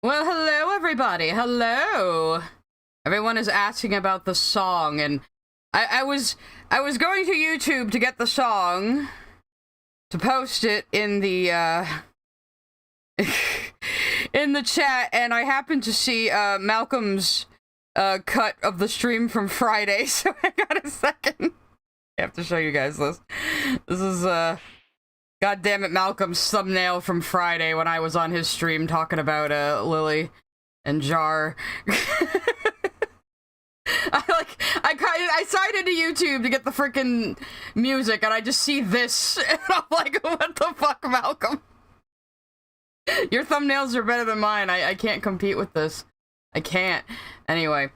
Well, hello everybody, hello! Everyone is asking about the song, and I was going to YouTube to get the song, to post it in the, in the chat, and I happened to see, Malcolm's, cut of the stream from Friday, so I got a second. I have to show you guys this. This is, God damn it, Malcolm's thumbnail from Friday when I was on his stream talking about, Lily and Jar. I signed into YouTube to get the freaking music, and I just see this, and I'm like, what the fuck, Malcolm? Your thumbnails are better than mine. I can't compete with this. I can't. Anyway.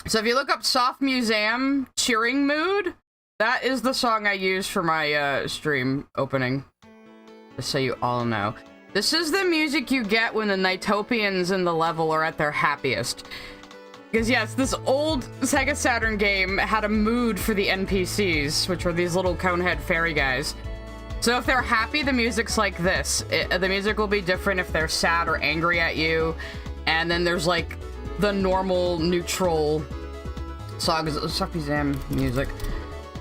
So if you look up Soft Museum Cheering Mood, that is the song I use for my, stream opening. Just so you all know. This is the music you get when the Nighttopians in the level are at their happiest. Because yes, this old Sega Saturn game had a mood for the NPCs, which were these little conehead fairy guys. So if they're happy, the music's like this. The music will be different if they're sad or angry at you. And then there's like the normal, neutral songs, Soft Museum music.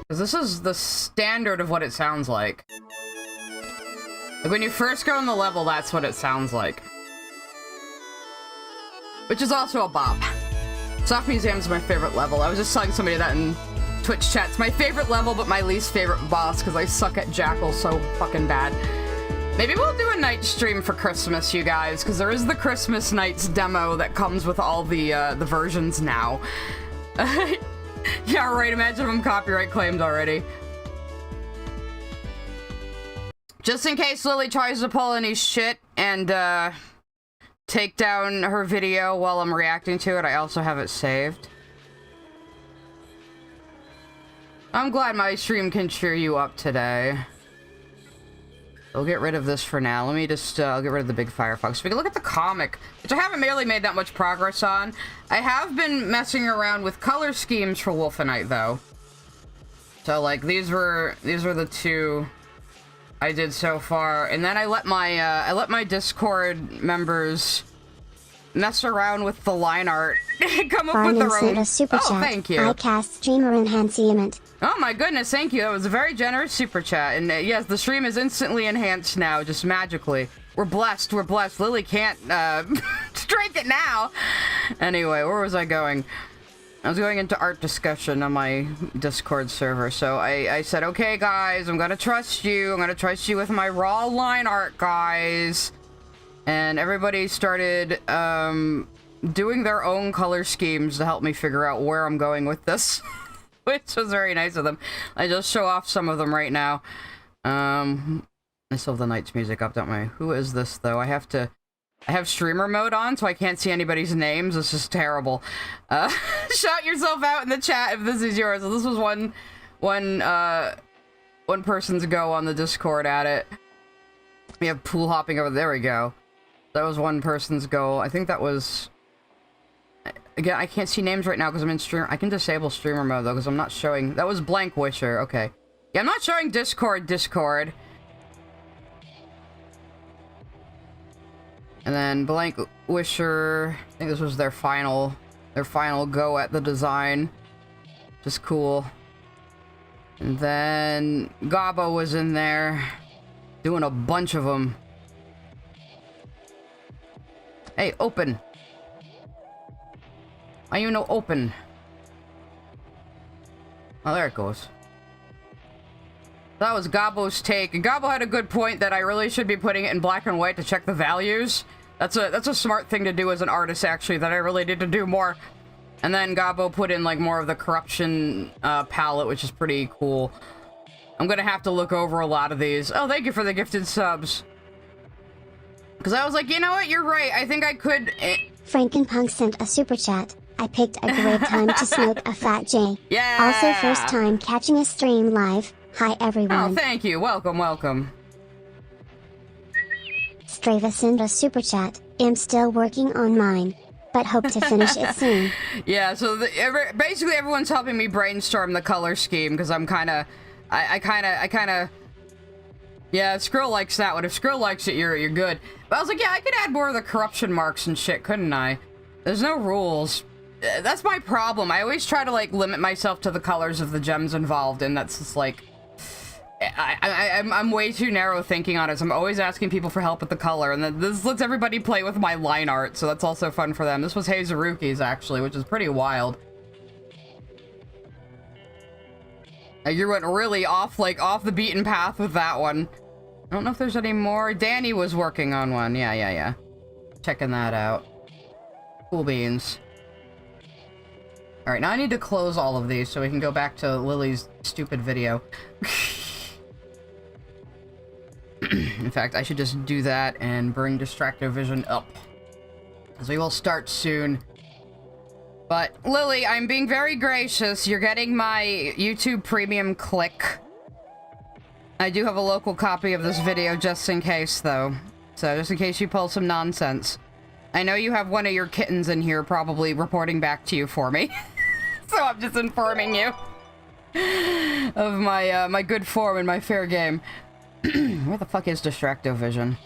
Because this is the standard of what it sounds like. Like when you first go in the level, that's what it sounds like. Which is also a bop. Soft Museum's my favorite level. I was just telling somebody that in Twitch chat. It's my favorite level, but my least favorite boss, because I suck at Jackal so fucking bad. Maybe we'll do a night stream for Christmas, you guys, because there is the Christmas Nights demo that comes with all the versions now. Yeah, right, imagine if I'm copyright claimed already. Just in case Lily tries to pull any shit and, take down her video while I'm reacting to it, I also have it saved. I'm glad my stream can cheer you up today. I'll get rid of this for now. Let me just, I'll get rid of the big Firefox. We can look at the comic, which I haven't really made that much progress on. I have been messing around with color schemes for Wolfenite, though. So, like, these were the two I did so far. And then I let my Discord members mess around with the line art. Come up with their own. A super chat. Thank you. I cast streamer enhancement. Oh my goodness, thank you. That was a very generous super chat. And yes, the stream is instantly enhanced now, just magically. We're blessed, we're blessed. Lily can't, strike it now. Anyway, where was I going? I was going into art discussion on my Discord server. So I said, okay guys, I'm gonna trust you. I'm gonna trust you with my raw line art, guys. And everybody started, doing their own color schemes to help me figure out where I'm going with this. Which was very nice of them. I just show off some of them right now. I still have the night's music up, don't I? Who is this, though? I have streamer mode on, so I can't see anybody's names. This is terrible. Shout yourself out in the chat if this is yours. So this was one person's go on the Discord at it. We have pool hopping over there. We go. That was one person's go. I think that was... Again, I can't see names right now because I'm in stream. I can disable streamer mode though because I'm not showing. That was Blank Wisher. Okay. Yeah, I'm not showing Discord. And then Blank Wisher. I think this was their final go at the design. Just cool. And then Gabo was in there, doing a bunch of them. Hey, open. Why you no open? Oh, there it goes. That was Gabo's take, and Gabo had a good point that I really should be putting it in black and white to check the values. That's a smart thing to do as an artist, actually, that I really need to do more. And then Gabo put in, like, more of the corruption palette, which is pretty cool. I'm gonna have to look over a lot of these. Oh, thank you for the gifted subs. Because I was like, you know what, you're right, I think I could... Frankenpunk sent a super chat. I picked a great time to smoke a fat J. Yeah! Also first time catching a stream live. Hi everyone. Oh, thank you. Welcome, welcome. Strava sent a super chat. Am still working on mine, but hope to finish it soon. Yeah, so basically everyone's helping me brainstorm the color scheme because I'm kind of... I kind of Yeah, Skrill likes that one. If Skrill likes it, you're good. But I was like, yeah, I could add more of the corruption marks and shit, couldn't I? There's no rules. That's my problem. I always try to, like, limit myself to the colors of the gems involved, and that's just, like... I'm way too narrow thinking on it, so I'm always asking people for help with the color, and then this lets everybody play with my line art, so that's also fun for them. This was Hazuruki's, actually, which is pretty wild. You went really off the beaten path with that one. I don't know if there's any more. Danny was working on one. Yeah. Checking that out. Cool beans. Alright, now I need to close all of these so we can go back to Lily's stupid video. In fact, I should just do that and bring Distracto Vision up. As we will start soon. But, Lily, I'm being very gracious. You're getting my YouTube Premium click. I do have a local copy of this video just in case, though. So, just in case you pull some nonsense. I know you have one of your kittens in here probably reporting back to you for me. So I'm just informing you of my, my good form and my fair game. Where the fuck is Distracto Vision?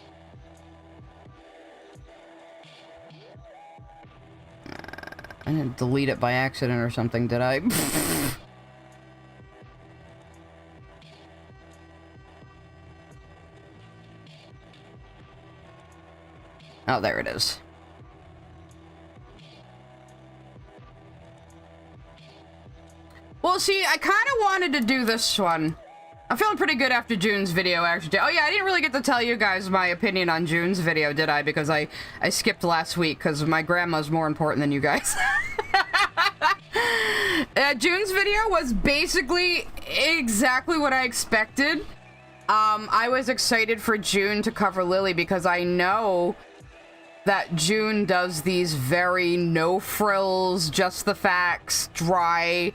I didn't delete it by accident or something, did I? Oh, there it is. Well, see, I kind of wanted to do this one. I'm feeling pretty good after June's video, actually. Oh, yeah, I didn't really get to tell you guys my opinion on June's video, did I? Because I skipped last week, because my grandma's more important than you guys. June's video was basically exactly what I expected. I was excited for June to cover Lily, because I know that June does these very no-frills, just the facts, dry,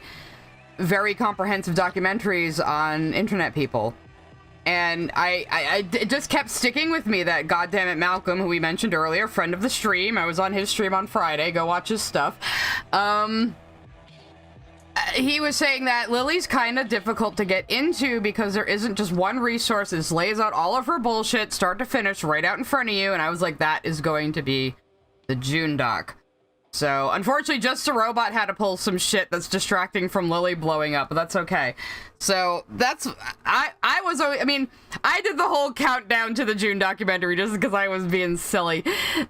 very comprehensive documentaries on internet people. And it just kept sticking with me that goddammit Malcolm, who we mentioned earlier, friend of the stream, I was on his stream on Friday, go watch his stuff, he was saying that Lily's kind of difficult to get into because there isn't just one resource. It lays out all of her bullshit, start to finish, right out in front of you, and I was like, that is going to be the June doc. So, unfortunately, Just a Robot had to pull some shit that's distracting from Lily blowing up, but that's okay. So, that's... I was always... I mean, I did the whole countdown to the June documentary just because I was being silly.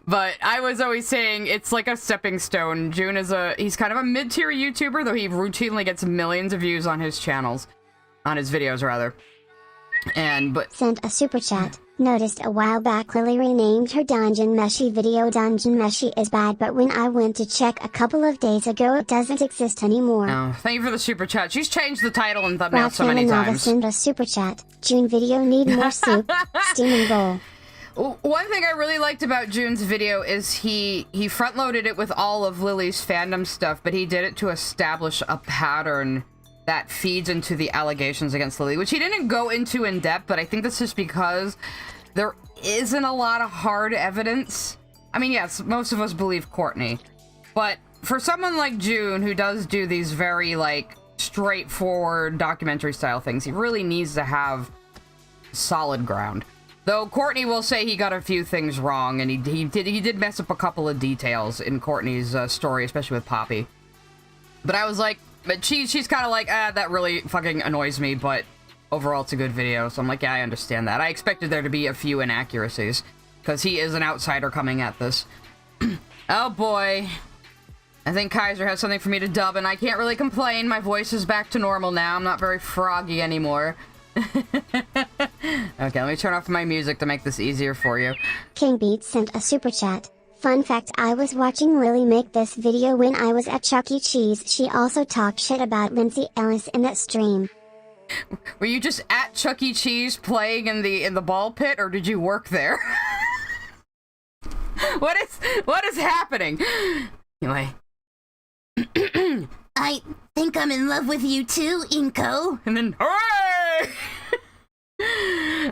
But I was always saying it's like a stepping stone. June is he's kind of a mid-tier YouTuber, though he routinely gets millions of views on his channels. On his videos, rather. But... Sent a super chat. Noticed a while back Lily renamed her Dungeon Meshi video. Dungeon Meshi is bad, but when I went to check a couple of days ago it doesn't exist anymore. Oh, thank you for the super chat. She's changed the title and thumbnail so many times. Send a super chat. June video need more soup. Steaming bowl. One thing I really liked about June's video is he front-loaded it with all of Lily's fandom stuff, but he did it to establish a pattern that feeds into the allegations against Lily, which he didn't go into in depth, but I think that's just because there isn't a lot of hard evidence. I mean, yes, most of us believe Courtney, but for someone like June, who does do these very, like, straightforward documentary-style things, he really needs to have solid ground. Though Courtney will say he got a few things wrong, and he did mess up a couple of details in Courtney's story, especially with Poppy. But I was like, but she's kind of like, that really fucking annoys me, but overall it's a good video. So I'm like, yeah, I understand that. I expected there to be a few inaccuracies, because he is an outsider coming at this. Oh boy. I think Kaiser has something for me to dub, and I can't really complain. My voice is back to normal now. I'm not very froggy anymore. Okay, let me turn off my music to make this easier for you. King Beats sent a super chat. Fun fact, I was watching Lily make this video when I was at Chuck E. Cheese. She also talked shit about Lindsay Ellis in that stream. Were you just at Chuck E. Cheese playing in the ball pit, or did you work there? What is happening? Anyway. I think I'm in love with you too, Inko. And then, hooray!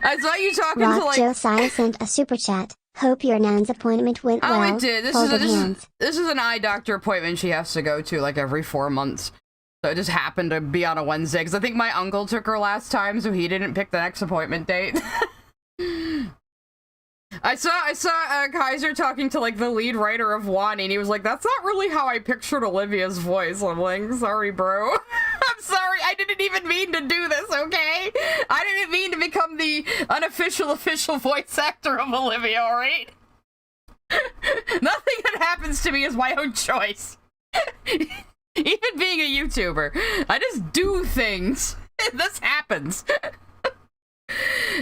I saw you talking to, like... Josiah sent a super chat. Hope your nan's appointment went well. Oh, it did. This is an eye doctor appointment she has to go to, like, every 4 months. So it just happened to be on a Wednesday, because I think my uncle took her last time, so he didn't pick the next appointment date. I saw Kaiser talking to like the lead writer of Wani, and he was like, "That's not really how I pictured Olivia's voice." I'm like, "Sorry, bro. I'm sorry. I didn't even mean to do this. Okay, I didn't mean to become the unofficial official voice actor of Olivia. All right. Nothing that happens to me is my own choice. Even being a YouTuber, I just do things. This happens."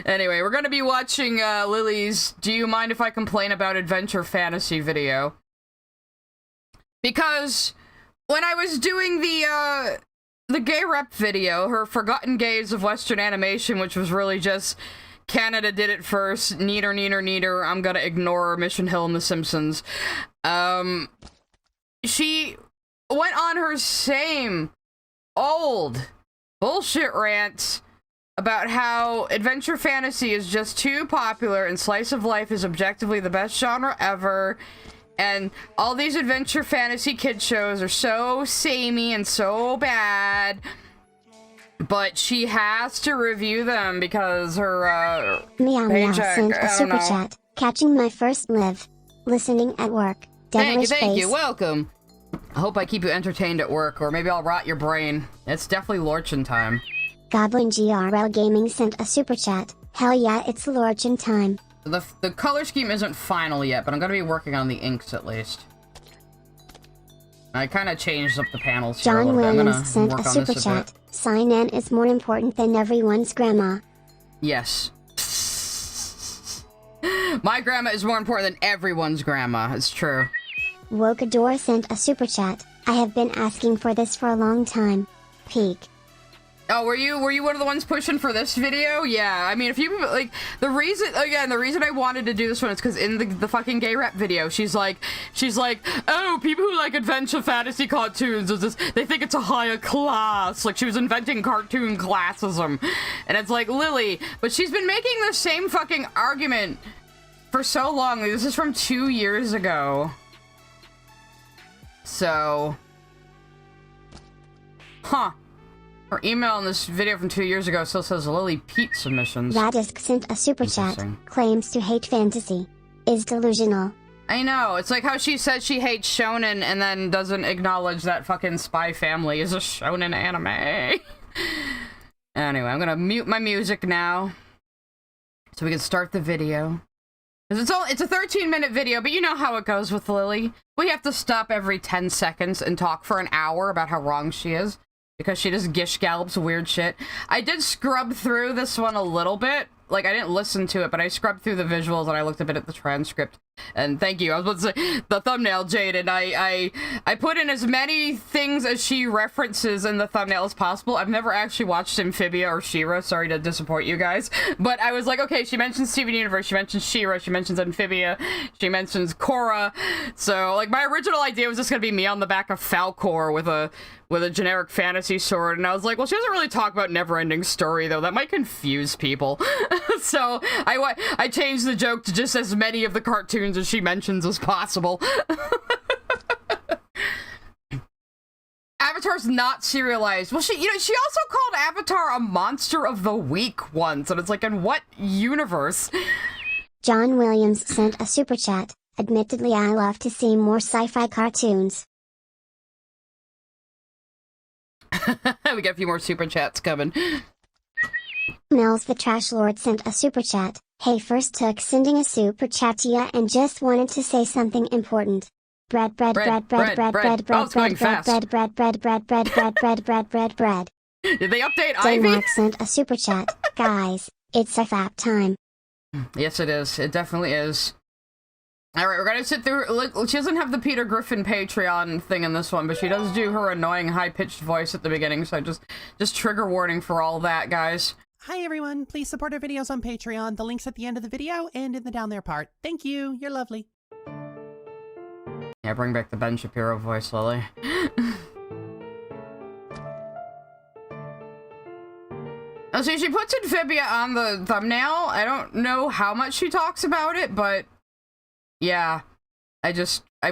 Anyway, we're gonna be watching Lily's Do You Mind If I Complain About Adventure Fantasy video. Because when I was doing the gay rep video, her Forgotten Gays of Western Animation, which was really just Canada did it first, neater, neater, neater, I'm gonna ignore Mission Hill and The Simpsons. She went on her same old bullshit rant about how adventure fantasy is just too popular and slice of life is objectively the best genre ever, and all these adventure fantasy kid shows are so samey and so bad, but she has to review them because her Meow Meow paycheck, sent a I don't super know. chat. Catching my first live. Listening at work. Devilish Thank you, face. welcome. I hope I keep you entertained at work, or maybe I'll rot your brain. It's definitely Lorchin time. Goblin GRL Gaming sent a super chat. Hell yeah, it's Lorchin time. The color scheme isn't final yet, but I'm gonna be working on the inks at least. I kind of changed up the panels here a John little bit. I'm Williams gonna sent work a on super this a bit. chat. Sign in is more important than everyone's grandma. Yes. My grandma is more important than everyone's grandma. It's true. Wokador sent a super chat. I have been asking for this for a long time. Peak. Oh, were you one of the ones pushing for this video? Yeah, I mean, if you, like, the reason I wanted to do this one is because in the fucking gay rep video, she's like, oh, people who like adventure fantasy cartoons, they think it's a higher class. Like, she was inventing cartoon classism. And it's like, Lily, but she's been making the same fucking argument for so long. This is from 2 years ago. So. Huh. Her email in this video from 2 years ago still says Lily Pete submissions. Radisk sent a super chat. Interesting. Claims to hate fantasy. Is delusional. I know. It's like how she says she hates shonen and then doesn't acknowledge that fucking Spy Family is a shonen anime. Anyway, I'm gonna mute my music now so we can start the video. Because it's a 13-minute video, but you know how it goes with Lily. We have to stop every 10 seconds and talk for an hour about how wrong she is. Because she just gish gallops weird shit. I did scrub through this one a little bit. Like, I didn't listen to it, but I scrubbed through the visuals and I looked a bit at the transcript. And thank you. I was about to say, the thumbnail, Jade, and I put in as many things as she references in the thumbnail as possible. I've never actually watched Amphibia or She-Ra, sorry to disappoint you guys. But I was like, okay, she mentions Steven Universe, she mentions She-Ra, she mentions Amphibia, she mentions Korra. So, like, my original idea was just gonna be me on the back of Falcor with a generic fantasy sword, and I was like, well, she doesn't really talk about Neverending Story, though. That might confuse people. So, I changed the joke to just as many of the cartoons as she mentions as possible. Avatar's not serialized. Well, she also called Avatar a monster of the week once, and it's like, in what universe? John Williams sent a super chat. Admittedly, I love to see more sci-fi cartoons. We got a few more super chats coming. Mel's the Trash Lord sent a super chat. Hey, first took sending a super chat to ya and just wanted to say something important. Bread. Oh, it's going fast. Bread. Did they update Ivy? Denmark sent a super chat. Guys, it's FAP time. Yes, it is. It definitely is. Alright, we're gonna sit through. She doesn't have the Peter Griffin Patreon thing in this one, but she does do her annoying high-pitched voice at the beginning, so just trigger warning for all that, guys. Hi everyone, please support our videos on Patreon. The link's at the end of the video and in the down there part. Thank you, you're lovely. Yeah, bring back the Ben Shapiro voice, Lily. Oh, so she puts Amphibia on the thumbnail. I don't know how much she talks about it, but yeah, I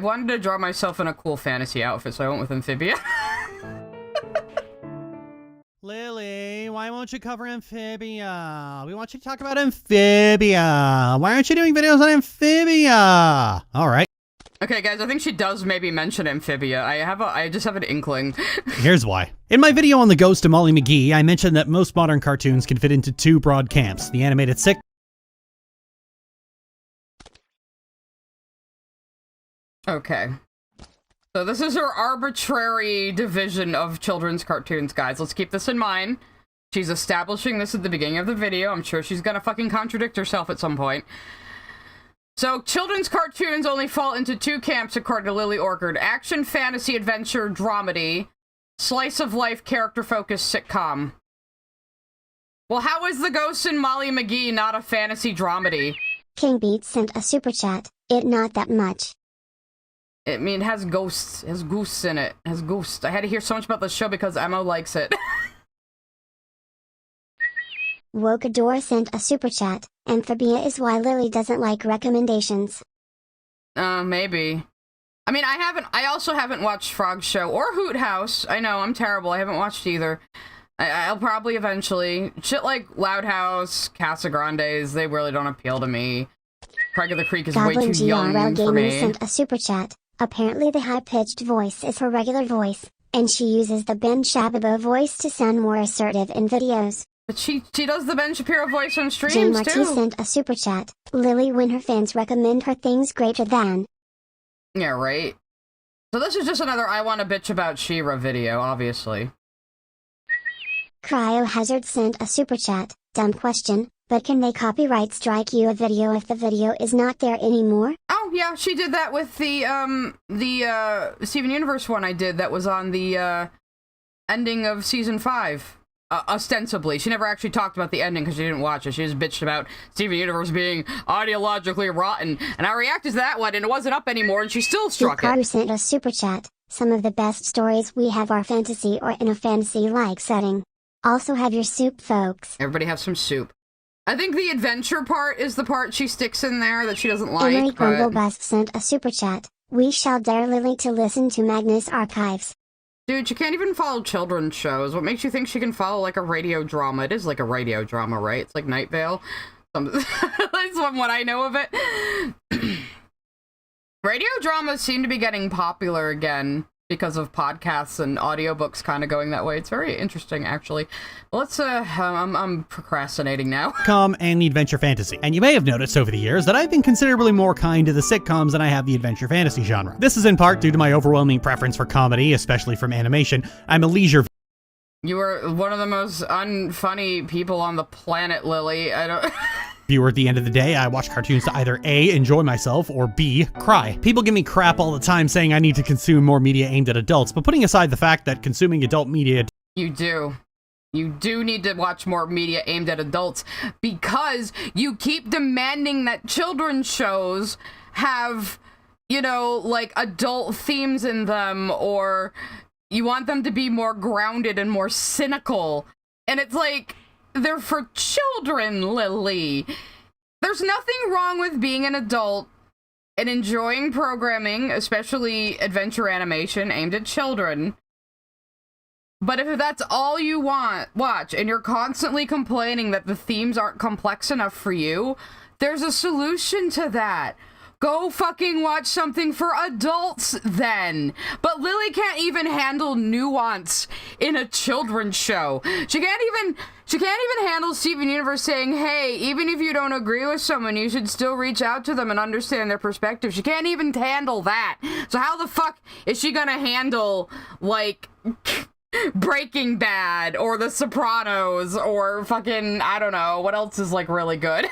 wanted to draw myself in a cool fantasy outfit, so I went with Amphibia. Lily, why won't you cover Amphibia? We want you to talk about Amphibia. Why aren't you doing videos on Amphibia? All right. Okay, guys, I think she does maybe mention Amphibia. I just have an inkling. Here's why. In my video on the ghost of Molly McGee, I mentioned that most modern cartoons can fit into two broad camps, the animated sick. Okay. So this is her arbitrary division of children's cartoons, guys. Let's keep this in mind. She's establishing this at the beginning of the video. I'm sure she's gonna fucking contradict herself at some point. So, children's cartoons only fall into two camps according to Lily Orchard. Action, fantasy, adventure, dramedy, slice of life, character-focused sitcom. Well, how is The Ghost and Molly McGee not a fantasy dramedy? King Beat sent a super chat. It not that much. I mean, it has ghosts. It has goose in it. It has ghosts. I had to hear so much about this show because Emma likes it. Wokador sent a super chat. Amphibia is why Lily doesn't like recommendations. Maybe. I mean, I also haven't watched Frog Show or Hoot House. I know, I'm terrible. I haven't watched either. I'll probably eventually. Shit like Loud House, Casa Grandes, they really don't appeal to me. Craig of the Creek is Goblin way too young GRL for Gaming me. sent a super chat. Apparently the high-pitched voice is her regular voice, and she uses the Ben Shapiro voice to sound more assertive in videos. But she does the Ben Shapiro voice on Jane streams, Marty too. sent a super chat. Lily when her fans recommend her things greater than. Yeah, right. So this is just another I Want to Bitch About She-Ra video, obviously. Cryohazard sent a super chat. Dumb question, but can they copyright strike you a video if the video is not there anymore? Oh, yeah, she did that with the Steven Universe one I did that was on the, ending of Season 5. Ostensibly. She never actually talked about the ending because she didn't watch it. She just bitched about Steven Universe being ideologically rotten. And I reacted to that one and it wasn't up anymore and she still struck Hikaru it. sent a super chat. Some of the best stories we have are fantasy or in a fantasy-like setting. Also have your soup, folks. Everybody have some soup. I think the adventure part is the part she sticks in there that she doesn't like, Emery but... Grumblebus sent a super chat. We shall dare Lily to listen to Magnus Archives. Dude, she can't even follow children's shows. What makes you think she can follow, like, a radio drama? It is like a radio drama, right? It's like Night Vale. That's from what I know of it. Radio dramas seem to be getting popular again because of podcasts and audiobooks kind of going that way. It's very interesting, actually. Let's, I'm procrastinating now. Sitcom and the adventure fantasy. And you may have noticed over the years that I've been considerably more kind to the sitcoms than I have the adventure fantasy genre. This is in part due to my overwhelming preference for comedy, especially from animation. I'm a leisure You are one of the most unfunny people on the planet, Lily. I don't... viewer at the end of the day. I watch cartoons to either A, enjoy myself, or B, cry. People give me crap all the time saying I need to consume more media aimed at adults, but putting aside the fact that consuming adult media... You do. You do need to watch more media aimed at adults because you keep demanding that children's shows have, you know, like adult themes in them, or you want them to be more grounded and more cynical. And it's like, they're for children, Lily. There's nothing wrong with being an adult and enjoying programming, especially adventure animation aimed at children. But if that's all you watch, and you're constantly complaining that the themes aren't complex enough for you, there's a solution to that. Go fucking watch something for adults, then. But Lily can't even handle nuance in a children's show. She can't even handle Steven Universe saying, hey, even if you don't agree with someone, you should still reach out to them and understand their perspective. She can't even handle that. So how the fuck is she gonna handle, like... Breaking Bad, or The Sopranos, or fucking, I don't know, what else is, like, really good?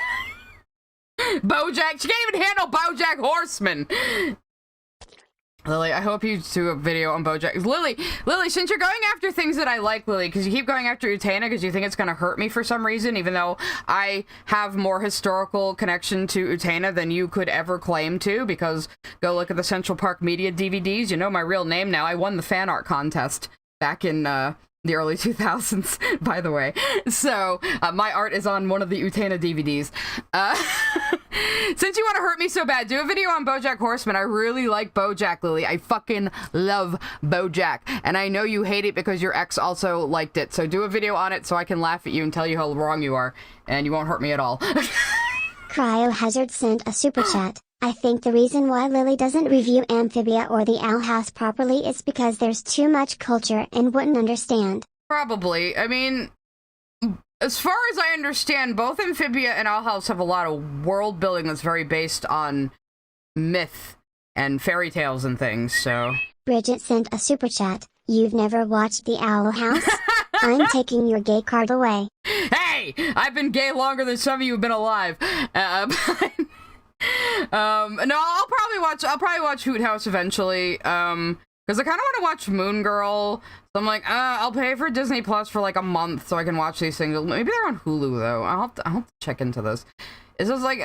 BoJack, she can't even handle BoJack Horseman! Lily, I hope you do a video on BoJack. Lily, since you're going after things that I like, Lily, because you keep going after Utena because you think it's gonna hurt me for some reason, even though I have more historical connection to Utena than you could ever claim to, because go look at the Central Park Media DVDs, you know my real name now. I won the fan art contest back in the early 2000s, by the way. So, my art is on one of the Utena DVDs. Since you want to hurt me so bad, do a video on BoJack Horseman. I really like BoJack, Lily. I fucking love BoJack. And I know you hate it because your ex also liked it. So do a video on it so I can laugh at you and tell you how wrong you are. And you won't hurt me at all. Cryohazard sent a super chat. I think the reason why Lily doesn't review Amphibia or the Owl House properly is because there's too much culture and wouldn't understand. Probably. I mean, as far as I understand, both Amphibia and Owl House have a lot of world building that's very based on myth and fairy tales and things, so... Bridget sent a super chat. You've never watched the Owl House? I'm taking your gay card away. Hey! I've been gay longer than some of you have been alive. No, I'll probably watch Hoot House eventually, because I kind of want to watch Moon Girl, so I'm like, I'll pay for Disney Plus for like a month so I can watch these things. Maybe they're on Hulu, though. I'll have to check into this. It's just like,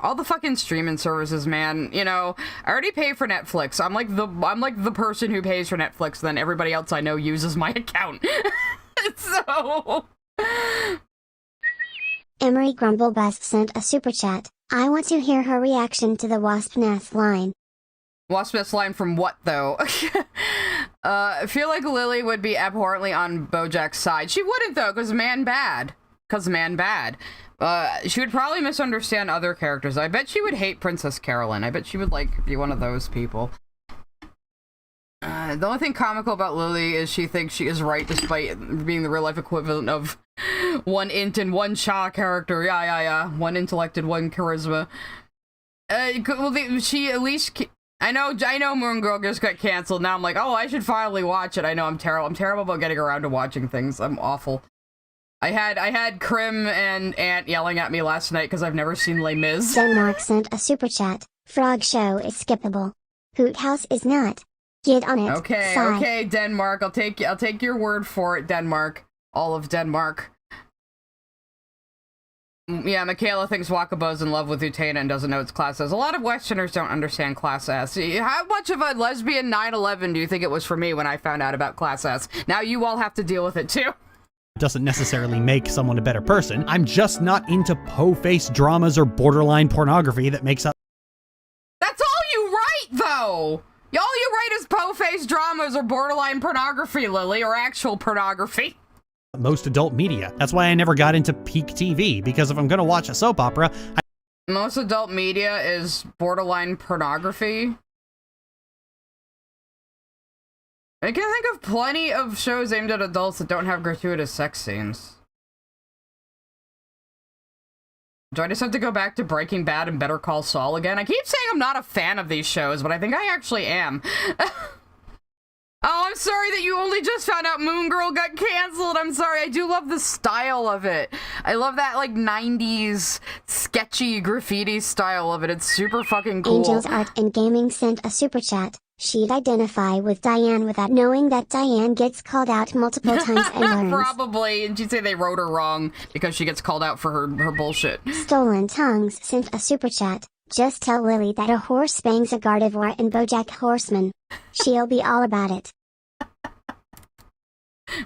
all the fucking streaming services, man, you know, I already pay for Netflix. I'm like the person who pays for Netflix, then everybody else I know uses my account. So... Emery Grumblebus sent a super chat. I want to hear her reaction to the Wasp Nest line. Wasp Nest line from what, though? I feel like Lily would be abhorrently on BoJack's side. She wouldn't, though, because man bad. She would probably misunderstand other characters. I bet she would hate Princess Carolyn. I bet she would, like, be one of those people. The only thing comical about Lily is she thinks she is right despite being the real-life equivalent of one int and one Cha character. Yeah. One intellect and one charisma. She at least... I know Moon Girl just got canceled. Now I'm like, oh, I should finally watch it. I know I'm terrible. I'm terrible about getting around to watching things. I'm awful. I had Krim and Ant yelling at me last night because I've never seen Les Mis. Denmark sent a super chat. Frog Show is skippable. Hoot House is not. Get on it. Okay, Denmark. I'll take your word for it, Denmark. All of Denmark. Yeah, Michaela thinks Wakabo's in love with Utena and doesn't know it's Class S. A lot of Westerners don't understand Class S. How much of a lesbian 9/11 do you think it was for me when I found out about Class S? Now you all have to deal with it too. Doesn't necessarily make someone a better person. I'm just not into po-face dramas or borderline pornography that makes up... That's all you write, though! All you write is po-face dramas or borderline pornography, Lily, or actual pornography. Most adult media. That's why I never got into peak TV, because if I'm gonna watch a soap opera, Most adult media is borderline pornography. I can think of plenty of shows aimed at adults that don't have gratuitous sex scenes. Do I just have to go back to Breaking Bad and Better Call Saul again? I keep saying I'm not a fan of these shows, but I think I actually am. Oh, I'm sorry that you only just found out Moon Girl got canceled. I'm sorry. I do love the style of it. I love that, like, 90s sketchy graffiti style of it. It's super fucking cool. Angels Art and Gaming sent a super chat. She'd identify with Diane without knowing that Diane gets called out multiple times and learns. Probably. And she'd say they wrote her wrong because she gets called out for her bullshit. Stolen Tongues sent a super chat. Just tell Lily that a horse bangs a Gardevoir in BoJack Horseman. She'll be all about it.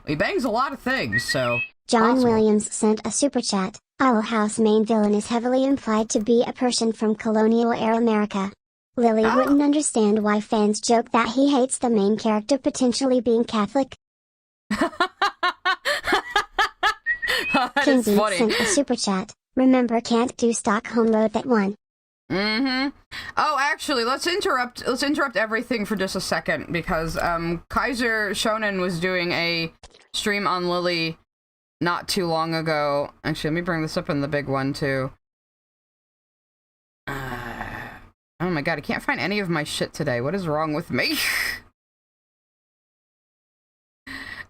He bangs a lot of things, so... John awesome. Williams sent a super chat. Owl House main villain is heavily implied to be a person from colonial-era America. Lily wouldn't understand why fans joke that he hates the main character potentially being Catholic. That is funny. Sent a super chat. Remember, can't do Stockholm Road that one. Mm-hmm. Oh, actually, let's interrupt everything for just a second, because Kaiser Shonen was doing a stream on Lily not too long ago. Actually, let me bring this up in the big one too. Oh my god, I can't find any of my shit today. What is wrong with me?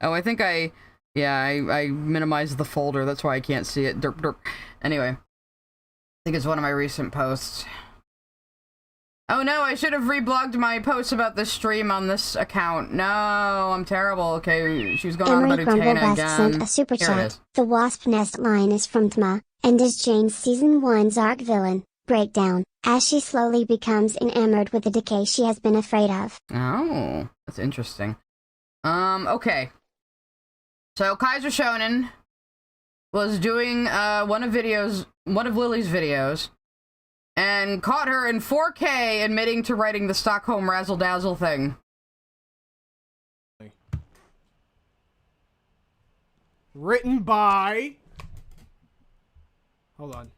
Oh, I think I minimized the folder. That's why I can't see it. Derp, derp. Anyway. I think it's one of my recent posts. Oh no, I should have reblogged my post about this stream on this account. No, I'm terrible. Okay, she was going on about Utena again. Sent a super chat. The Wasp Nest line is from Tma, and is Jane's Season 1's arc villain. Breakdown, as she slowly becomes enamored with the decay she has been afraid of. Oh, that's interesting. Okay. So Kaiser Shonen was doing one of Lily's videos, and caught her in 4K admitting to writing the Stockholm Razzle Dazzle thing. Written by... Hold on.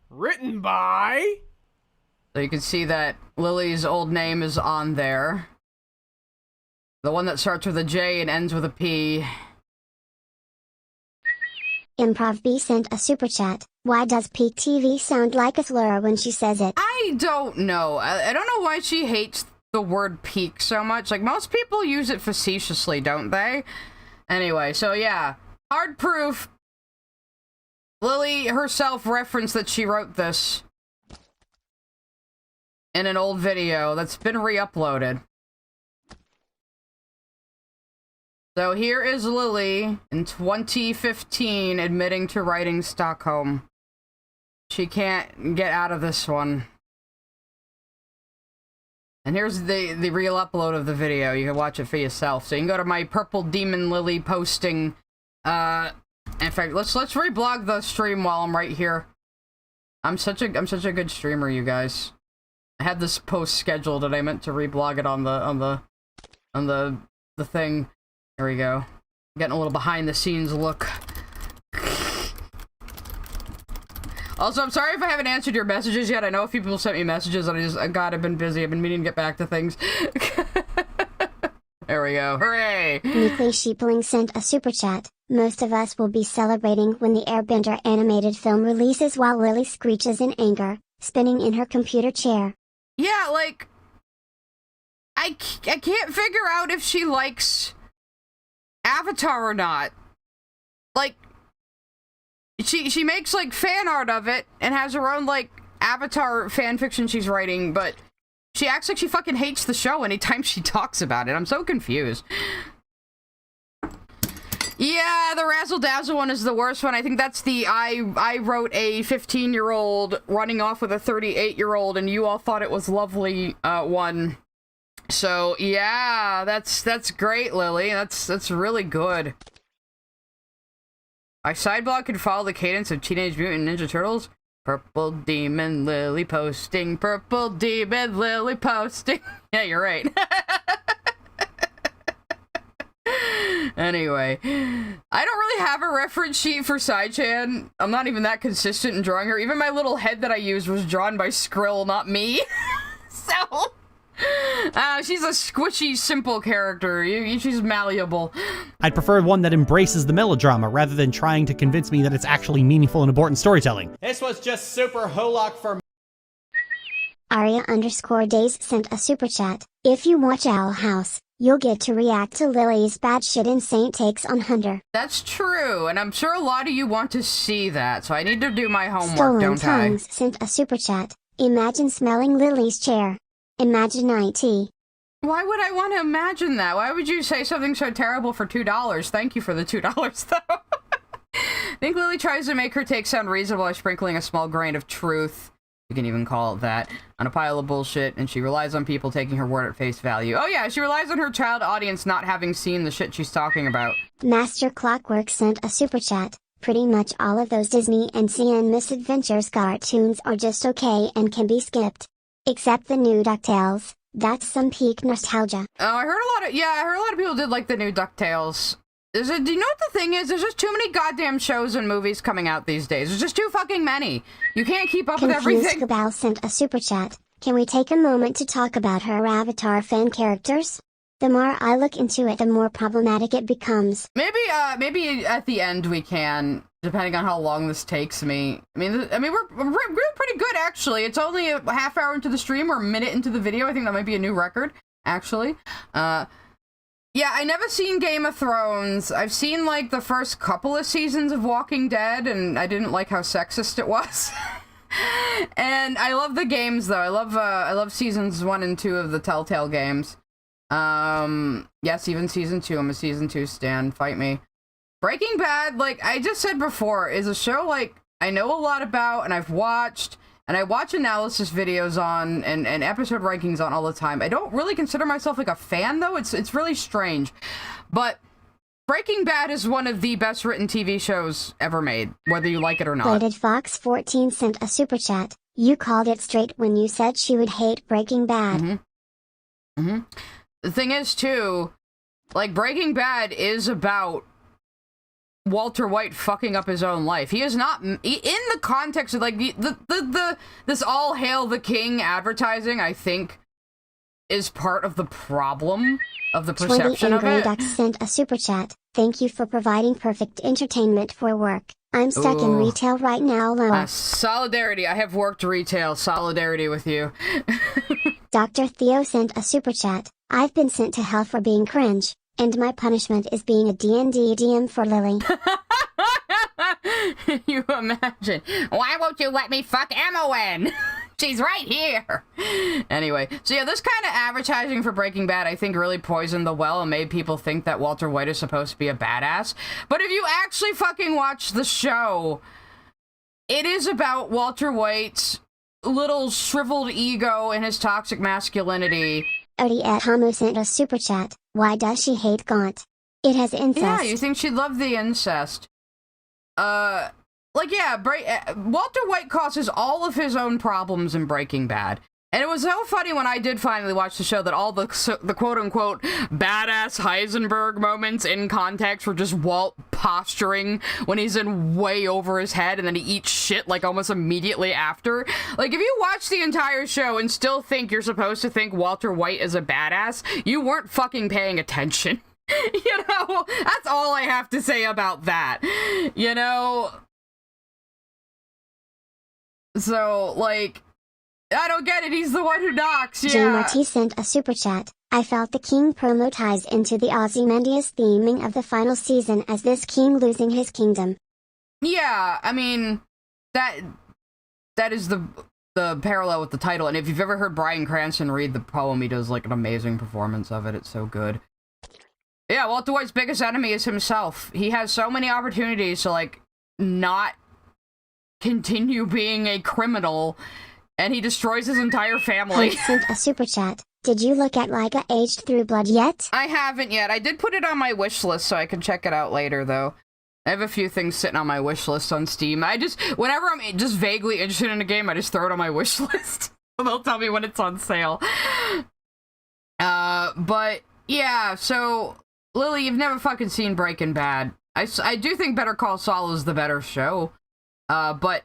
Written by... So you can see that Lily's old name is on there. The one that starts with a J and ends with a P. Improv B sent a super chat. Why does Peak TV sound like a slur when she says it? I don't know. I don't know why she hates the word peak so much. Like, most people use it facetiously, don't they? Anyway, so yeah. Hard proof. Lily herself referenced that she wrote this in an old video that's been re-uploaded. So here is Lily in 2015 admitting to writing Stockholm. She can't get out of this one. And here's the real upload of the video. You can watch it for yourself. So you can go to my Purple Demon Lily posting. In fact, let's reblog the stream while I'm right here. I'm such a good streamer, you guys. I had this post scheduled and I meant to reblog it on the thing. There we go. Getting a little behind the scenes look. Also, I'm sorry if I haven't answered your messages yet. I know a few people sent me messages and I've been busy. I've been meaning to get back to things. There we go. Hooray! Meekly Sheepling sent a super chat. Most of us will be celebrating when the Airbender animated film releases while Lily screeches in anger, spinning in her computer chair. Yeah, like... I can't figure out if she likes Avatar or not. Like... She makes, like, fan art of it, and has her own, like, Avatar fanfiction she's writing, but she acts like she fucking hates the show anytime she talks about it. I'm so confused. Yeah, the Razzle Dazzle one is the worst one. I think that's the I wrote a 15-year-old running off with a 38-year-old, and you all thought it was lovely one. So, yeah, that's great, Lily. That's really good. My sideblog can follow the cadence of Teenage Mutant Ninja Turtles. Purple Demon Lily posting. Purple Demon Lily posting. Yeah, you're right. Anyway, I don't really have a reference sheet for Sai-chan. I'm not even that consistent in drawing her. Even my little head that I used was drawn by Skrill, not me. So... she's a squishy, simple character. She's malleable. I'd prefer one that embraces the melodrama rather than trying to convince me that it's actually meaningful and important storytelling. This was just super Holok for... Aria_days sent a super chat. If you watch Owl House, you'll get to react to Lily's batshit insane takes on Hunter. That's true, and I'm sure a lot of you want to see that, so I need to do my homework, Stolen don't I? Tongues sent a super chat. Imagine smelling Lily's chair. Imagine IT. Why would I want to imagine that? Why would you say something so terrible for $2? Thank you for the $2, though. I think Lily tries to make her take sound reasonable by sprinkling a small grain of truth, you can even call it that, on a pile of bullshit, and she relies on people taking her word at face value. Oh yeah, she relies on her child audience not having seen the shit she's talking about. Master Clockwork sent a super chat. Pretty much all of those Disney and CN Misadventures cartoons are just okay and can be skipped. Except the new DuckTales. That's some peak nostalgia. Oh, I heard a lot of people did like the new DuckTales. Do you know what the thing is? There's just too many goddamn shows and movies coming out these days. There's just too fucking many. You can't keep up with everything. Confused Gabal sent a super chat. Can we take a moment to talk about her Avatar fan characters? The more I look into it, the more problematic it becomes. Maybe at the end we can, depending on how long this takes me. I mean, we're pretty good, actually. It's only a half hour into the stream, or a minute into the video. I think that might be a new record, actually. Yeah, I never seen Game of Thrones. I've seen, like, the first couple of seasons of Walking Dead, and I didn't like how sexist it was. And I love the games, though. I love seasons 1 and 2 of the Telltale games. Yes, even season 2. I'm a season 2 stan. Fight me. Breaking Bad, like I just said before, is a show, like, I know a lot about, and I've watched, and I watch analysis videos on, and episode rankings on all the time. I don't really consider myself, like, a fan, though. It's really strange. But Breaking Bad is one of the best written TV shows ever made, whether you like it or not. Plated Fox 14 sent a super chat. You called it straight when you said she would hate Breaking Bad. The thing is, too, like, Breaking Bad is about Walter White fucking up his own life. He is not, in the context of, like, this all hail the king advertising, I think, is part of the problem of the perception 20 of Angry it. Ducks sent a super chat. Thank you for providing perfect entertainment for work. I'm stuck in retail right now, lol. Solidarity. I have worked retail. Solidarity with you. Dr. Theo sent a super chat. I've been sent to hell for being cringe, and my punishment is being a D&D DM for Lily. You imagine. Why won't you let me fuck Emma in? She's right here. Anyway, so yeah, this kind of advertising for Breaking Bad, I think, really poisoned the well and made people think that Walter White is supposed to be a badass. But if you actually fucking watch the show, it is about Walter White's little shriveled ego and his toxic masculinity. Odie at Hamu sent a super chat. Why does she hate Gaunt? It has incest. Yeah, you think she'd love the incest. Like, yeah, Walter White causes all of his own problems in Breaking Bad. And it was so funny when I did finally watch the show that all the quote-unquote badass Heisenberg moments in context were just Walt posturing when he's in way over his head and then he eats shit, like, almost immediately after. Like, if you watch the entire show and still think you're supposed to think Walter White is a badass, you weren't fucking paying attention. You know? That's all I have to say about that. You know? So, like, I don't get it. He's the one who knocks. Yeah. JMRT sent a super chat. I felt the King promo ties into the Ozymandias theming of the final season as this king losing his kingdom. Yeah, I mean, that is the parallel with the title. And if you've ever heard Bryan Cranston read the poem, he does, like, an amazing performance of it. It's so good. Yeah, Walter White's biggest enemy is himself. He has so many opportunities to, like, not continue being a criminal, and he destroys his entire family. Hank sent a super chat. Did you look at Laika Aged Through Blood yet? I haven't yet. I did put it on my wish list so I can check it out later, though. I have a few things sitting on my wish list on Steam. Whenever I'm just vaguely interested in a game, I just throw it on my wish list. They'll tell me when it's on sale. But, yeah, so, Lily, you've never fucking seen Breaking Bad. I do think Better Call Saul is the better show. But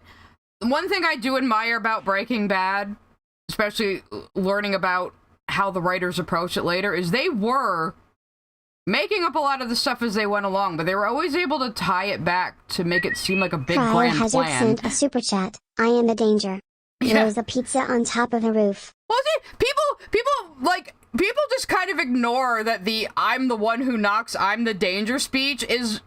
one thing I do admire about Breaking Bad, especially learning about how the writers approach it later, is they were making up a lot of the stuff as they went along, but they were always able to tie it back to make it seem like a big Trial grand Hazard plan. sent a super chat. I am a danger. Yeah. There's a pizza on top of the roof. Well, see, people just kind of ignore that the "I'm the one who knocks, I'm the danger" speech is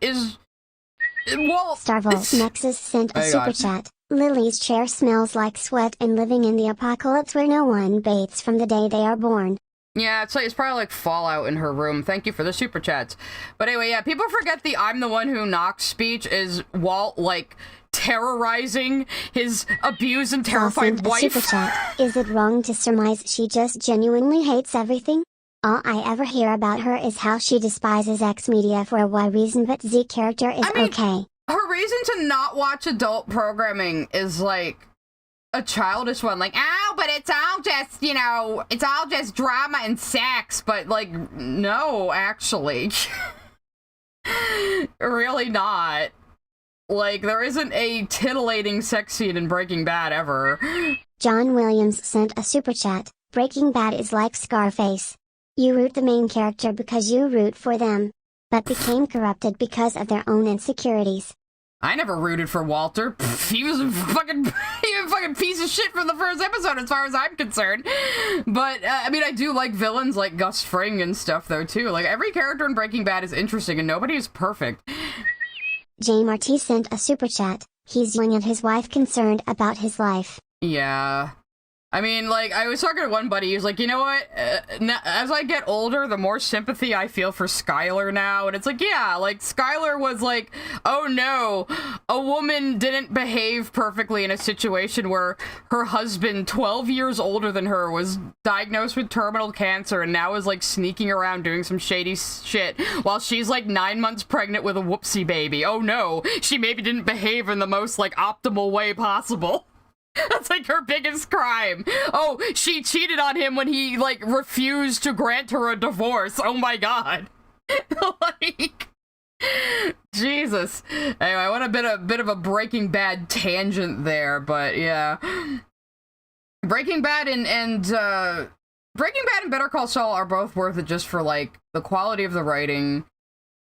well, Starvolt Nexus sent a super chat. Lily's chair smells like sweat and living in the apocalypse where no one bathes from the day they are born. Yeah, it's probably like Fallout in her room. Thank you for the super chats. But anyway, yeah, people forget the "I'm the one who knocks" speech is Walt, like, terrorizing his abused and terrified Sent a wife. super chat. Is it wrong to surmise she just genuinely hates everything? All I ever hear about her is how she despises X media for a Y reason, but Z character is okay. Her reason to not watch adult programming is, like, a childish one. Like, oh, but it's all just, you know, it's all just drama and sex. But, like, no, actually. Really not. Like, there isn't a titillating sex scene in Breaking Bad ever. John Williams sent a super chat. Breaking Bad is like Scarface. You root the main character because you root for them, but became corrupted because of their own insecurities. I never rooted for Walter. Pfft, he was a fucking piece of shit from the first episode as far as I'm concerned. But, I mean, I do like villains like Gus Fring and stuff, though, too. Like, every character in Breaking Bad is interesting and nobody is perfect. JMRT sent a super chat. He's young and his wife concerned about his life. Yeah. I mean, like, I was talking to one buddy, he was like, you know what, as I get older, the more sympathy I feel for Skylar now, and it's like, yeah, like, Skylar was like, oh no, a woman didn't behave perfectly in a situation where her husband, 12 years older than her, was diagnosed with terminal cancer, and now is, like, sneaking around doing some shady shit, while she's, like, 9 months pregnant with a whoopsie baby. Oh no, she maybe didn't behave in the most, like, optimal way possible. That's like her biggest crime. Oh, she cheated on him when he, like, refused to grant her a divorce. Oh my god. Like, Jesus. Anyway, I went a bit of a Breaking Bad tangent there, but yeah. Breaking Bad and Better Call Saul are both worth it just for, like, the quality of the writing,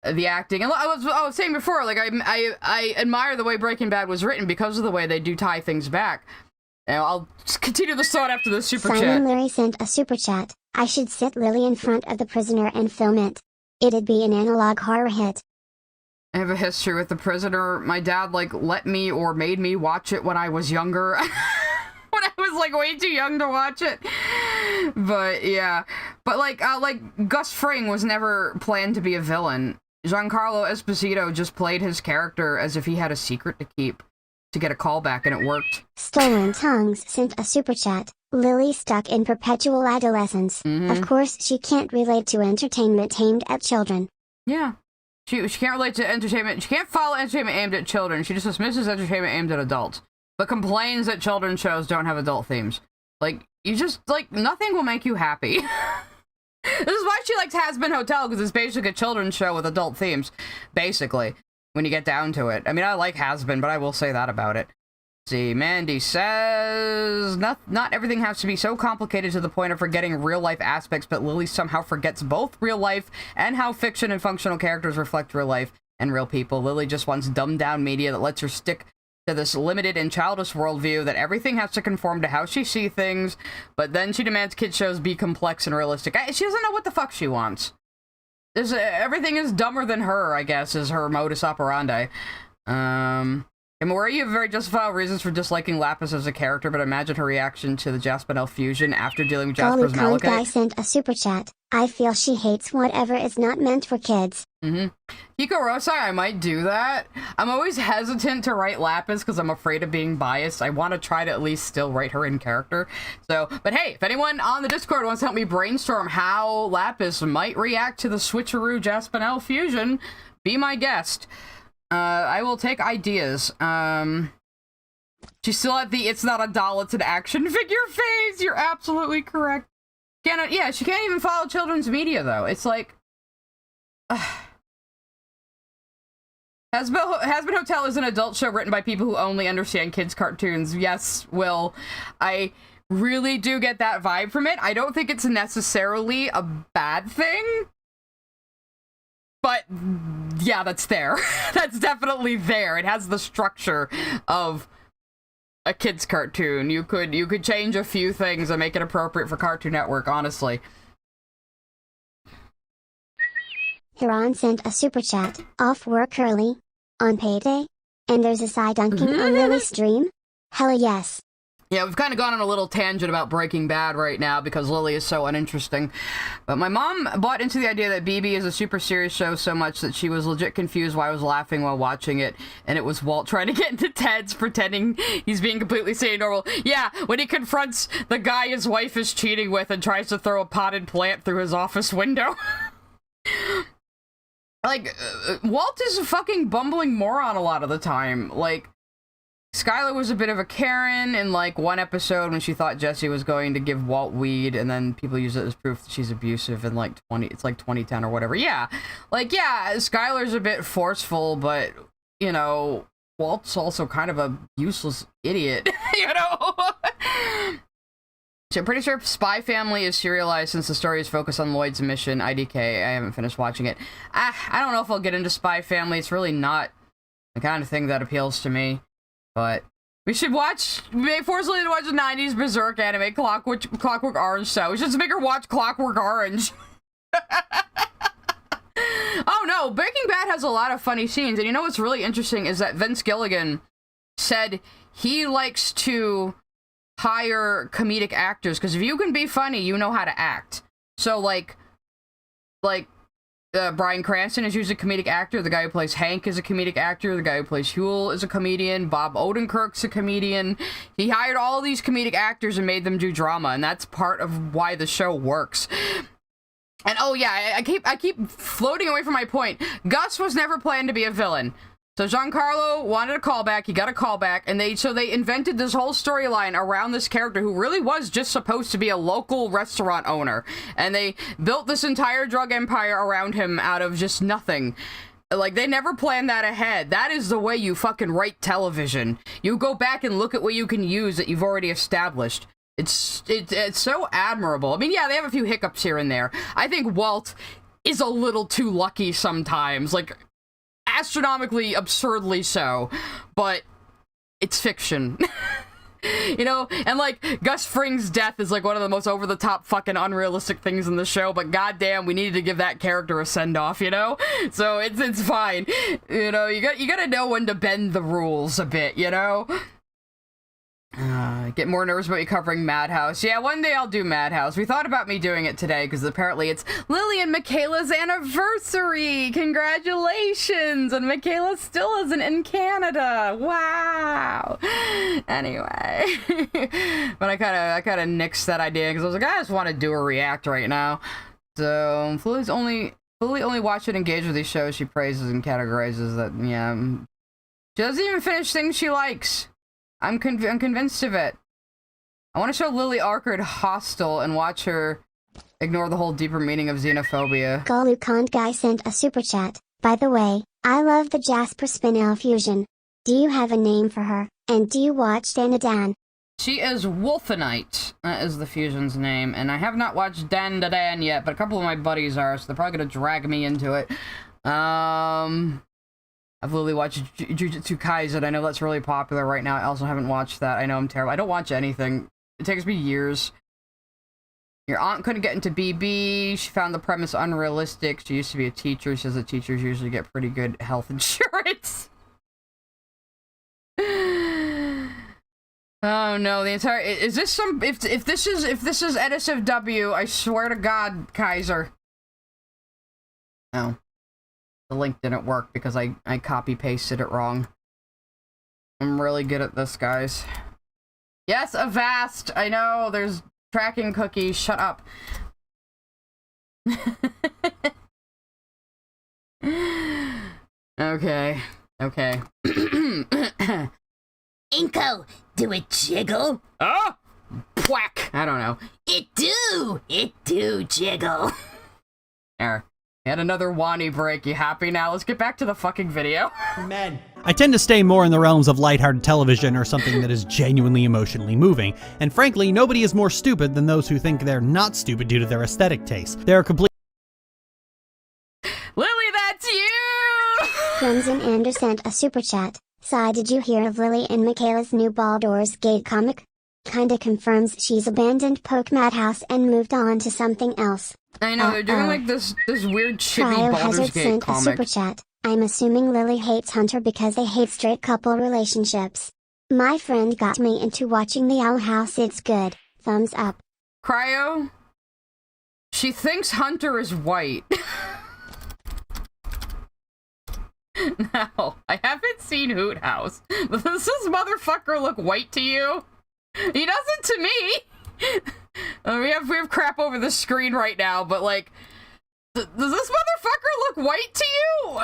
the acting, and I was saying before, like, I admire the way Breaking Bad was written because of the way they do tie things back. And I'll continue the thought after the super chat. Simon Leary sent a super chat. I should sit Lily in front of the prisoner and film it. It'd be an analog horror hit. I have a history with The Prisoner. My dad, like, let me or made me watch it when I was younger. When I was, like, way too young to watch it. But, yeah. But, like, Gus Fring was never planned to be a villain. Giancarlo Esposito just played his character as if he had a secret to keep, to get a callback, and it worked. Stolen Tongues sent a super chat. Lily stuck in perpetual adolescence. Of course, she can't relate to entertainment aimed at children. Yeah. She can't relate to entertainment. She can't follow entertainment aimed at children. She just dismisses entertainment aimed at adults. But complains that children's shows don't have adult themes. Like, you just, like, nothing will make you happy. This is why she likes Has Been Hotel, because it's basically a children's show with adult themes. Basically. When you get down to it. I mean, I like Has Been, but I will say that about it. See, Mandy says, not everything has to be so complicated to the point of forgetting real-life aspects, but Lily somehow forgets both real life and how fiction and functional characters reflect real life and real people. Lily just wants dumbed-down media that lets her stick to this limited and childish worldview that everything has to conform to how she sees things, but then she demands kid shows be complex and realistic. She doesn't know what the fuck she wants. Everything is dumber than her, I guess, is her modus operandi. And Maria, you have very justifiable reasons for disliking Lapis as a character, but imagine her reaction to the Jaspinel fusion after dealing with Jasper's Malachite. Guy sent a super chat. I feel she hates whatever is not meant for kids. Hiko Rosai, I might do that. I'm always hesitant to write Lapis because I'm afraid of being biased. I want to try to at least still write her in character. So, but hey, if anyone on the Discord wants to help me brainstorm how Lapis might react to the Switcheroo Jaspinel fusion, be my guest. I will take ideas. She's still at the it's not a doll, it's an action figure phase. You're absolutely correct. Yeah, she can't even follow children's media, though. It's like... Has Been Hotel is an adult show written by people who only understand kids' cartoons. Yes, Will. I really do get that vibe from it. I don't think it's necessarily a bad thing. But, yeah, that's there. That's definitely there. It has the structure of a kid's cartoon. You could change a few things and make it appropriate for Cartoon Network, honestly. Hiran sent a super chat. Off work early? On payday? And there's a side dunking on Lily's stream? Hell yes. Yeah, we've kind of gone on a little tangent about Breaking Bad right now because Lily is so uninteresting. But my mom bought into the idea that BB is a super serious show so much that she was legit confused why I was laughing while watching it. And it was Walt trying to get into Ted's pretending he's being completely sane and normal. Yeah, when he confronts the guy his wife is cheating with and tries to throw a potted plant through his office window. Like, Walt is a fucking bumbling moron a lot of the time. Like, Skylar was a bit of a Karen in, like, one episode when she thought Jesse was going to give Walt weed, and then people use it as proof that she's abusive in, like, 2010 or whatever. Yeah. Like, yeah, Skylar's a bit forceful, but, you know, Walt's also kind of a useless idiot, you know? So I'm pretty sure Spy Family is serialized since the story is focused on Lloyd's mission, IDK. I haven't finished watching it. I don't know if I'll get into Spy Family. It's really not the kind of thing that appeals to me. But we should force Lily to watch the 90s Berserk anime, Clockwork Orange show. We should just make her watch Clockwork Orange. Oh no, Breaking Bad has a lot of funny scenes. And you know what's really interesting is that Vince Gilligan said he likes to hire comedic actors, because if you can be funny, you know how to act. So, like, Bryan Cranston is usually a comedic actor. The guy who plays Hank is a comedic actor. The guy who plays Huel is a comedian. Bob Odenkirk's a comedian. He hired all these comedic actors and made them do drama, and that's part of why the show works. And oh yeah, I keep floating away from my point. Gus was never planned to be a villain. So Giancarlo wanted a callback, he got a callback, and they invented this whole storyline around this character who really was just supposed to be a local restaurant owner. And they built this entire drug empire around him out of just nothing. Like, they never planned that ahead. That is the way you fucking write television. You go back and look at what you can use that you've already established. It's so admirable. I mean, yeah, they have a few hiccups here and there. I think Walt is a little too lucky sometimes. Like, astronomically, absurdly so, but it's fiction. You know, and like Gus Fring's death is like one of the most over-the-top fucking unrealistic things in the show, but goddamn, we needed to give that character a send-off, you know? So it's fine. You know, you gotta know when to bend the rules a bit, you know? Get more nervous about you covering Madhouse. Yeah, one day I'll do Madhouse. We thought about me doing it today because apparently it's Lily and Michaela's anniversary. Congratulations! And Michaela still isn't in Canada. Wow. Anyway, but I kind of nixed that idea because I was like, I just want to do a react right now. So Lily's only watch and engage with these shows she praises and categorizes that. Yeah, she doesn't even finish things she likes. I'm convinced of it. I want to show Lily Arkard Hostel and watch her ignore the whole deeper meaning of xenophobia. Golukond Guy sent a super chat. By the way, I love the Jasper Spinel fusion. Do you have a name for her? And do you watch Danadan? She is Wolfenite. That is the fusion's name. And I have not watched Dan yet, but a couple of my buddies are, so they're probably going to drag me into it. I've literally watched Jujutsu Kaisen. I know that's really popular right now. I also haven't watched that. I know I'm terrible. I don't watch anything. It takes me years. Your aunt couldn't get into BB. She found the premise unrealistic. She used to be a teacher. She says that teachers usually get pretty good health insurance. Oh no, the entire... Is this some... If this is NSFW, I swear to God, Kaiser. No. The link didn't work because I copy-pasted it wrong. I'm really good at this, guys. Yes, Avast! I know, there's tracking cookies. Shut up. Okay. Inko, do it jiggle? Oh! Whack! I don't know. It do jiggle. There. Had another Wani break. You happy now? Let's get back to the fucking video. Men. I tend to stay more in the realms of lighthearted television or something that is genuinely emotionally moving, and frankly, nobody is more stupid than those who think they're not stupid due to their aesthetic taste. They're complete. Lily, that's you! Crimson Ander sent a super chat. Sai, did you hear of Lily and Michaela's new Baldur's Gate comic? Kinda confirms she's abandoned Poke Madhouse and moved on to something else. I know, they're doing like this weird chibi Cryo Baldur's Hazard Gate sent a comic. super chat. I'm assuming Lily hates Hunter because they hate straight couple relationships. My friend got me into watching the Owl House. It's good. Thumbs up. Cryo? She thinks Hunter is white. No, I haven't seen Hoot House. Does this motherfucker look white to you? He doesn't to me! We have crap over the screen right now, but like, does this motherfucker look white to you?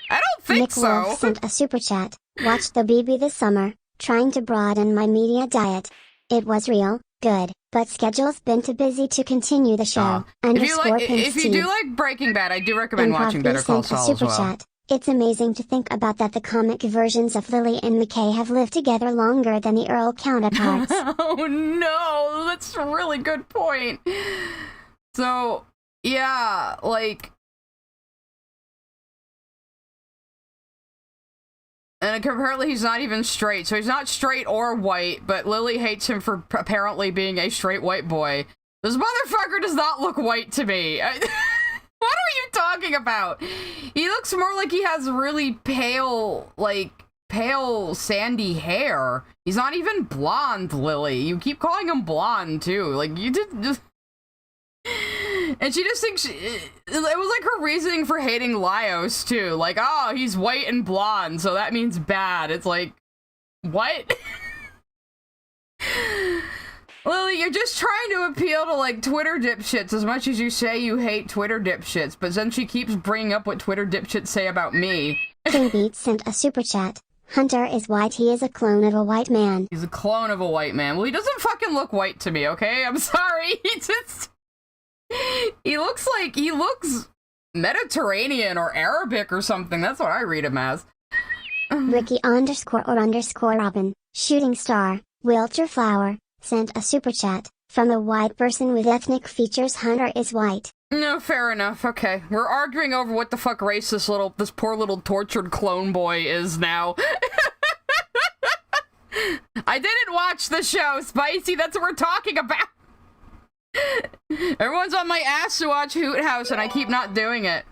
I don't think Nick so. Wolf sent a super chat. Watched the BB this summer, trying to broaden my media diet. It was real good, but schedule's been too busy to continue the show. If you do like Breaking Bad, I do recommend watching Better Call Saul as well. Chat. It's amazing to think about that the comic versions of Lily and McKay have lived together longer than the Earl counterparts. Oh no, that's a really good point. So, yeah, like... And apparently he's not even straight, so he's not straight or white, but Lily hates him for apparently being a straight white boy. This motherfucker does not look white to me. What are you talking about? He looks more like he has really pale, like, pale, sandy hair. He's not even blonde, Lily. You keep calling him blonde, too. Like, you did just... And she just thinks... it was like her reasoning for hating Laios, too. Like, oh, he's white and blonde, so that means bad. It's like... What? Lily, you're just trying to appeal to, like, Twitter dipshits as much as you say you hate Twitter dipshits, but then she keeps bringing up what Twitter dipshits say about me. King Beats sent a super chat. Hunter is white, he is a clone of a white man. He's a clone of a white man. Well, he doesn't fucking look white to me, okay? I'm sorry. He just... He looks Mediterranean or Arabic or something. That's what I read him as. Ricky _or_Robin, Shooting Star, Wilter Flower, sent a super chat. From a white person with ethnic features, Hunter is white. No, fair enough. Okay. We're arguing over what the fuck race this poor little tortured clone boy is now. I didn't watch the show, Spicy. That's what we're talking about. Everyone's on my ass to watch Hoot House, and I keep not doing it.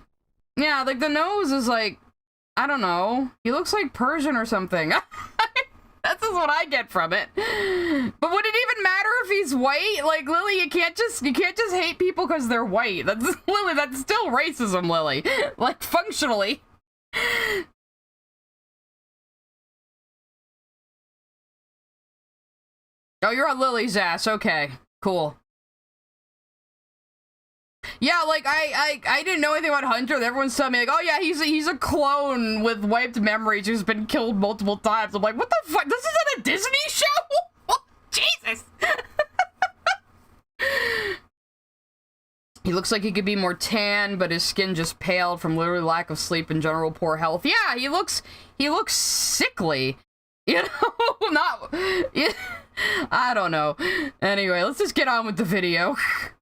Yeah, like, the nose is like, I don't know. He looks like Persian or something. That's just what I get from it. But would it even matter if he's white? Like, Lily, you can't just hate people because they're white. That's Lily, that's still racism, Lily. Like, functionally. Oh, you're on Lily's ass. Okay, cool. Yeah, like, I didn't know anything about Hunter. Everyone's telling me, like, oh yeah, he's a clone with wiped memories who's been killed multiple times. I'm like, what the fuck? This isn't a Disney show? Jesus! He looks like he could be more tan, but his skin just paled from literally lack of sleep and general poor health. Yeah, he looks sickly. You know, I don't know. Anyway, let's just get on with the video.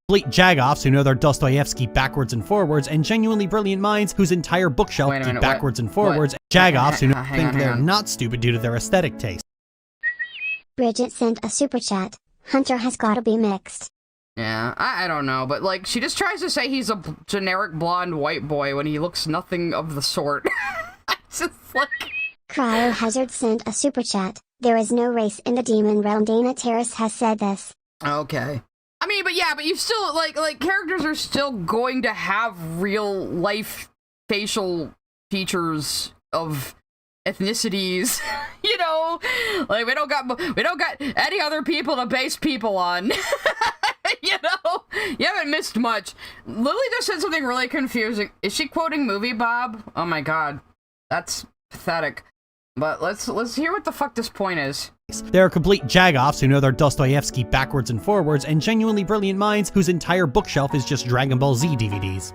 Complete jagoffs who know their Dostoevsky backwards and forwards, and genuinely brilliant minds whose entire bookshelf keep backwards and forwards. Jagoffs who think they're not stupid due to their aesthetic taste. Bridget sent a super chat. Hunter has gotta be mixed. Yeah, I don't know, but like, she just tries to say he's a generic blonde white boy when he looks nothing of the sort. Just like... Cryohazard sent a super chat. There is no race in the demon realm. Dana Terrace has said this. Okay. I mean, but yeah, but you still, like, characters are still going to have real life facial features of ethnicities, you know? Like, we don't got any other people to base people on. You know? You haven't missed much. Lily just said something really confusing. Is she quoting Movie Bob? Oh my god. That's pathetic. But let's hear what the fuck this point is. They're complete jagoffs who know their Dostoevsky backwards and forwards, and genuinely brilliant minds whose entire bookshelf is just Dragon Ball Z DVDs.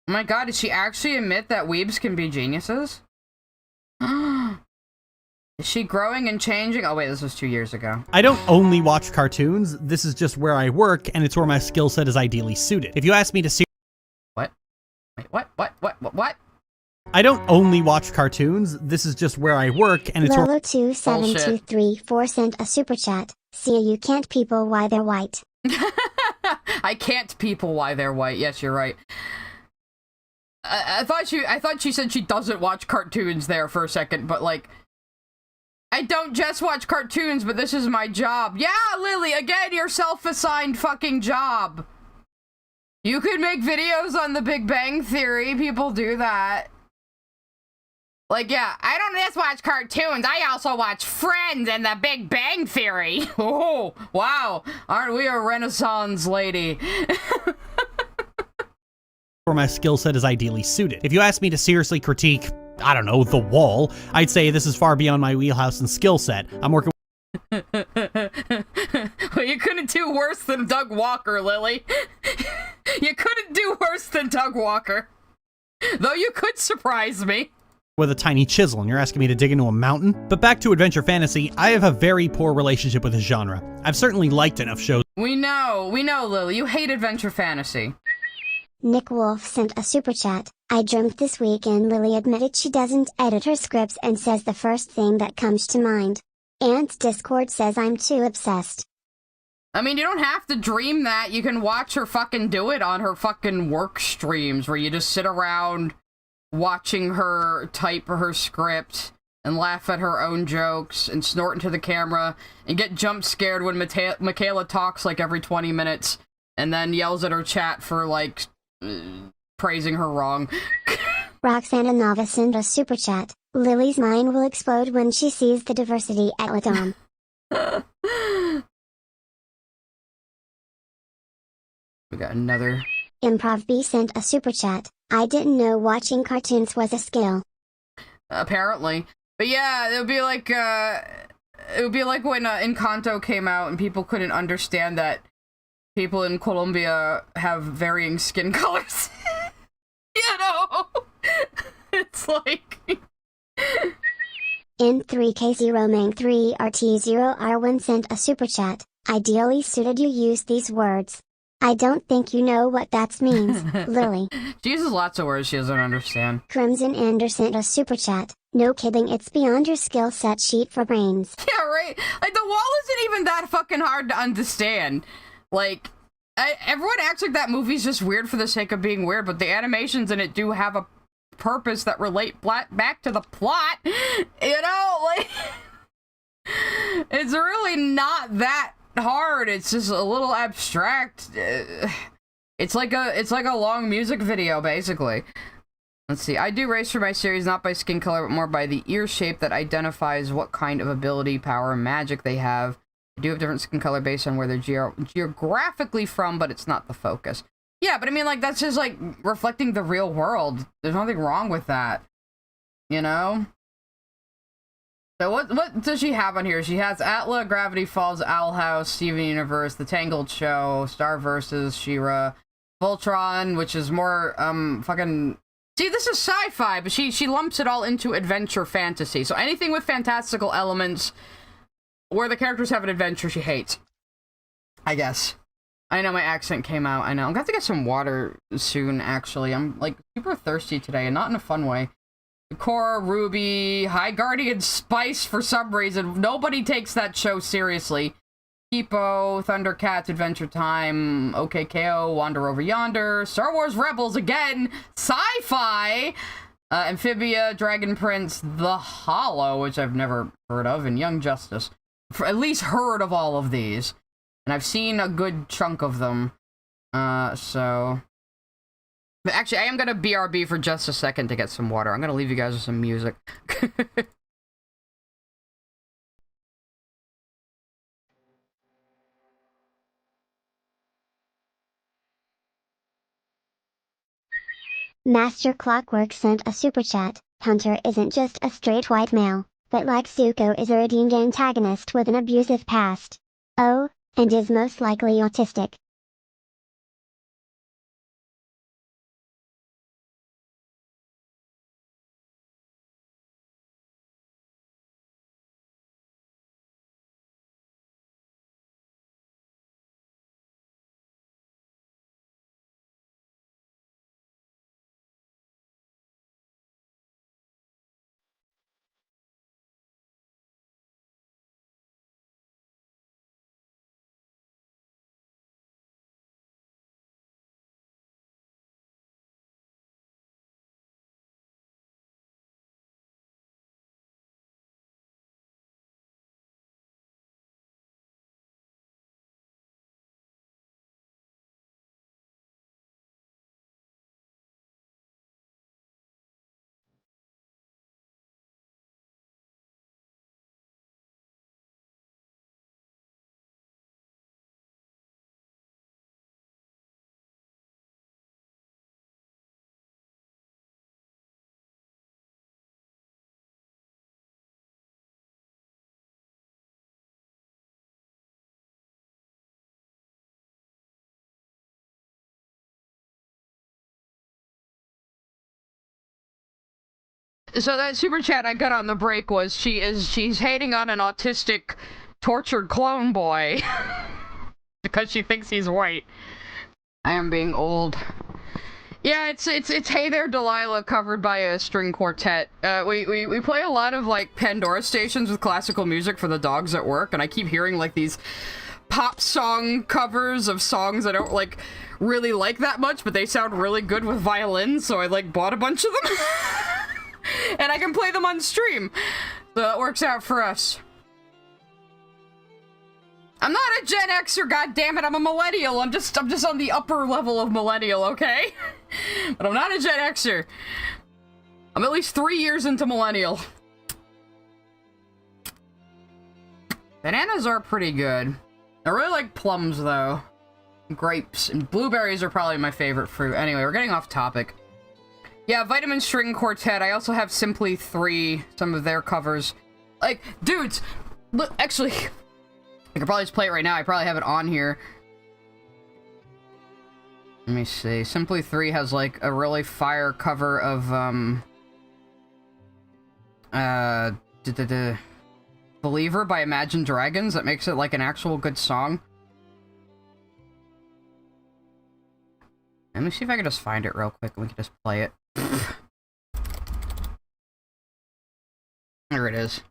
Oh my god, did she actually admit that weebs can be geniuses? Is she growing and changing? Oh wait, this was 2 years ago. I don't only watch cartoons, this is just where I work, and it's where my skill set is ideally suited. If you ask me to see— What? Wait, what? I don't only watch cartoons, this is just where I work, and it's where— Lolo27234 sent a super chat. See, you can't people why they're white. I can't people why they're white. Yes, you're right. I thought she said she doesn't watch cartoons there for a second, but like, I don't just watch cartoons, but this is my job. Yeah, Lily, again, your self-assigned fucking job. You could make videos on the Big Bang Theory. People do that. Like, yeah, I don't just watch cartoons. I also watch Friends and the Big Bang Theory. Oh, wow. Aren't we a Renaissance lady? where my skill set is ideally suited. If you ask me to seriously critique, I don't know, The Wall, I'd say this is far beyond my wheelhouse and skill set. I'm working— Well, you couldn't do worse than Doug Walker, Lily. You couldn't do worse than Doug Walker. Though you could surprise me. With a tiny chisel, and you're asking me to dig into a mountain? But back to adventure fantasy, I have a very poor relationship with the genre. I've certainly liked enough shows— We know, Lily. You hate adventure fantasy. Nick Wolf sent a super chat. I dreamt this weekend Lily admitted she doesn't edit her scripts and says the first thing that comes to mind. And Discord says I'm too obsessed. I mean, you don't have to dream that. You can watch her fucking do it on her fucking work streams where you just sit around watching her type her script and laugh at her own jokes and snort into the camera and get jump scared when Michaela talks like every 20 minutes and then yells at her chat for like praising her wrong. Roxana Nava sent a super chat. Lily's mind will explode when she sees the diversity at Ladom. We got another. Improv B sent a super chat. I didn't know watching cartoons was a skill. Apparently. But yeah, it would be like when Encanto came out and people couldn't understand that people in Colombia have varying skin colors. You know? It's like... N3K0Mang3RT0R1 sent a super chat. Ideally suited you use these words. I don't think you know what that means, Lily. She uses lots of words she doesn't understand. Crimson Ender sent a super chat. No kidding, it's beyond your skill set sheet for brains. Yeah, right? Like, the wall isn't even that fucking hard to understand. Like, everyone acts like that movie's just weird for the sake of being weird, but the animations in it do have a purpose that relate back to the plot. You know, like... It's really not that hard. It's just a little abstract. It's like a long music video, basically. Let's see. I do race for my series not by skin color, but more by the ear shape that identifies what kind of ability, power, and magic they have. They do have different skin color based on where they're geographically from, but it's not the focus. Yeah, but I mean, like, that's just, like, reflecting the real world. There's nothing wrong with that. You know? So what does she have on here? She has Atla, Gravity Falls, Owl House, Steven Universe, The Tangled Show, Star vs. She-Ra, Voltron, which is more, fucking... See, this is sci-fi, but she lumps it all into adventure fantasy. So anything with fantastical elements where the characters have an adventure she hates. I guess. I know my accent came out, I know. I'm gonna have to get some water soon, actually. I'm, like, super thirsty today, and not in a fun way. Cora, Ruby, High Guardian Spice for some reason. Nobody takes that show seriously. Hippo, Thundercats, Adventure Time, OKKO, Wander Over Yonder, Star Wars Rebels again, Sci-Fi, Amphibia, Dragon Prince, The Hollow, which I've never heard of, and Young Justice. At least heard of all of these. And I've seen a good chunk of them. So... But actually, I am gonna BRB for just a second to get some water. I'm gonna leave you guys with some music. Master Clockwork sent a super chat. Hunter isn't just a straight white male, but like Zuko is a redeemed antagonist with an abusive past. Oh, and is most likely autistic. So that super chat I got on the break was she's hating on an autistic tortured clone boy because she thinks he's white. I am being old. Yeah, it's Hey There Delilah covered by a string quartet. We play a lot of like Pandora stations with classical music for the dogs at work, and I keep hearing like these pop song covers of songs I don't like really like that much, but they sound really good with violins, so I like bought a bunch of them. And I can play them on stream. So that works out for us. I'm not a Gen Xer, goddammit, I'm a millennial. I'm just on the upper level of millennial, okay? But I'm not a Gen Xer. I'm at least 3 years into millennial. Bananas are pretty good. I really like plums, though. Grapes and blueberries are probably my favorite fruit. Anyway, we're getting off topic. Yeah, Vitamin String Quartet. I also have Simply 3, some of their covers. Like, dudes, look, actually, I could probably just play it right now. I probably have it on here. Let me see. Simply 3 has, like, a really fire cover of, Believer by Imagine Dragons. That makes it, like, an actual good song. Let me see if I can just find it real quick and we can just play it. There it is.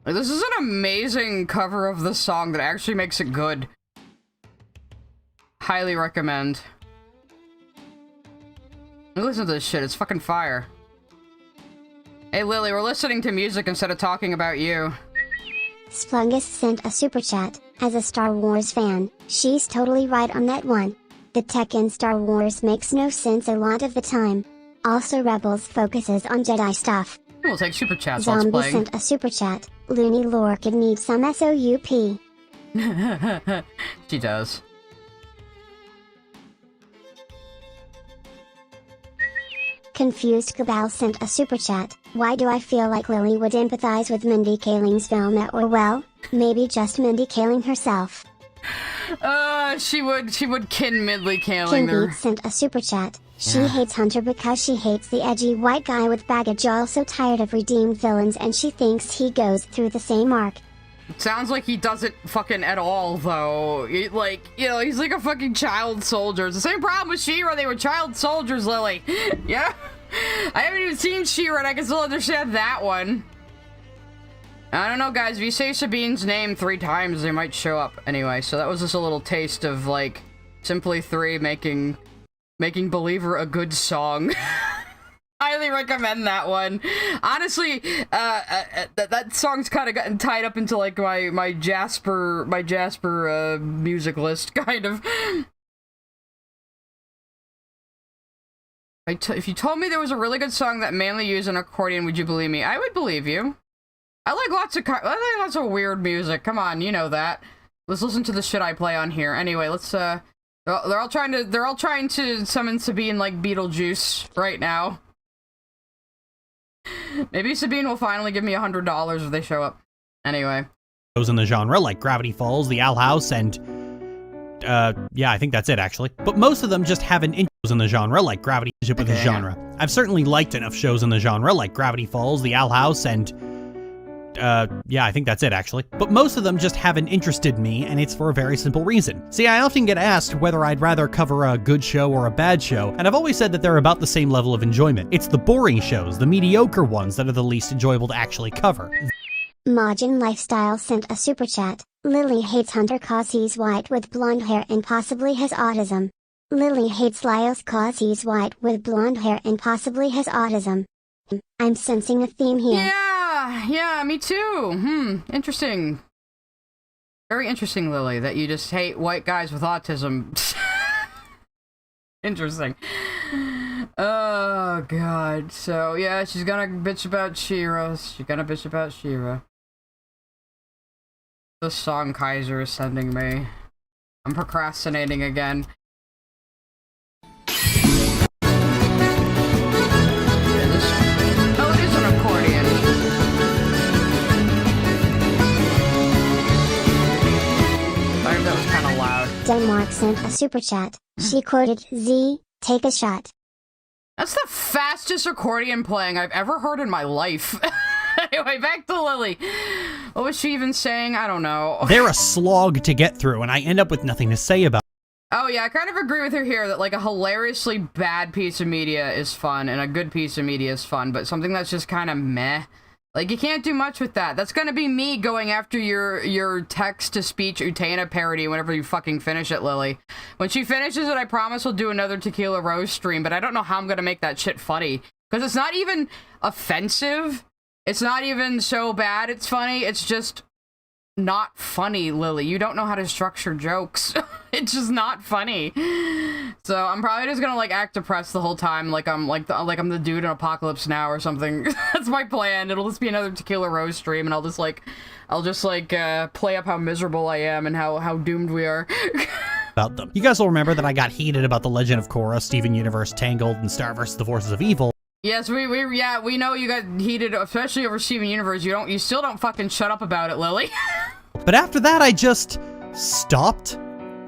This is an amazing cover of the song that actually makes it good. Highly recommend. Listen to this shit, it's fucking fire. Hey Lily, we're listening to music instead of talking about you. Splungus sent a super chat. As a Star Wars fan, she's totally right on that one. The tech in Star Wars makes no sense a lot of the time. Also Rebels focuses on Jedi stuff. We'll take super chats while it's Zombie playing. sent a super chat. Looney Lore could need some SOUP. She does. Confused Cabal sent a super chat. Why do I feel like Lily would empathize with Mindy Kaling's Velma, or well, maybe just Mindy Kaling herself? She would kin Midley Kaling Kinbeat there. sent a super chat. She hates Hunter because she hates the edgy white guy with baggage, also tired of redeemed villains, and she thinks he goes through the same arc. Sounds like he doesn't fucking at all, though. Like, you know, he's like a fucking child soldier. It's the same problem with She-Ra. They were child soldiers, Lily. Yeah? I haven't even seen She-Ra, and I can still understand that one. I don't know, guys. If you say Sabine's name 3 times, they might show up. Anyway, so that was just a little taste of, like, Simply 3 making Believer a good song. Highly recommend that one. Honestly, that song's kind of gotten tied up into like my Jasper music list, kind of. If you told me there was a really good song that mainly used an accordion, would you believe me? I would believe you. I like lots of weird music. Come on, you know that. Let's listen to the shit I play on here. Anyway, let's they're all trying to summon Sabine like Beetlejuice right now. Maybe Sabine will finally give me $100 if they show up. Anyway. Shows in the genre like Gravity Falls, The Owl House, and yeah, I think that's it actually. But most of them just have an intros in the genre like Gravity Falls with the genre. I've certainly liked enough shows in the genre like Gravity Falls, The Owl House, and yeah, I think that's it actually. But most of them just haven't interested me, and it's for a very simple reason. See, I often get asked whether I'd rather cover a good show or a bad show, and I've always said that they're about the same level of enjoyment. It's the boring shows, the mediocre ones, that are the least enjoyable to actually cover. Majin Lifestyle sent a super chat. Lily hates Hunter cause he's white with blonde hair and possibly has autism. Lily hates Lyles cause he's white with blonde hair and possibly has autism. I'm sensing a theme here. Yeah, me too. Interesting. Very interesting, Lily, that you just hate white guys with autism. Interesting. Oh, God. So, yeah, she's gonna bitch about She-Ra. The song Kaiser is sending me. I'm procrastinating again. Denmark sent a super chat. She quoted, Z, take a shot. That's the fastest accordion playing I've ever heard in my life. Anyway, back to Lily. What was she even saying? I don't know. They're a slog to get through, and I end up with nothing to say about it. Oh yeah, I kind of agree with her here that like a hilariously bad piece of media is fun and a good piece of media is fun, but something that's just kind of meh, Like, you can't do much with that. That's gonna be me going after your text-to-speech Utena parody whenever you fucking finish it, Lily. When she finishes it, I promise we'll do another Tequila Rose stream, but I don't know how I'm gonna make that shit funny. Because it's not even offensive. It's not even so bad it's funny. It's just not funny, Lily. You don't know how to structure jokes. It's just not funny. So I'm probably just gonna like act depressed the whole time, like I'm I'm the dude in Apocalypse Now or something. That's my plan. It'll just be another Tequila Rose stream, and I'll just play up how miserable I am and how doomed we are. About them. You guys will remember that I got heated about The Legend of Korra, Steven Universe, Tangled, and Star vs. the Forces of Evil. Yes, we know you got heated, especially over Steven Universe. You still don't fucking shut up about it, Lily. But after that, I just stopped.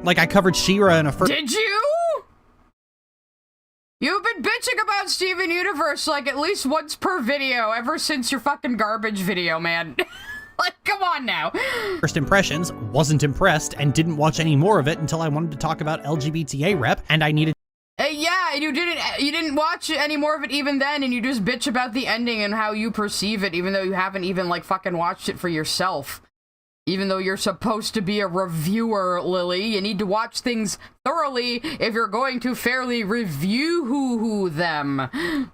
Like, I covered She-Ra in a first. Did you? You've been bitching about Steven Universe like at least once per video ever since your fucking garbage video, man. Like, come on now. First impressions, wasn't impressed, and didn't watch any more of it until I wanted to talk about LGBTA rep, and I needed. Yeah, you didn't watch any more of it even then, and you just bitch about the ending and how you perceive it, even though you haven't even, like, fucking watched it for yourself. Even though you're supposed to be a reviewer, Lily, you need to watch things thoroughly if you're going to fairly review them.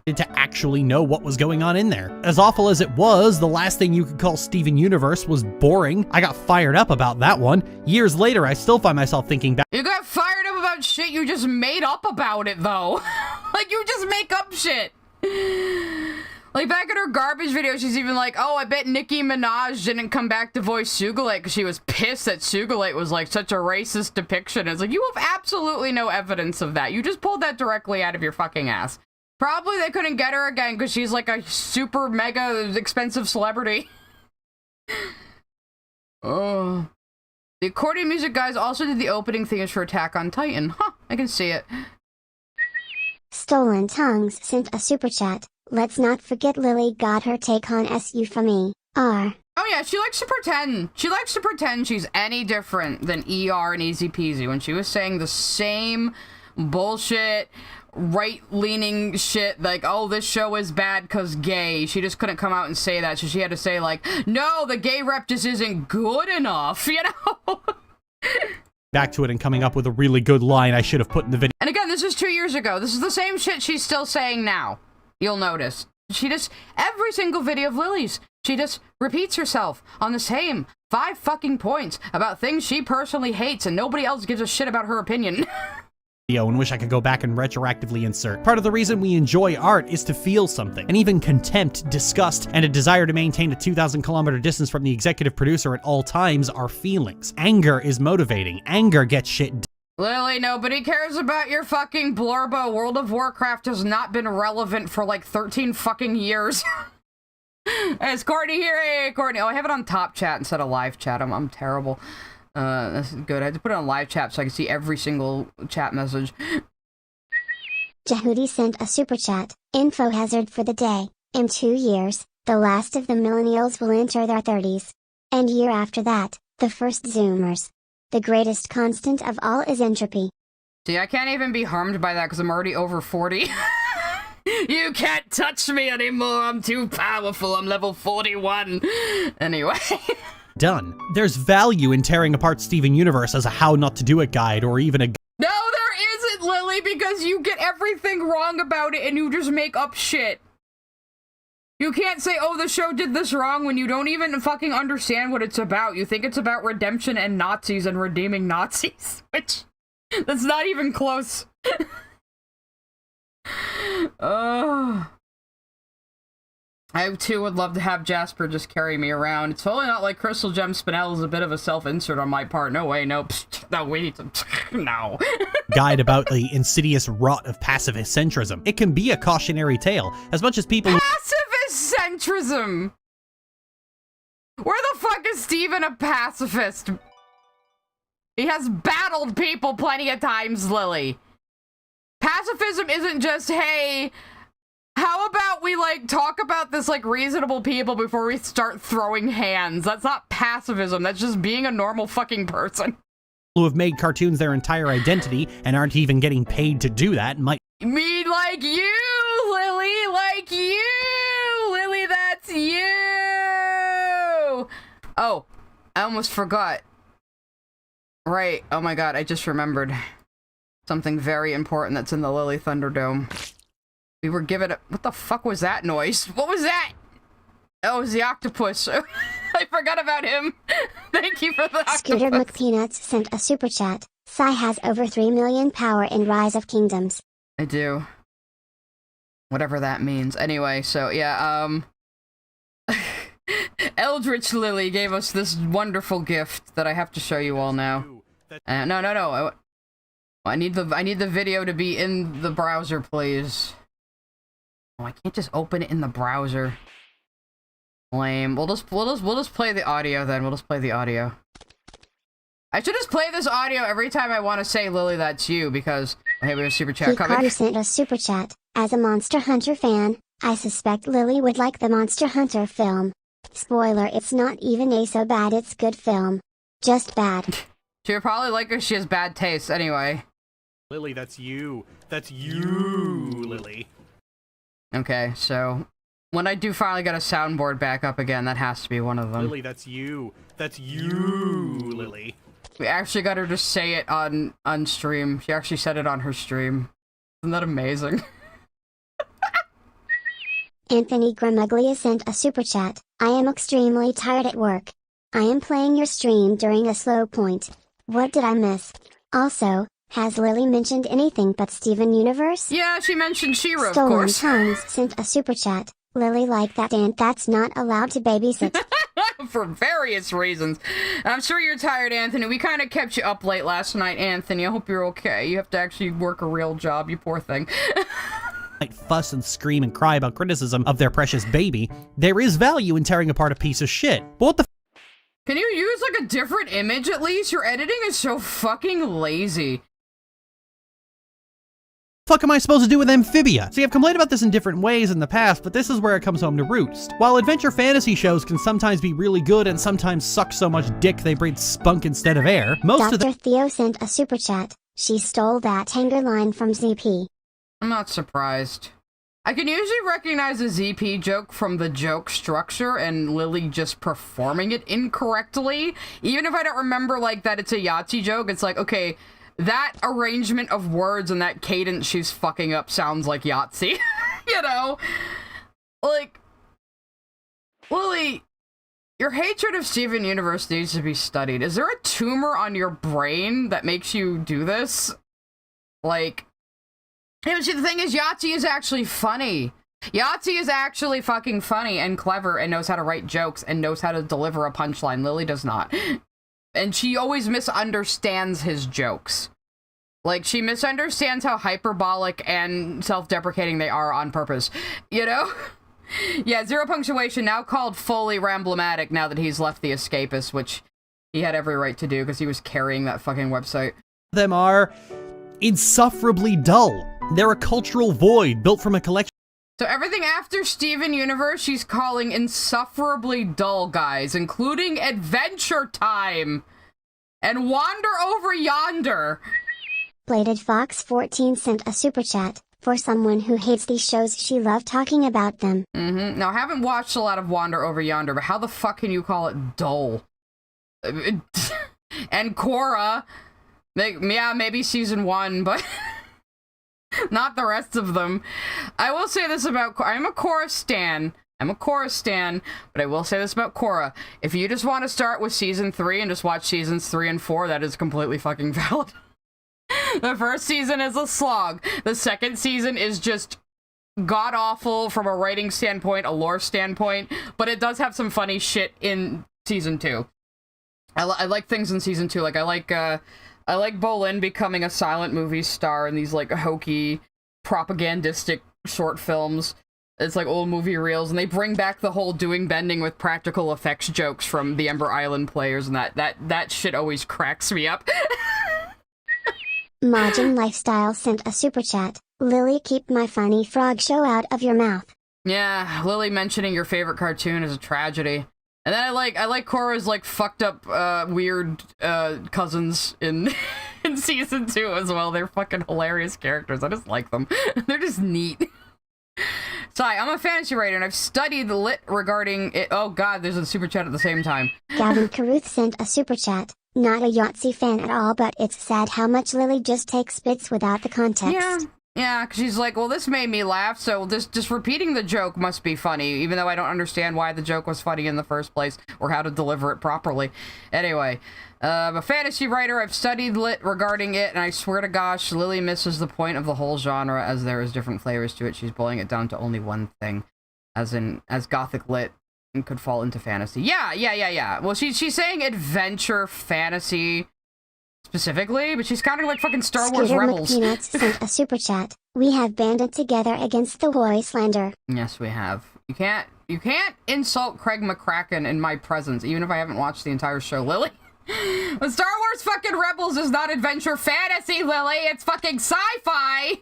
To actually know what was going on in there. As awful as it was, the last thing you could call Steven Universe was boring. I got fired up about that one. Years later, I still find myself thinking back. You got fired up about shit you just made up about it, though. Like, you just make up shit. Like, back in her garbage video, she's even like, oh, I bet Nicki Minaj didn't come back to voice Sugilite because she was pissed that Sugilite was, like, such a racist depiction. It's like, you have absolutely no evidence of that. You just pulled that directly out of your fucking ass. Probably they couldn't get her again because she's, like, a super mega expensive celebrity. Oh. The accordion music guys also did the opening themes for Attack on Titan. Huh, I can see it. Stolen Tongues sent a super chat. Let's not forget Lily got her take on SU from ER. Oh yeah, she likes to pretend. She likes to pretend she's any different than ER and Easy Peasy when she was saying the same bullshit, right-leaning shit like, oh, this show is bad because gay. She just couldn't come out and say that, so she had to say like, no, the gay rep just isn't good enough, you know? Back to it and coming up with a really good line I should have put in the video. And again, this is 2 years ago. This is the same shit she's still saying now. You'll notice. She just, every single video of Lily's, she just repeats herself on the same 5 fucking points about things she personally hates and nobody else gives a shit about her opinion. And wish I could go back and retroactively insert. Part of the reason we enjoy art is to feel something, and even contempt, disgust, and a desire to maintain a 2,000-kilometer distance from the executive producer at all times are feelings. Anger is motivating. Anger gets shit done. Lily, nobody cares about your fucking blurbo. World of Warcraft has not been relevant for like 13 fucking years. It's Courtney here. Hey, Courtney. Oh, I have it on top chat instead of live chat. I'm terrible. That's good. I had to put it on live chat so I can see every single chat message. Jehudi sent a super chat. Info hazard for the day. In 2 years, the last of the millennials will enter their 30s. And year after that, the first Zoomers. The greatest constant of all is entropy. See, I can't even be harmed by that because I'm already over 40. You can't touch me anymore. I'm too powerful. I'm level 41. Anyway. Done. There's value in tearing apart Steven Universe as a how not to do it guide or even a. No, there isn't, Lily, because you get everything wrong about it and you just make up shit. You can't say, oh, the show did this wrong when you don't even fucking understand what it's about. You think it's about redemption and Nazis and redeeming Nazis, which, that's not even close. I, too, would love to have Jasper just carry me around. It's totally not like Crystal Gem Spinel is a bit of a self-insert on my part. No way, no. No, we need to... No. Guide about the insidious rot of pacifist centrism. It can be a cautionary tale, as much as people... Pacifist centrism! Where the fuck is Steven a pacifist? He has battled people plenty of times, Lily. Pacifism isn't just, hey... How about we, like, talk about this like reasonable people before we start throwing hands? That's not pacifism. That's just being a normal fucking person. Who have made cartoons their entire identity and aren't even getting paid to do that might... Me like you, Lily, like you! Lily, that's you! I almost forgot. Right. Oh my god, I just remembered something very important that's in the Lily Thunderdome. We were given a— what the fuck was that noise? What was that? Oh, it was the octopus. I forgot about him. Thank you for the octopus. Scooter McPeanuts sent a super chat. Sai has over 3 million power in Rise of Kingdoms. I do. Whatever that means. Anyway, so yeah, Eldritch Lily gave us this wonderful gift that I have to show you all now. No. I need the video to be in the browser, please. Oh, I can't just open it in the browser. Lame. We'll just play the audio then. We'll just play the audio. I should just play this audio every time I want to say, Lily, that's you, because... hey, we have a super chat coming. Carter sent a super chat. As a Monster Hunter fan, I suspect Lily would like the Monster Hunter film. Spoiler, it's not even so bad, it's good film. Just bad. She would probably like her, she has bad taste, anyway. Lily, that's you. That's you, Lily. Okay, so... when I do finally get a soundboard back up again, that has to be one of them. Lily, that's you. That's you, Lily. We actually got her to say it on stream. She actually said it on her stream. Isn't that amazing? Anthony Gramuglia sent a super chat. I am extremely tired at work. I am playing your stream during a slow point. What did I miss? Also, has Lily mentioned anything but Steven Universe? Yeah, she mentioned She-Ra, of Stolen course. Tongues sent a super chat. Lily like that and that's not allowed to babysit. For various reasons. I'm sure you're tired, Anthony. We kind of kept you up late last night, Anthony. I hope you're okay. You have to actually work a real job, you poor thing. Might fuss and scream and cry about criticism of their precious baby. There is value in tearing apart a piece of shit. But what the Can you use, like, a different image, at least? Your editing is so fucking lazy. fuck am I supposed to do with Amphibia? See, I've complained about this in different ways in the past, but this is where it comes home to roost. While adventure fantasy shows can sometimes be really good and sometimes suck so much dick they breathe spunk instead of air, most of Dr. the— Theo sent a super chat. She stole that hanger line from ZP. I'm not surprised. I can usually recognize a ZP joke from the joke structure and Lily just performing it incorrectly. Even if I don't remember, like, that it's a Yahtzee joke, it's like, okay, that arrangement of words and that cadence she's fucking up sounds like Yahtzee. You know? Like, Lily, your hatred of Steven Universe needs to be studied. Is there a tumor on your brain that makes you do this? Like, hey, but see, the thing is, Yahtzee is actually funny. Yahtzee is actually fucking funny and clever and knows how to write jokes and knows how to deliver a punchline. Lily does not. And she always misunderstands his jokes. Like, she misunderstands how hyperbolic and self-deprecating they are on purpose. You know? Yeah, Zero Punctuation, now called fully Ramblematic now that he's left The Escapist, which he had every right to do because he was carrying that fucking website. them are insufferably dull. They're a cultural void built from a collection So everything after Steven Universe, she's calling insufferably dull, guys, including Adventure Time and Wander Over Yonder. Bladed Fox 14 sent a super chat. For someone who hates these shows, she loved talking about them. Now, I haven't watched a lot of Wander Over Yonder, but how the fuck can you call it dull? And Korra, yeah, maybe season 1, but not the rest of them. I will say this about I'm a Korra stan, but I will say this about Korra. If you just want to start with season 3 and just watch seasons 3 and 4, that is completely fucking valid. The first season is a slog. The second season is just god-awful from a writing standpoint, a lore standpoint, but it does have some funny shit in season 2. I like things in season 2, like I like Bolin becoming a silent movie star in these, like, hokey, propagandistic short films. It's like old movie reels, and they bring back the whole doing bending with practical effects jokes from the Ember Island players, and that shit always cracks me up. Majin Lifestyle sent a super chat. Lily, keep my funny frog show out of your mouth. Yeah, Lily mentioning your favorite cartoon is a tragedy. And then I like Korra's, like, fucked up, weird, cousins in in season 2 as well. They're fucking hilarious characters. I just like them. They're just neat. Sorry, I'm a fantasy writer and I've studied lit regarding it. Oh god, there's a super chat at the same time. Gavin Caruth sent a super chat. Not a Yahtzee fan at all, but it's sad how much Lily just takes bits without the context. Yeah, cause she's like, well, this made me laugh, so just repeating the joke must be funny, even though I don't understand why the joke was funny in the first place, or how to deliver it properly. Anyway, I'm a fantasy writer, I've studied lit regarding it, and I swear to gosh, Lily misses the point of the whole genre, as there is different flavors to it. She's boiling it down to only one thing, as gothic lit could fall into fantasy. Yeah. Well, she's saying adventure fantasy specifically, but she's kind of like fucking Star Wars Scooter Rebels. McPeanuts sent a super chat. We have banded together against the Wastelander. Yes, we have. You can't insult Craig McCracken in my presence, even if I haven't watched the entire show, Lily. But Star Wars fucking Rebels is not adventure fantasy, Lily. It's fucking sci-fi.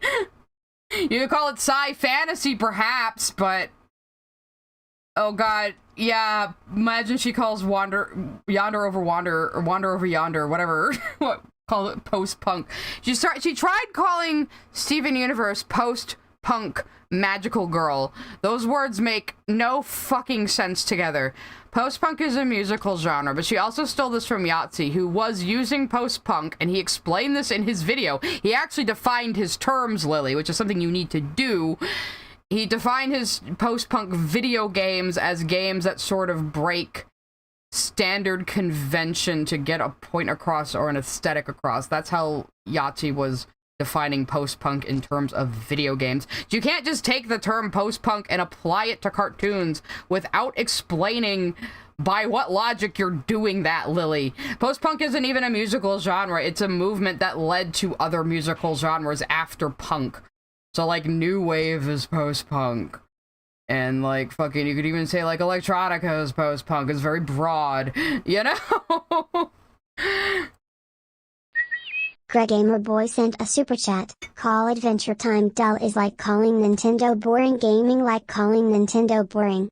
You could call it sci-fantasy, perhaps, but oh god, yeah. Imagine she calls Yonder Over Wander, or Wander Over Yonder, whatever. What? Call it post-punk. She tried calling Steven Universe post-punk magical girl. Those words make no fucking sense together. Post-punk is a musical genre, but she also stole this from Yahtzee, who was using post-punk, and he explained this in his video. He actually defined his terms, Lily, which is something you need to do. He defined his post-punk video games as games that sort of break standard convention to get a point across or an aesthetic across. That's how Yahtzee was defining post-punk in terms of video games. You can't just take the term post-punk and apply it to cartoons without explaining by what logic you're doing that, Lily. Post-punk isn't even a musical genre. It's a movement that led to other musical genres after punk. So, like, new wave is post-punk. And, like, fucking, you could even say, like, electronica is post-punk. It's very broad, you know? Greg Gamerboy sent a super chat. Call Adventure Time dull is like calling Nintendo boring. Gaming like calling Nintendo boring.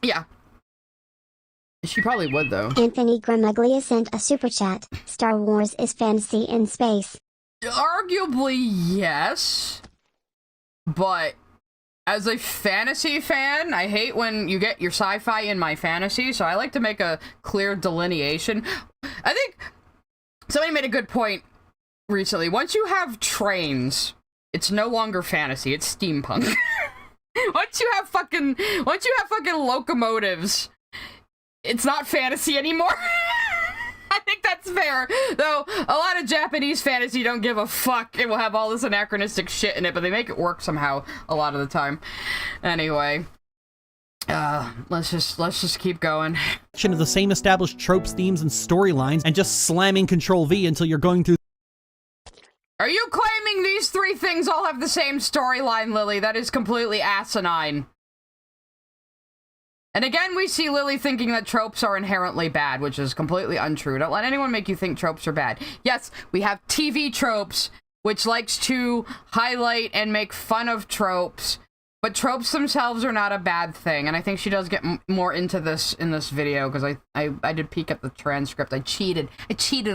Yeah. She probably would, though. Anthony Gramaglia sent a super chat. Star Wars is fantasy in space. Arguably, yes. But as a fantasy fan, I hate when you get your sci-fi in my fantasy, so I like to make a clear delineation. I think somebody made a good point recently. Once you have trains, it's no longer fantasy, it's steampunk. Once you have fucking locomotives, it's not fantasy anymore. I think that's fair. Though, a lot of Japanese fantasy don't give a fuck. It will have all this anachronistic shit in it, but they make it work somehow a lot of the time. Anyway. Let's just keep going. Of the same established tropes, themes, and storylines, and just slamming Control-V until you're going through. Are you claiming these three things all have the same storyline, Lily? That is completely asinine. And again, we see Lily thinking that tropes are inherently bad, which is completely untrue. Don't let anyone make you think tropes are bad. Yes, we have TV tropes, which likes to highlight and make fun of tropes, but tropes themselves are not a bad thing. And I think she does get more into this in this video, because I did peek at the transcript. I cheated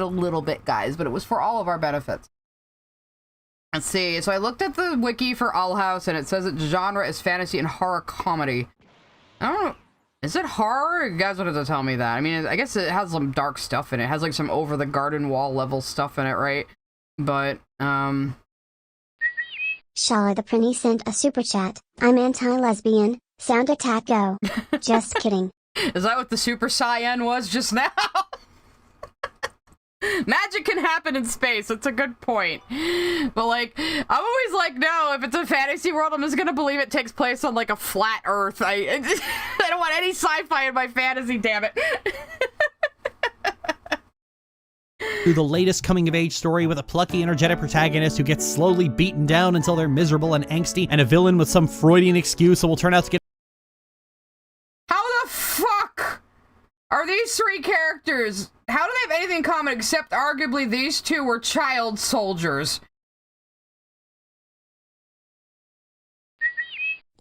a little bit, guys, but it was for all of our benefits. Let's see. So I looked at the wiki for Owl House, and it says its genre is fantasy and horror comedy. I don't know. Is it horror? You guys would have to tell me that. I mean, I guess it has some dark stuff in it. It has, like, some over the garden wall level stuff in it, right? But, Shala the Prinny sent a super chat. I'm anti-lesbian. Sound attack go. Just kidding. Is that what the Super Saiyan was just now? Magic can happen in space. That's a good point. But, like, I'm always like, no, if it's a fantasy world, I'm just gonna believe it takes place on, like, a flat Earth. I don't want any sci-fi in my fantasy, damn it. Through the latest coming-of-age story with a plucky, energetic protagonist who gets slowly beaten down until they're miserable and angsty, and a villain with some Freudian excuse that will turn out to get. How the fuck are these three characters? How do they have anything in common except arguably these two were child soldiers?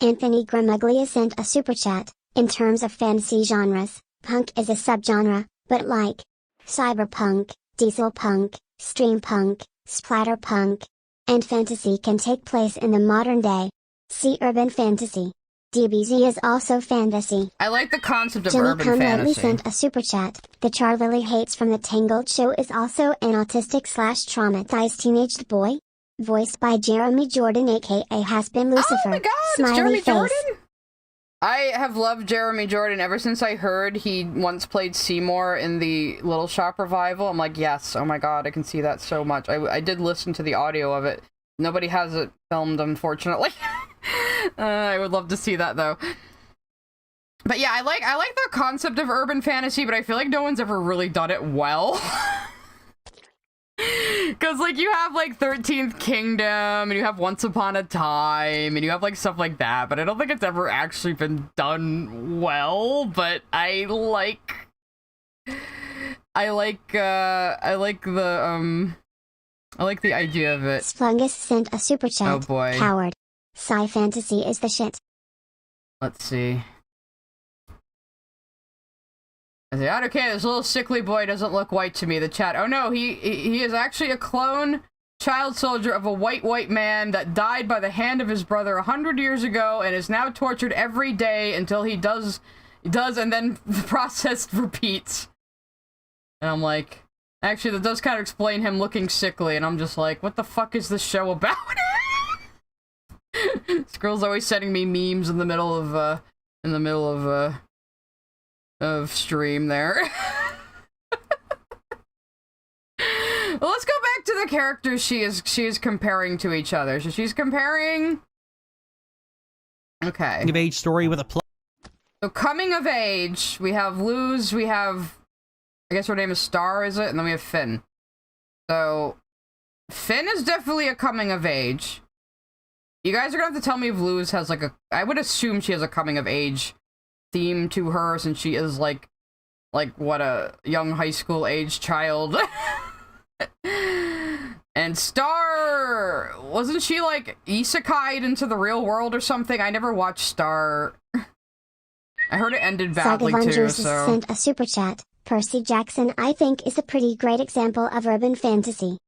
Anthony Gramaglia sent a super chat. In terms of fantasy genres, punk is a subgenre, but like cyberpunk, diesel punk, streampunk, splatterpunk, and fantasy can take place in the modern day. See urban fantasy. DBZ is also fantasy. I like the concept of Jimmy urban Kun lately fantasy. sent a super chat. The Char Lily hates from the Tangled show is also an autistic/traumatized teenaged boy. Voiced by Jeremy Jordan aka has been Lucifer. Oh my god, it's Smiley Jeremy face. Jordan? I have loved Jeremy Jordan ever since I heard he once played Seymour in the Little Shop revival. I'm like, yes, oh my god, I can see that so much. I did listen to the audio of it. Nobody has it filmed, unfortunately. I would love to see that, though. But yeah, I like the concept of urban fantasy, but I feel like no one's ever really done it well. Because, like, you have, like, 13th Kingdom, and you have Once Upon a Time, and you have, like, stuff like that, but I don't think it's ever actually been done well, but I like the idea of it. Splungus sent a super chat. Oh boy. Coward. Sci fantasy is the shit. Let's see. I say, okay, this little sickly boy doesn't look white to me. The chat. Oh no, he is actually a clone child soldier of a white man that died by the hand of his brother 100 years ago and is now tortured every day until he does, and then the process repeats. And I'm like, actually, that does kind of explain him looking sickly, and I'm just like, what the fuck is this show about? This girl's always sending me memes in the middle of stream there. Well, let's go back to the characters she is comparing to each other. So she's comparing. Okay. Of age story with a plot. So coming of age, we have Luz, we have, I guess her name is Star, is it? And then we have Finn. So Finn is definitely a coming of age. You guys are gonna have to tell me if Luz has like I would assume she has a coming of age theme to her since she is like what, a young high school age child. And Star, wasn't she like isekai'd into the real world or something? I never watched Star. I heard it ended badly too, so. Sent a super chat. Percy Jackson I think is a pretty great example of urban fantasy.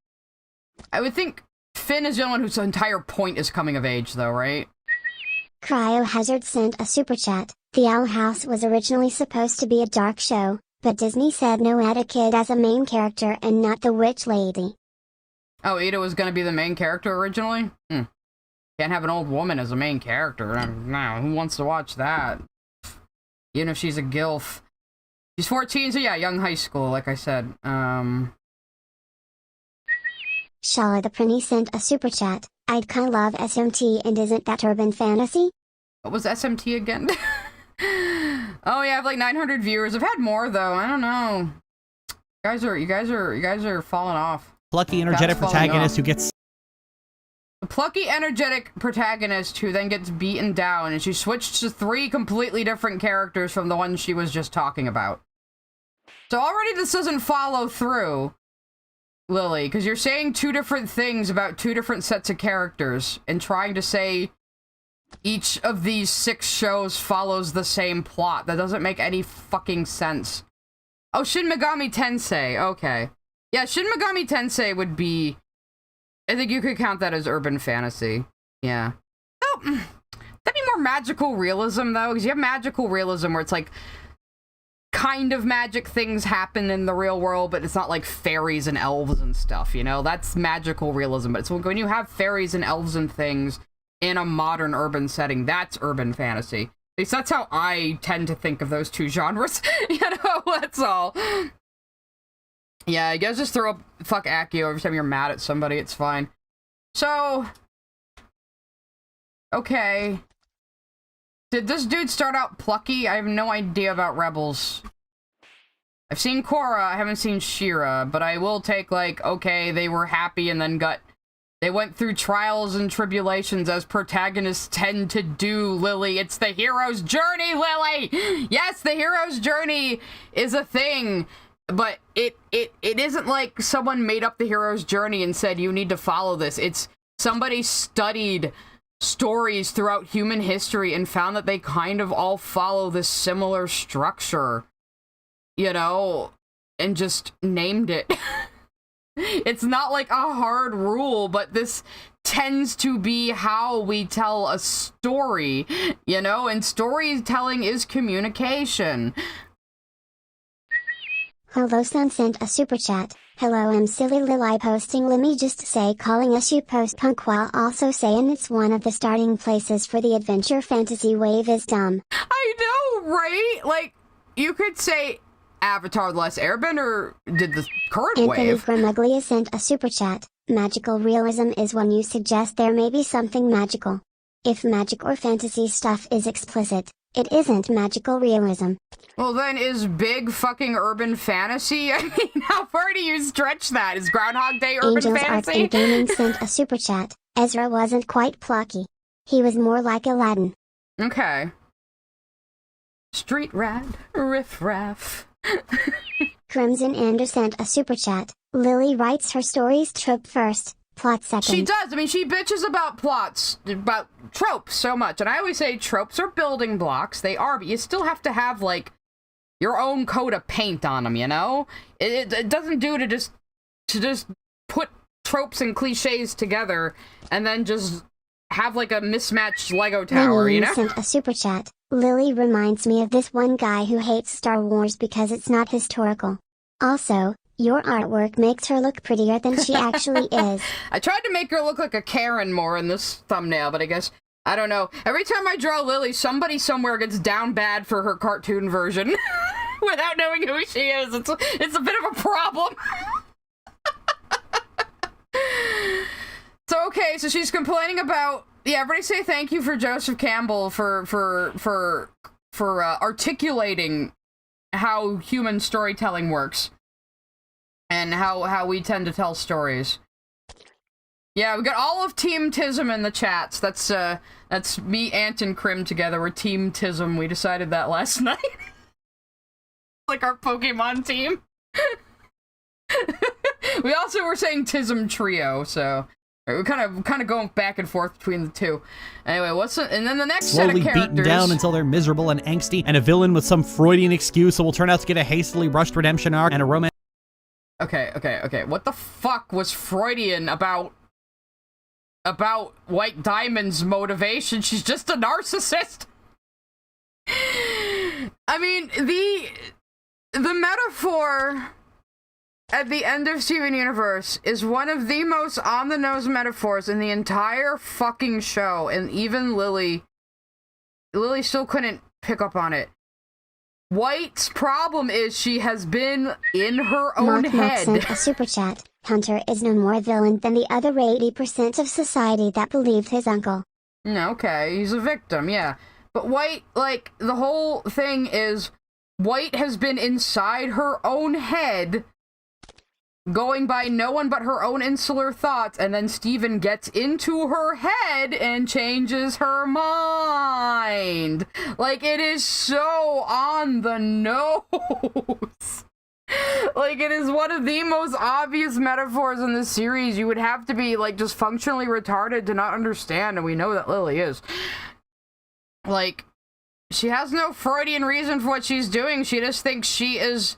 I would think Finn is the only one whose entire point is coming of age though, right? Cryohazard sent a super chat. The Owl House was originally supposed to be a dark show, but Disney said no, add a kid as a main character and not the witch lady. Oh, Ada was gonna be the main character originally? Can't have an old woman as a main character. No, who wants to watch that? Even if she's a gilf. She's 14, so yeah, young high school, like I said. Shala the Prinny sent a super chat. I'd kinda love SMT and isn't that urban fantasy? What was SMT again? Oh yeah, I have like 900 viewers. I've had more though. I don't know. You guys are falling off. Plucky, energetic protagonist who gets. A plucky, energetic protagonist who then gets beaten down, and she switched to 3 completely different characters from the one she was just talking about. So already this doesn't follow through, Lily, because you're saying 2 different things about 2 different sets of characters, and trying to say each of these 6 shows follows the same plot. That doesn't make any fucking sense. Oh, Shin Megami Tensei. Okay. Yeah, Shin Megami Tensei would be... I think you could count that as urban fantasy. Yeah. Oh, that'd be more magical realism, though, because you have magical realism where it's like kind of magic things happen in the real world, but it's not like fairies and elves and stuff, you know? That's magical realism. But it's when you have fairies and elves and things in a modern urban setting, that's urban fantasy. At least that's how I tend to think of those 2 genres. You know, that's all. Yeah, you guys just throw up fuck Accio every time you're mad at somebody, it's fine. So, okay. Did this dude start out plucky? I have no idea about Rebels. I've seen Korra, I haven't seen She-Ra, but I will take like, okay, they were happy and then they went through trials and tribulations as protagonists tend to do, Lily. It's the hero's journey, Lily! Yes, the hero's journey is a thing. But it isn't like someone made up the hero's journey and said, you need to follow this. It's somebody studied stories throughout human history and found that they kind of all follow this similar structure, you know, and just named it. It's not like a hard rule, but this tends to be how we tell a story, you know, and storytelling is communication. Hello Sun sent a super chat. Hello, I'm silly Lily posting. Let me just say, calling us you post punk while also saying it's one of the starting places for the adventure fantasy wave is dumb. I know, right? Like, you could say Avatar The Last Airbender did the current Anthony wave. Gramuglia sent a super chat. Magical realism is when you suggest there may be something magical. If magic or fantasy stuff is explicit, it isn't magical realism. Well, then is big fucking urban fantasy? I mean, how far do you stretch that? Is Groundhog Day urban Angels Arts fantasy? and Gaming sent a super chat. Ezra wasn't quite plucky. He was more like Aladdin. Okay. Street rat, riff raff. Crimson Ender sent a super chat. Lily writes her stories trope first, plot second. She does. I mean, she bitches about plots, about tropes so much. And I always say tropes are building blocks. They are, but you still have to have, like, your own coat of paint on them, you know? It doesn't do to just put tropes and cliches together and then just have, like, a mismatched Lego tower, you know? Sent a super chat. Lily reminds me of this one guy who hates Star Wars because it's not historical. Also, your artwork makes her look prettier than she actually is. I tried to make her look like a Karen more in this thumbnail, but I guess, I don't know. Every time I draw Lily, somebody somewhere gets down bad for her cartoon version without knowing who she is. It's a bit of a problem. So, okay, so she's complaining about, yeah, everybody say thank you for Joseph Campbell for articulating how human storytelling works. And how we tend to tell stories. Yeah, we got all of Team Tism in the chats. That's me, Ant, and Crim together. We're Team Tism. We decided that last night. Like our Pokemon team. We also were saying Tism Trio, so we're kind of going back and forth between the two. Anyway, and then the next Slowly set of characters. beaten down until they're miserable and angsty, and a villain with some Freudian excuse that will turn out to get a hastily rushed redemption arc and a romance. Okay. What the fuck was Freudian about White Diamond's motivation? She's just a narcissist. I mean, the metaphor at the end of Steven Universe is one of the most on-the-nose metaphors in the entire fucking show, and even Lily still couldn't pick up on it. White's problem is she has been in her own head. Sent a super chat. Hunter is no more villain than the other 80% of society that believed his uncle. Okay, he's a victim, yeah. But White, like, the whole thing is White has been inside her own head, going by no one but her own insular thoughts, and then Steven gets into her head and changes her mind. Like, it is so on the nose. Like, it is one of the most obvious metaphors in this series. You would have to be, like, just functionally retarded to not understand, and we know that Lily is. Like, she has no Freudian reason for what she's doing. She just thinks she is...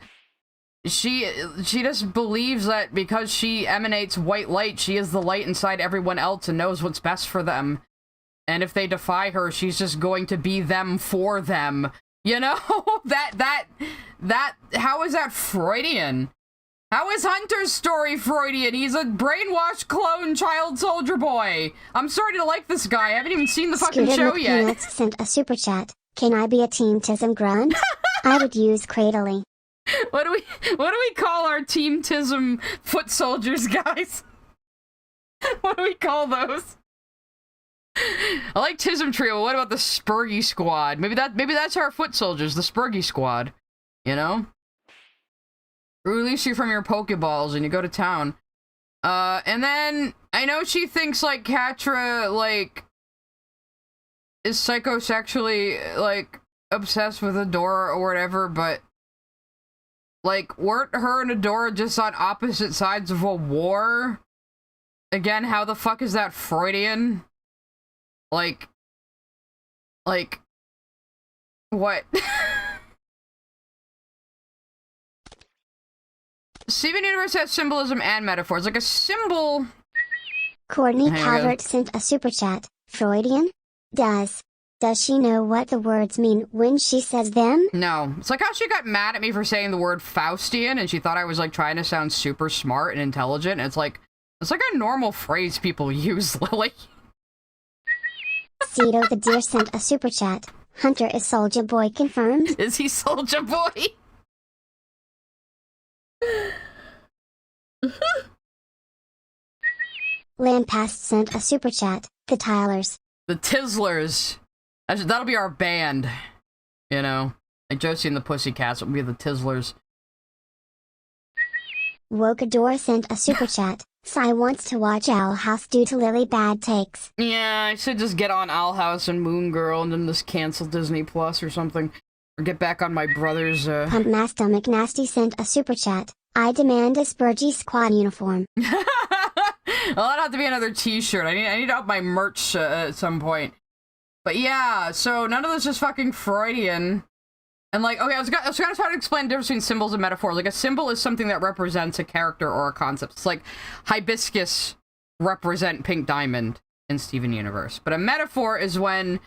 She just believes that because she emanates white light, she is the light inside everyone else and knows what's best for them. And if they defy her, she's just going to be them for them. You know? How is that Freudian? How is Hunter's story Freudian? He's a brainwashed clone child soldier boy. I'm sorry to like this guy. I haven't even seen the fucking Scooter show yet. McPeanuts sent a super chat. Can I be a Team Tism grunt? I would use Cradley. What do we call our Team Tism foot soldiers, guys? What do we call those? I like Tism Trio. What about the Spurgy Squad? Maybe that's our foot soldiers, the Spurgy Squad. You know? Release you from your Pokeballs and you go to town. And then I know she thinks like Catra like is psychosexually like obsessed with Adora or whatever, but like, weren't her and Adora just on opposite sides of a war? Again, how the fuck is that Freudian? Like, what? Steven Universe has symbolism and metaphors. Like, a symbol Courtney Hang on. Calvert sent a super chat. Freudian? Does she know what the words mean when she says them? No. It's like how she got mad at me for saying the word Faustian, and she thought I was like trying to sound super smart and intelligent. And it's like a normal phrase people use, Lily. Cedo the Deer sent a super chat. Hunter is Soulja Boy confirmed? Is he Soulja Boy? Landpast sent a super chat. The Tylers. The Tizzlers. That'll be our band. You know? Like Josie and the Pussycats will be the Tizzlers. Wokador sent a super chat. Sai wants to watch Owl House due to Lily bad takes. Yeah, I should just get on Owl House and Moon Girl and then just cancel Disney Plus or something. Or get back on my brother's, Pump My Stomach Nasty sent a super chat. I demand a Spurgey squad uniform. Well, that'll have to be another t-shirt. I need to up my merch at some point. But yeah, so none of this is fucking Freudian. And like, okay, I was gonna try to explain the difference between symbols and metaphors. Like, a symbol is something that represents a character or a concept. It's like hibiscus represent pink diamond in Steven Universe. But a metaphor is when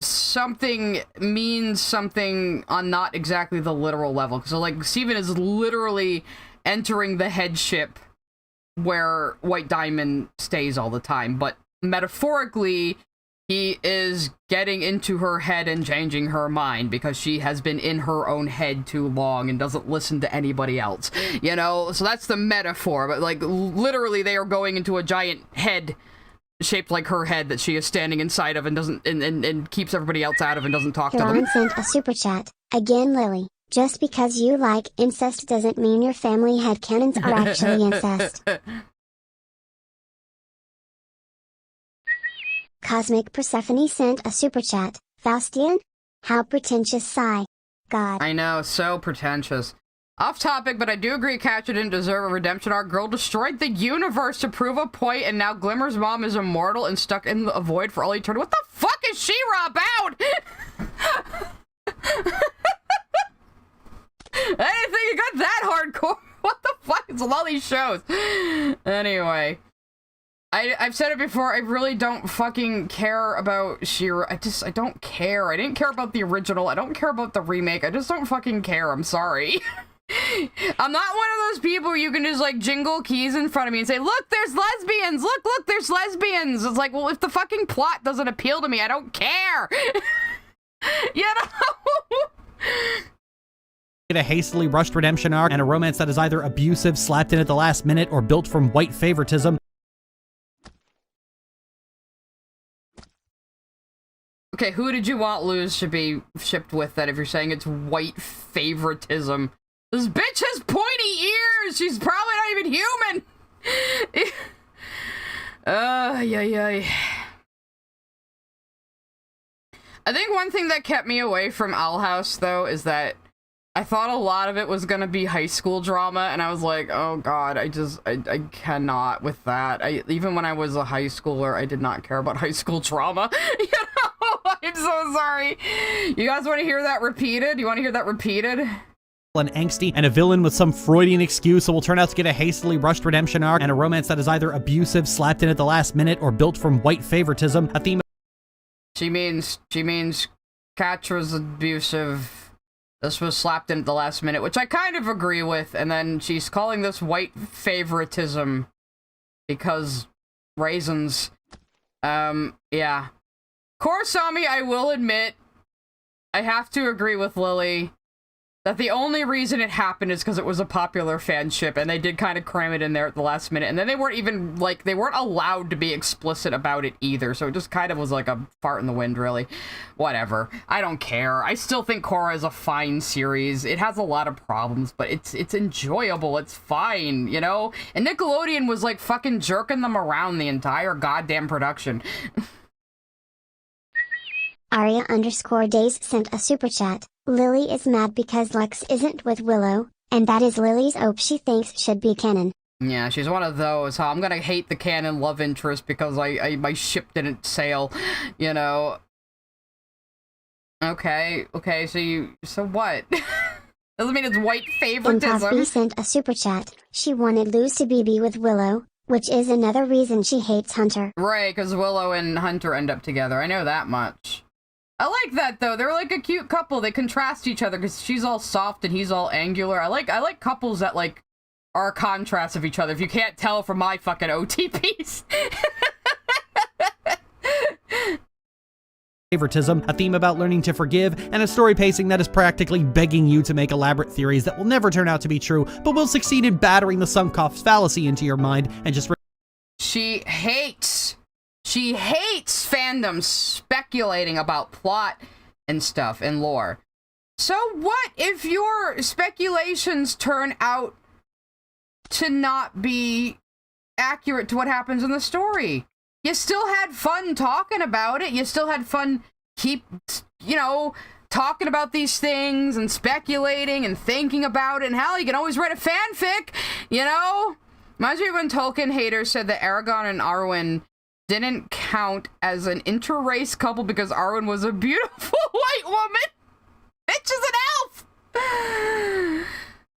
something means something on not exactly the literal level. So like, Steven is literally entering the headship where White Diamond stays all the time, but metaphorically, he is getting into her head and changing her mind because she has been in her own head too long and doesn't listen to anybody else. You know, so that's the metaphor. But like, literally, they are going into a giant head shaped like her head that she is standing inside of and doesn't and keeps everybody else out of and doesn't talk to them. Huron sent a super chat. Again, Lily. Just because you like incest doesn't mean your family headcanons are actually incest. Cosmic Persephone sent a super chat. Faustian? How pretentious, sigh. God. I know, so pretentious. Off topic, but I do agree Katja didn't deserve a redemption arc. Girl destroyed the universe to prove a point, and now Glimmer's mom is immortal and stuck in the void for all eternity. What the fuck is She-Ra about? I didn't think you got that hardcore. What the fuck? It's a lot of these shows. Anyway. I've said it before, I really don't fucking care about She-Ra. I don't care. I didn't care about the original. I don't care about the remake. I just don't fucking care. I'm sorry. I'm not one of those people you can just, like, jingle keys in front of me and say, look, there's lesbians! Look, there's lesbians! It's like, well, if the fucking plot doesn't appeal to me, I don't care! You know? A hastily rushed redemption arc and a romance that is either abusive, slapped in at the last minute, or built from white favoritism. Okay, who did you want Luz to be shipped with that if you're saying it's white favoritism? This bitch has pointy ears! She's probably not even human! Yay. I think one thing that kept me away from Owl House, though, is that I thought a lot of it was gonna be high school drama, and I was like, oh god, I cannot with that. Even when I was a high schooler, I did not care about high school drama. You know? I'm so sorry. You guys want to hear that repeated? You want to hear that repeated? And angsty, and a villain with some Freudian excuse that will turn out to get a hastily rushed redemption arc, and a romance that is either abusive, slapped in at the last minute, or built from white favoritism. A theme. She means Katra's abusive. This was slapped in at the last minute, which I kind of agree with, and then she's calling this white favoritism because raisins. Yeah. Korosami, I will admit, I have to agree with Lily that the only reason it happened is because it was a popular fanship, and they did kind of cram it in there at the last minute, and then they weren't even, like, they weren't allowed to be explicit about it either, so it just kind of was like a fart in the wind, really. Whatever. I don't care. I still think Korra is a fine series. It has a lot of problems, but it's enjoyable. It's fine, you know? And Nickelodeon was, like, fucking jerking them around the entire goddamn production. Aria_Days sent a super chat. Lily is mad because Lex isn't with Willow, and that is Lily's OP she thinks should be canon. Yeah, she's one of those, huh? I'm gonna hate the canon love interest because my ship didn't sail, you know? Okay, so what? Doesn't mean it's white favoritism. Impossible sent a super chat. She wanted Luz to be with Willow, which is another reason she hates Hunter. Right, because Willow and Hunter end up together. I know that much. I like that, though. They're like a cute couple. They contrast each other because she's all soft and he's all angular. I like couples that, like, are a contrast of each other. If you can't tell from my fucking OTPs. Favoritism, a theme about learning to forgive, and a story pacing that is practically begging you to make elaborate theories that will never turn out to be true, but will succeed in battering the sunk cost fallacy into your mind and just... She hates fandom speculating about plot and stuff and lore. So what if your speculations turn out to not be accurate to what happens in the story? You still had fun talking about it. You still had fun talking about these things and speculating and thinking about it. And hell, you can always write a fanfic, Reminds me when Tolkien haters said that Aragorn and Arwen didn't count as an interrace couple because Arwen was a beautiful white woman. Bitch is an elf.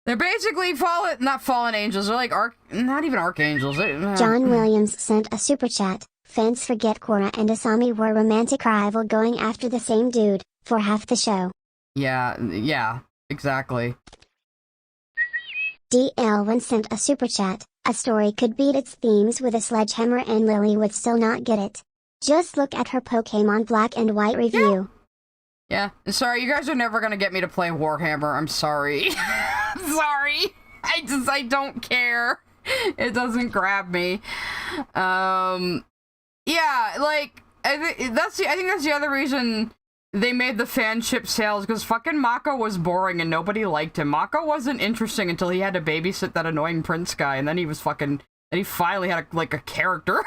They're basically not fallen angels. They're like not even archangels. John Williams sent a super chat. Fans forget Korra and Asami were romantic rival going after the same dude for half the show. Yeah, exactly. D. Elwin sent a super chat. A story could beat its themes with a sledgehammer and Lily would still not get it. Just look at her Pokemon Black and White review. Yeah. Sorry, you guys are never gonna get me to play Warhammer. I'm sorry. Sorry. I don't care. It doesn't grab me. Yeah, like, I think that's the other reason they made the fanship sales, because fucking Mako was boring and nobody liked him. Mako wasn't interesting until he had to babysit that annoying prince guy, and then he finally had a character.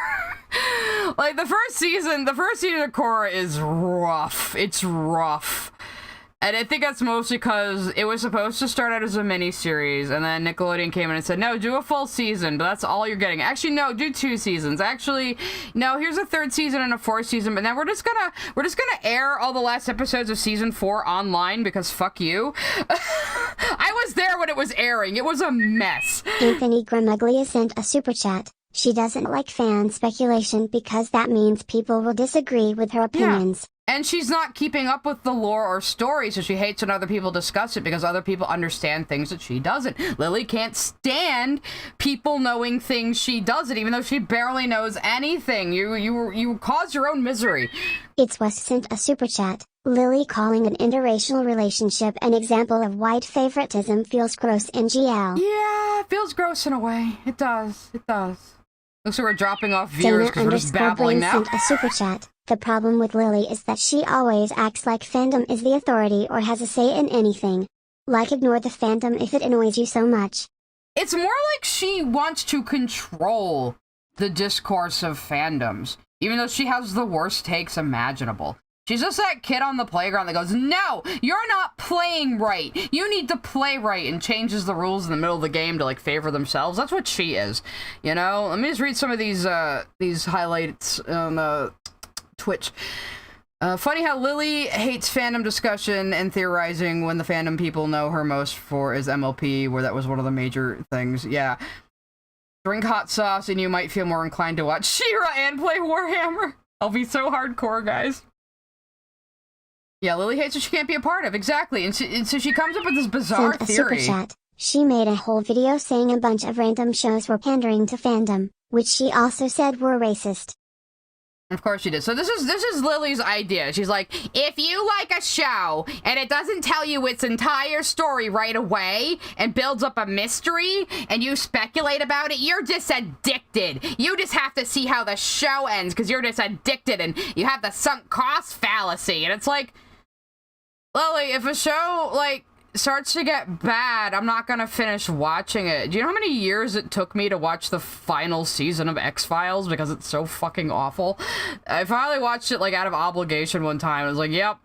Like, the first season of Korra is rough. It's rough. And I think that's mostly because it was supposed to start out as a mini-series, and then Nickelodeon came in and said, no, do a full season, but that's all you're getting. Actually, no, do 2 seasons. Actually, no, here's a 3rd season and a 4th season, but then we're just gonna air all the last episodes of season 4 online, because fuck you. I was there when it was airing. It was a mess. Anthony Gramaglia sent a super chat. She doesn't like fan speculation because that means people will disagree with her opinions. Yeah. And she's not keeping up with the lore or story, so she hates when other people discuss it because other people understand things that she doesn't. Lily can't stand people knowing things she doesn't, even though she barely knows anything. You cause your own misery. It's West sent a super chat. Lily calling an interracial relationship an example of white favoritism feels gross in GL. Yeah, it feels gross in a way. It does. It does. Looks like we're dropping off viewers because we're just babbling now. Sent a super chat. The problem with Lily is that she always acts like fandom is the authority or has a say in anything. Like, ignore the fandom if it annoys you so much. It's more like she wants to control the discourse of fandoms, even though she has the worst takes imaginable. She's just that kid on the playground that goes, no, you're not playing right. You need to play right, and changes the rules in the middle of the game to, like, favor themselves. That's what she is, Let me just read some of these highlights on Twitch. Funny how Lily hates fandom discussion and theorizing when the fandom people know her most for is MLP, where that was one of the major things. Yeah. Drink hot sauce and you might feel more inclined to watch She-Ra and play Warhammer. I'll be so hardcore, guys. Yeah, Lily hates what she can't be a part of, exactly. And so she comes up with this bizarre Sent a theory. super chat. She made a whole video saying a bunch of random shows were pandering to fandom, which she also said were racist. Of course she did. So this is Lily's idea. She's like, if you like a show and it doesn't tell you its entire story right away and builds up a mystery and you speculate about it, you're just addicted. You just have to see how the show ends because you're just addicted and you have the sunk cost fallacy. And it's like, Lily, if a show, like, starts to get bad, I'm not gonna finish watching it. Do you know how many years it took me to watch the final season of X-Files because it's so fucking awful? I finally watched it, like, out of obligation one time. I was like, yep.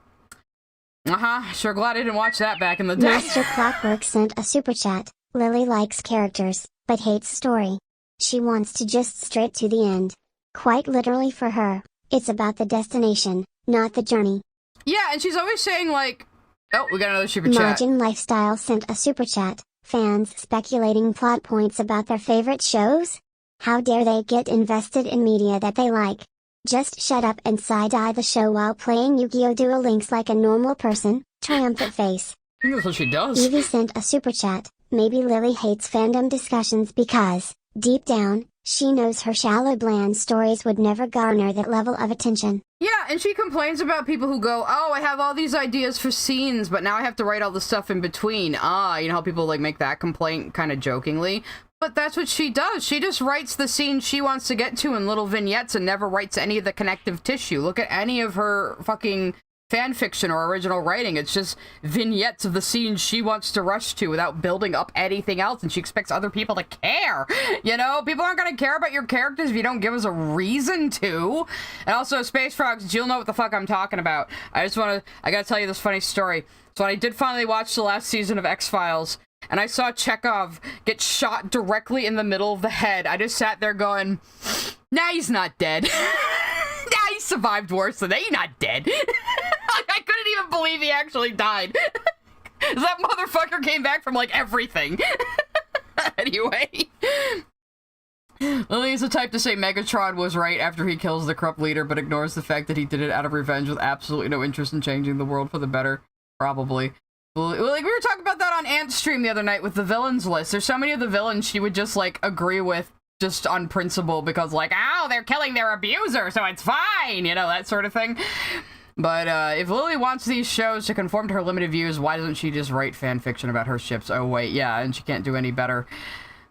Sure glad I didn't watch that back in the day. Master Clockwork sent a super chat. Lily likes characters, but hates story. She wants to just straight to the end. Quite literally for her, it's about the destination, not the journey. Yeah, and she's always saying, like, oh, we got another super chat. Majin Lifestyle sent a super chat. Fans speculating plot points about their favorite shows? How dare they get invested in media that they like? Just shut up and side-eye the show while playing Yu-Gi-Oh! Duel Links like a normal person, triumphant face. I think that's what she does. Evie sent a super chat. Maybe Lily hates fandom discussions because, deep down, she knows her shallow bland stories would never garner that level of attention. Yeah, and she complains about people who go, oh, I have all these ideas for scenes, but now I have to write all the stuff in between. You know how people, like, make that complaint kind of jokingly? But that's what she does. She just writes the scene she wants to get to in little vignettes and never writes any of the connective tissue. Look at any of her fucking fan fiction or original writing. It's just vignettes of the scenes she wants to rush to without building up anything else, and she expects other people to care. You know, people aren't gonna care about your characters if you don't give us a reason to. And also, Space Frogs, you'll know what the fuck I'm talking about. I gotta tell you this funny story. So I did finally watch the last season of X-Files, and I saw Chekhov get shot directly in the middle of the head. I just sat there going, nah, he's not dead. Nah, he survived worse than that. He's not dead. I couldn't even believe he actually died. That motherfucker came back from, like, everything. Anyway. Lily's the type to say Megatron was right after he kills the corrupt leader, but ignores the fact that he did it out of revenge with absolutely no interest in changing the world for the better. Probably. Like, we were talking about that on Ant's stream the other night with the villains list. There's so many of the villains she would just, like, agree with just on principle because, like, oh, they're killing their abuser, so it's fine, you know, that sort of thing. But, if Lily wants these shows to conform to her limited views, why doesn't she just write fan fiction about her ships? Oh, wait, yeah, and she can't do any better.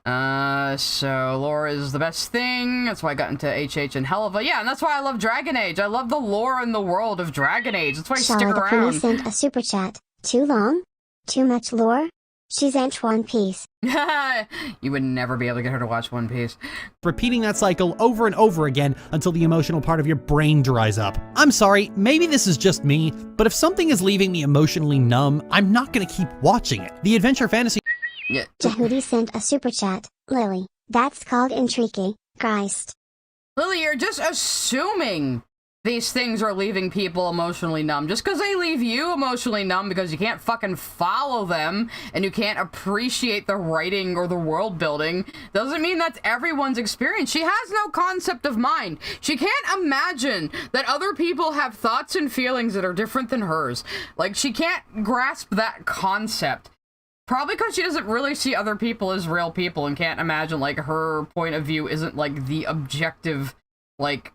So lore is the best thing. That's why I got into HH and Helva. Yeah, and that's why I love Dragon Age. I love the lore and the world of Dragon Age. That's why I stick Charlotte around. sent a super chat. Too long? Too much lore? She's ain't One Piece. You would never be able to get her to watch One Piece. Repeating that cycle over and over again until the emotional part of your brain dries up. I'm sorry, maybe this is just me, but if something is leaving me emotionally numb, I'm not gonna keep watching it. The adventure fantasy— Yeah. Jehudi sent a super chat. Lily, that's called intrigue. Christ. Lily, you're just assuming these things are leaving people emotionally numb. Just because they leave you emotionally numb because you can't fucking follow them and you can't appreciate the writing or the world building doesn't mean that's everyone's experience. She has no concept of mind. She can't imagine that other people have thoughts and feelings that are different than hers. Like, she can't grasp that concept. Probably because she doesn't really see other people as real people and can't imagine, like, her point of view isn't, like, the objective, like,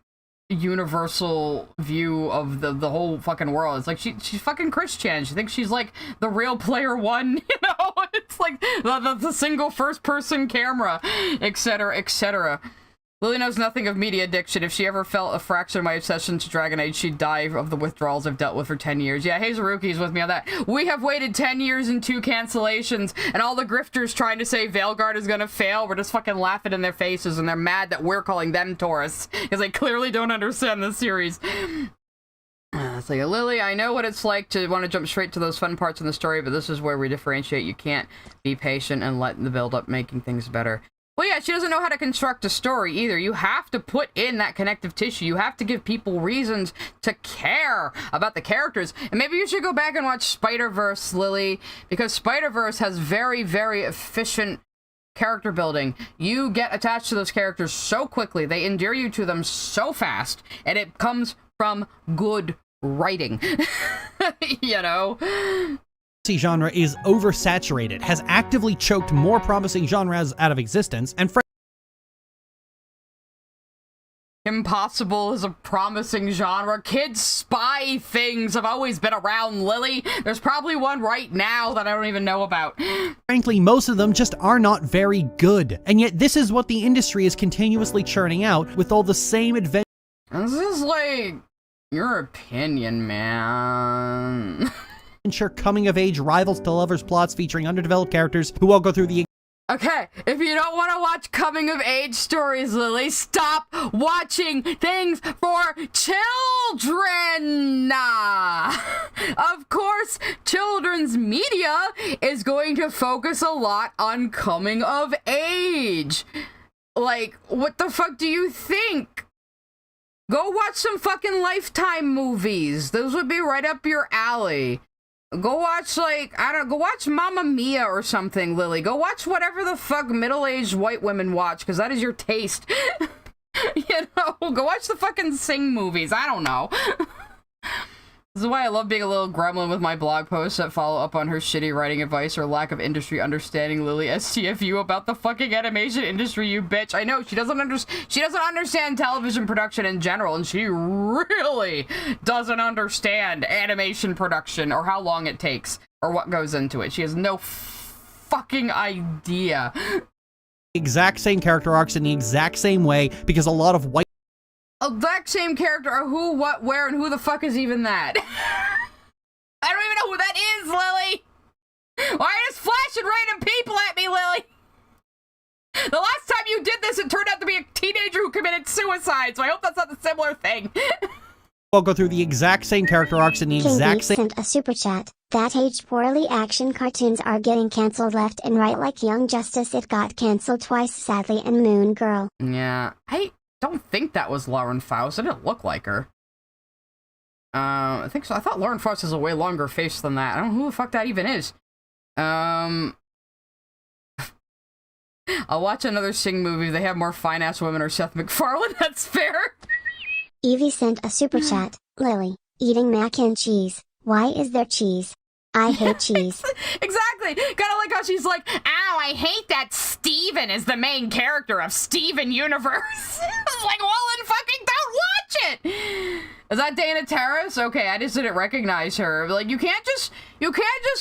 universal view of the whole fucking world. It's like she's fucking Christian. She thinks she's like the real player one, you know? It's like the single first person camera, etc., etc. Lily knows nothing of media addiction. If she ever felt a fraction of my obsession to Dragon Age, she'd die of the withdrawals I've dealt with for 10 years. Yeah, Hazaruki's with me on that. We have waited 10 years and 2 cancellations, and all the grifters trying to say Veilguard is gonna fail, we're just fucking laughing in their faces, and they're mad that we're calling them tourists, because they clearly don't understand the series. It's like, Lily, I know what it's like to want to jump straight to those fun parts in the story, but this is where we differentiate. You can't be patient and let the build-up making things better. Well, yeah, she doesn't know how to construct a story either. You have to put in that connective tissue. You have to give people reasons to care about the characters. And maybe you should go back and watch Spider-Verse, Lily, because Spider-Verse has very, very efficient character building. You get attached to those characters so quickly. They endear you to them so fast. And it comes from good writing. You know? genre is oversaturated, has actively choked more promising genres out of existence, and Impossible is a promising genre. Kids spy things have always been around, Lily. There's probably one right now that I don't even know about. frankly, most of them just are not very good. And yet this is what the industry is continuously churning out with all the same adventure. This is like your opinion, man. Coming-of-age rivals to lovers plots featuring underdeveloped characters who all go through the— Okay, if you don't want to watch coming-of-age stories, Lily, stop watching things for children! Of course, children's media is going to focus a lot on coming-of-age. Like, what the fuck do you think? Go watch some fucking Lifetime movies. Those would be right up your alley. Go watch, like, I don't know, go watch Mamma Mia or something, Lily. Go watch whatever the fuck middle-aged white women watch, because that is your taste. You know, go watch the fucking Sing movies. I don't know. This is why I love being a little gremlin with my blog posts that follow up on her shitty writing advice or lack of industry understanding, Lily STFU, about the fucking animation industry, you bitch. I know, she doesn't understand television production in general, and she really doesn't understand animation production or how long it takes or what goes into it. She has no fucking idea. Exact same character arcs in the exact same way because a lot of white Exact same character, or who, what, where, and who the fuck is even that? I don't even know who that is, Lily! Why are you just flashing random people at me, Lily? The last time you did this, it turned out to be a teenager who committed suicide, so I hope that's not a similar thing. will go through the exact same character arcs in the exact same... sent a super chat. That aged poorly action cartoons are getting cancelled left and right like Young Justice. It got cancelled twice, sadly, and Moon Girl. Yeah, I don't think that was Lauren Faust. It didn't look like her. I think so. I thought Lauren Faust has a way longer face than that. I don't know who the fuck that even is. I'll watch another Sing movie. They have more fine-ass women or Seth MacFarlane. That's fair. Evie sent a super chat. Lily, eating mac and cheese. Why is there cheese? I hate cheese. Exactly. Kind of like how she's like, ow, I hate that Steven is the main character of Steven Universe. It's like, well, then fucking don't watch it. Is that Dana Terrace? Okay, I just didn't recognize her. Like, you can't just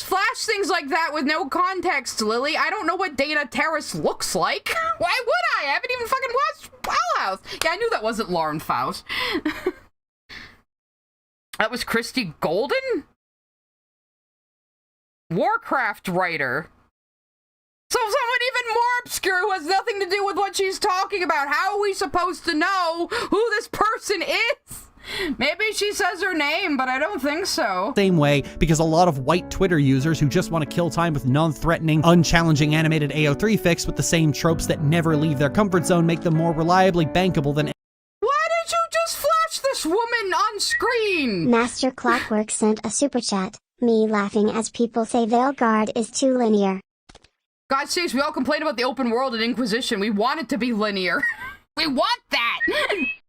flash things like that with no context, Lily. I don't know what Dana Terrace looks like. Why would I? I haven't even fucking watched Owl House. Yeah, I knew that wasn't Lauren Faust. That was Christy Golden? Warcraft writer. So someone even more obscure who has nothing to do with what she's talking about. How are we supposed to know who this person is? Maybe she says her name, but I don't think so. Same way, because a lot of white Twitter users who just want to kill time with non-threatening, unchallenging animated AO3 fics with the same tropes that never leave their comfort zone make them more reliably bankable than... Why did you just flash this woman on screen? Master Clockwork sent a super chat. Me laughing as people say Veilguard is too linear. God sakes, we all complain about the open world and Inquisition. We want it to be linear. We want that!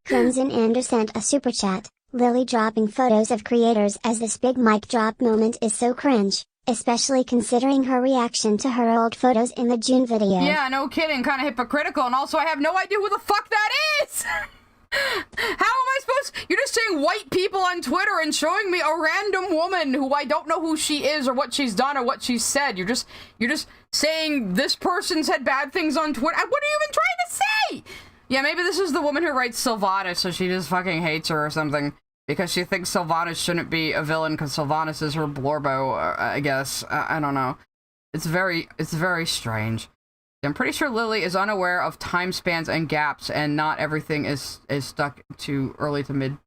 Crimson Ender sent a super chat. Lily dropping photos of creators as this big mic drop moment is so cringe, especially considering her reaction to her old photos in the June video. Yeah, no kidding, kind of hypocritical, and also I have no idea who the fuck that is! How am I supposed... You're just saying white people on Twitter and showing me a random woman who I don't know who she is or what she's done or what she's said. You're just saying this person said bad things on Twitter. What are you even trying to say? Yeah, maybe this is the woman who writes Sylvanas, so she just fucking hates her or something. Because she thinks Sylvanas shouldn't be a villain because Sylvanas is her Blorbo, I guess. I don't know. It's very strange. I'm pretty sure Lily is unaware of time spans and gaps, and not everything is stuck to early to mid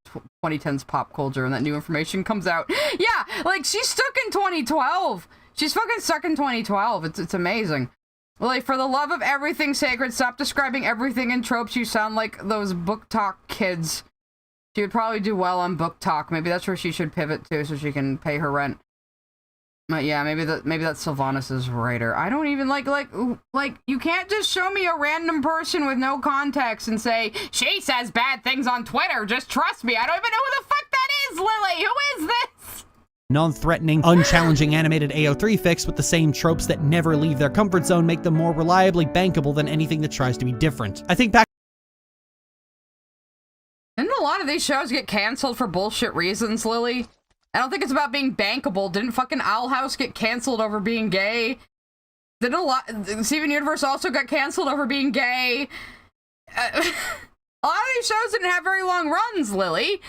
2010s pop culture, and that new information comes out. Yeah, like, she's stuck in 2012. She's fucking stuck in 2012. It's amazing. Lily, for the love of everything sacred, stop describing everything in tropes. You sound like those book talk kids. She would probably do well on book talk. Maybe that's where she should pivot to so she can pay her rent. But yeah, maybe that's Sylvanas' writer. I don't even like, you can't just show me a random person with no context and say, she says bad things on Twitter, just trust me. I don't even know who the fuck that is, Lily. Who is this? Non-threatening, unchallenging animated AO3 fics with the same tropes that never leave their comfort zone make them more reliably bankable than anything that tries to be different. I think back... Didn't a lot of these shows get canceled for bullshit reasons, Lily? I don't think it's about being bankable. Didn't fucking Owl House get canceled over being gay? Didn't Steven Universe also got canceled over being gay? A lot of these shows didn't have very long runs, Lily.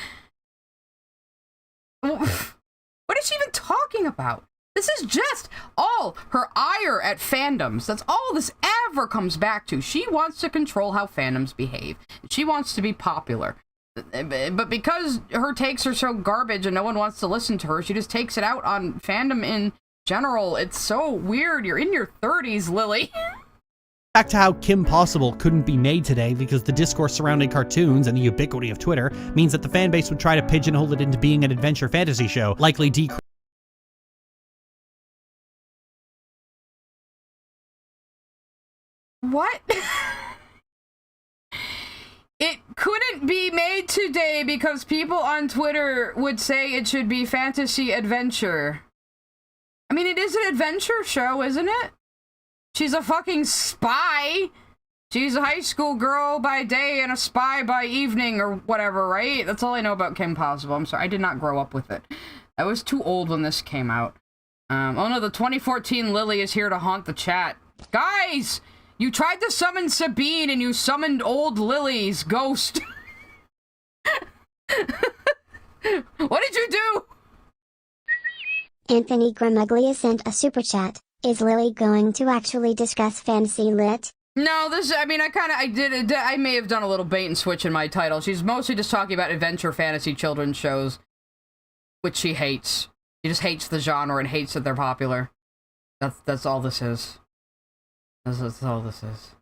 What is she even talking about? This is just all her ire at fandoms. That's all this ever comes back to. She wants to control how fandoms behave. She wants to be popular. But because her takes are so garbage and no one wants to listen to her, she just takes it out on fandom in general. It's so weird. You're in your 30s, Lily. Back to how Kim Possible couldn't be made today because the discourse surrounding cartoons and the ubiquity of Twitter means that the fanbase would try to pigeonhole it into being an adventure fantasy show, likely decrease What? It couldn't be made today because people on Twitter would say it should be fantasy adventure. I mean, it is an adventure show, isn't it? She's a fucking spy. She's a high school girl by day and a spy by evening or whatever, right? That's all I know about Kim Possible. I'm sorry, I did not grow up with it. I was too old when this came out. Oh no, the 2014 Lily is here to haunt the chat. Guys! You tried to summon Sabine and you summoned old Lily's ghost. What did you do? Anthony Gramuglia sent a super chat. Is Lily going to actually discuss fantasy lit? No, I may have done a little bait and switch in my title. She's mostly just talking about adventure fantasy children's shows, which she hates. She just hates the genre and hates that they're popular. That's all this is. That's all this is.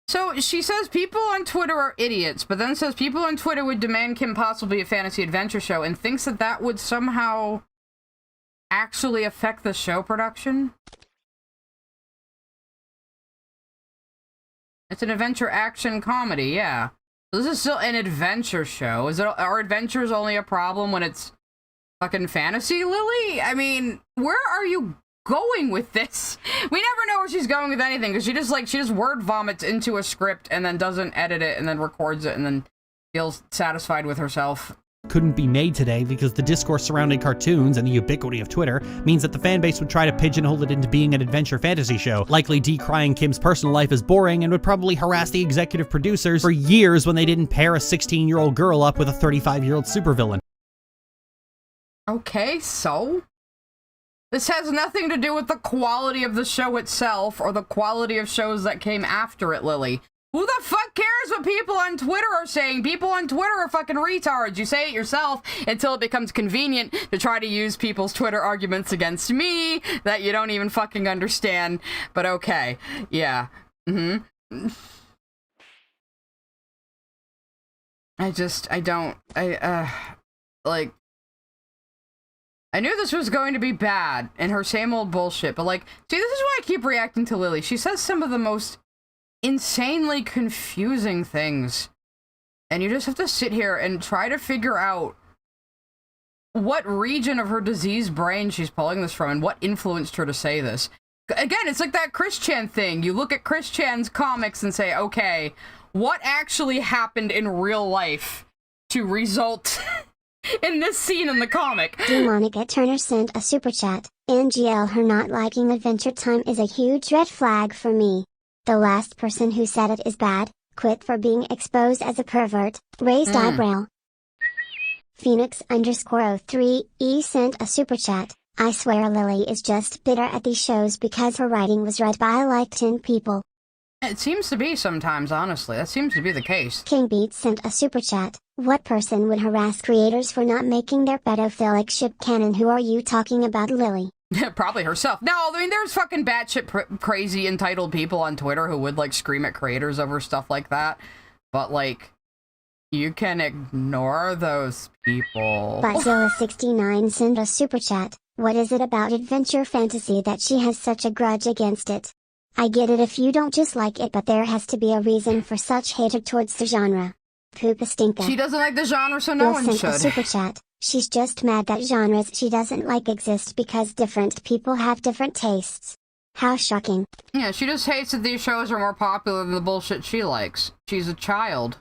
So, she says people on Twitter are idiots, but then says people on Twitter would demand Kim Possible be a fantasy adventure show, and thinks that that would somehow actually affect the show production? It's an adventure action comedy, yeah. This is still an adventure show. Are adventures only a problem when it's fucking fantasy, Lily? I mean, where are you going with this? We never know where she's going with anything, because she just word vomits into a script and then doesn't edit it and then records it and then feels satisfied with herself. Couldn't be made today because the discourse surrounding cartoons and the ubiquity of Twitter means that the fanbase would try to pigeonhole it into being an adventure fantasy show, likely decrying Kim's personal life as boring, and would probably harass the executive producers for years when they didn't pair a 16-year-old girl up with a 35-year-old supervillain. Okay, so? This has nothing to do with the quality of the show itself or the quality of shows that came after it, Lily. Who the fuck cares what people on Twitter are saying? People on Twitter are fucking retards. You say it yourself until it becomes convenient to try to use people's Twitter arguments against me that you don't even fucking understand. But okay. Yeah. I knew this was going to be bad and her same old bullshit, but like, see, this is why I keep reacting to Lily. She says some of the most insanely confusing things, and you just have to sit here and try to figure out what region of her diseased brain she's pulling this from and what influenced her to say this. Again, it's like that Chris Chan thing. You look at Chris Chan's comics and say, okay, what actually happened in real life to result in this scene in the comic? Demonica Turner sent a super chat. NGL, her not liking Adventure Time is a huge red flag for me. The last person who said it is bad. Quit for being exposed as a pervert. Raised eyebrow. Phoenix_03E sent a super chat. I swear Lily is just bitter at these shows because her writing was read by like 10 people. It seems to be sometimes, honestly. That seems to be the case. King Beats sent a super chat. What person would harass creators for not making their pedophilic ship canon? Who are you talking about, Lily? Probably herself. No, I mean, there's fucking batshit crazy entitled people on Twitter who would, like, scream at creators over stuff like that. But, like, you can ignore those people. Buzilla69 sent a super chat. What is it about adventure fantasy that she has such a grudge against it? I get it if you don't just like it, but there has to be a reason for such hatred towards the genre. Poopa Stinka. She doesn't like the genre, so no one should. Sent a super chat. She's just mad that genres she doesn't like exist because different people have different tastes. How shocking. Yeah, she just hates that these shows are more popular than the bullshit she likes. She's a child.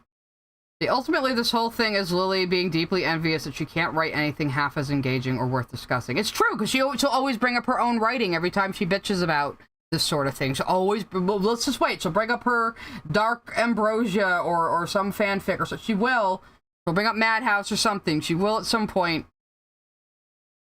Ultimately, this whole thing is Lily being deeply envious that she can't write anything half as engaging or worth discussing. It's true, because she'll always bring up her own writing every time she bitches about this sort of thing. She'll always, let's just wait, she'll bring up her Dark Ambrosia or some fanfic or so. She'll bring up Madhouse or something. She will at some point.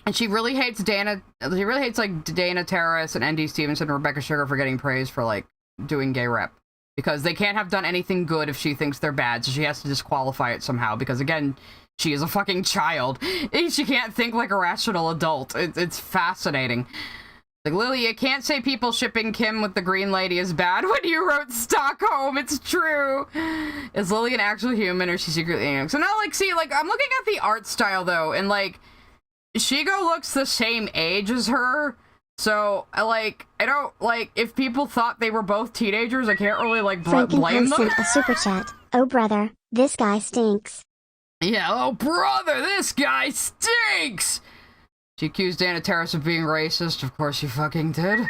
And she really hates like Dana Terrace and N.D. Stevenson and Rebecca Sugar for getting praised for, like, doing gay rep. Because they can't have done anything good if she thinks they're bad, so she has to disqualify it somehow. Because, again, she is a fucking child. She can't think like a rational adult. It's fascinating. Like, Lily, you can't say people shipping Kim with the Green Lady is bad when you wrote Stockholm. It's true. Is Lily an actual human or is she secretly young? So now, like, see, like, I'm looking at the art style, though, and, like, Shigo looks the same age as her, So, I don't, if people thought they were both teenagers, I can't really, blame Frankenheim them. sent a super chat. Oh brother, this guy stinks. Yeah, oh brother, this guy stinks! She accused Anna Terrace of being racist. Of course she fucking did.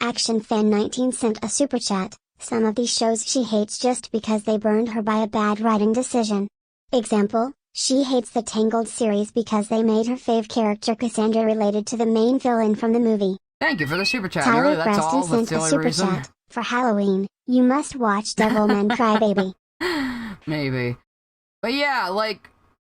Action Fan 19 sent a super chat. Some of these shows she hates just because they burned her by a bad writing decision. Example, she hates the Tangled series because they made her fave character Cassandra related to the main villain from the movie. Thank you for the super chat. Tyler Really, that's Preston all. That's sent the a only super reason. chat. For Halloween, you must watch Devilman Crybaby. Maybe. But yeah,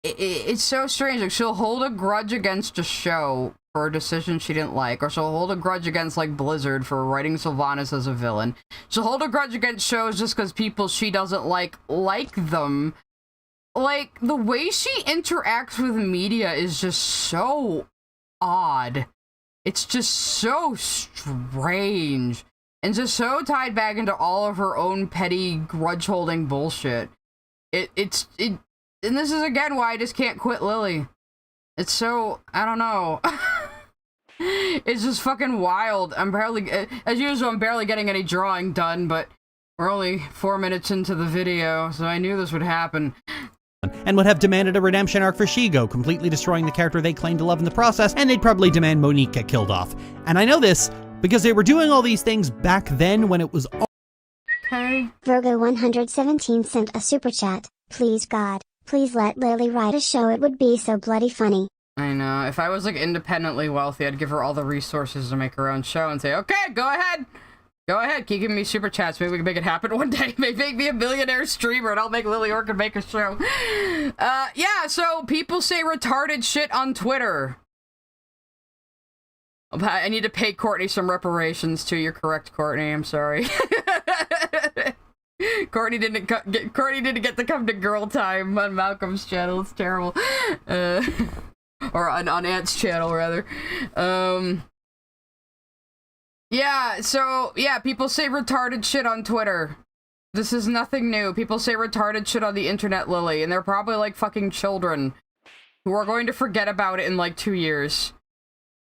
it's so strange. Like, she'll hold a grudge against a show for a decision she didn't like, or she'll hold a grudge against, Blizzard for writing Sylvanas as a villain. She'll hold a grudge against shows just because people she doesn't like them. The way she interacts with media is just so odd. It's just so strange. And just so tied back into all of her own petty grudge-holding bullshit. And this is again why I just can't quit Lily. It's so, I don't know. It's just fucking wild. As usual, I'm barely getting any drawing done, but we're only 4 minutes into the video, so I knew this would happen. And would have demanded a redemption arc for Shigo, completely destroying the character they claim to love in the process, and they'd probably demand Monique get killed off. And I know this because they were doing all these things back then when it was all Okay. Virgo 117 sent a super chat. Please God, please let Lily write a show, it would be so bloody funny. I know. If I was independently wealthy, I'd give her all the resources to make her own show and say, okay, go ahead. Go ahead, keep giving me super chats. Maybe we can make it happen one day. Maybe make me a millionaire streamer and I'll make Lily Orchid make a show. Yeah, so people say retarded shit on Twitter. I need to pay Courtney some reparations too. You're correct, Courtney. I'm sorry. Courtney didn't get to come to Girl Time on Malcolm's channel. It's terrible. Or on Ant's channel, rather. Yeah, so, yeah, people say retarded shit on Twitter. This is nothing new. People say retarded shit on the internet, Lily, and they're probably fucking children who are going to forget about it in 2 years.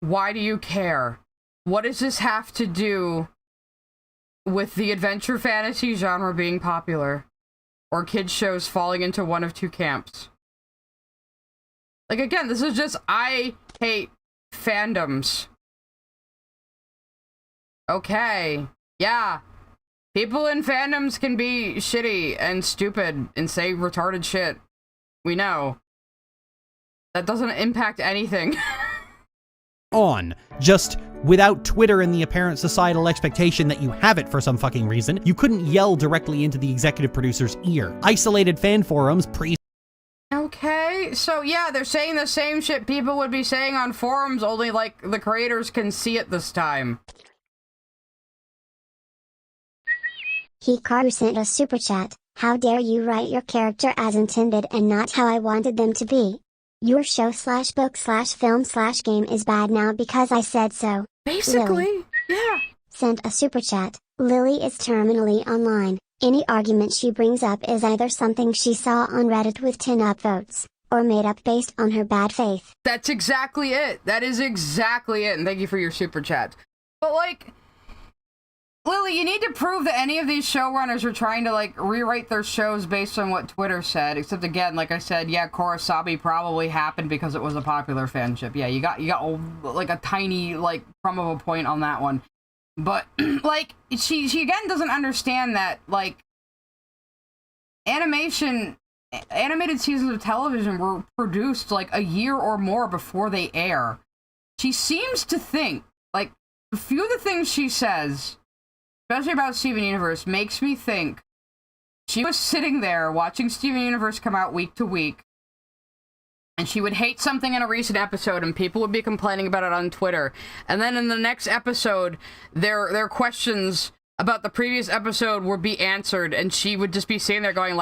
Why do you care? What does this have to do with the adventure fantasy genre being popular? Or kids shows falling into one of two camps? Again, this is just, I hate fandoms. Okay. Yeah. People in fandoms can be shitty and stupid and say retarded shit. We know. That doesn't impact anything. on. Just without Twitter and the apparent societal expectation that you have it for some fucking reason, you couldn't yell directly into the executive producer's ear. Isolated fan forums Okay, so yeah, they're saying the same shit people would be saying on forums, only the creators can see it this time. Hikaru sent a super chat. How dare you write your character as intended and not how I wanted them to be? Your show / book / film / game is bad now because I said so. Basically, Lily yeah. Sent a super chat. Lily is terminally online. Any argument she brings up is either something she saw on Reddit with 10 upvotes, or made up based on her bad faith. That's exactly it. That is exactly it. And thank you for your super chat. But Lily, you need to prove that any of these showrunners are trying to, rewrite their shows based on what Twitter said. Except, again, like I said, yeah, Korasabi probably happened because it was a popular fanship. Yeah, you got a tiny, crumb of a point on that one. But, she again doesn't understand that, animated seasons of television were produced, a year or more before they air. She seems to think, a few of the things she says, especially about Steven Universe, makes me think she was sitting there watching Steven Universe come out week to week, and she would hate something in a recent episode, and people would be complaining about it on Twitter. And then in the next episode, their questions about the previous episode would be answered, and she would just be sitting there going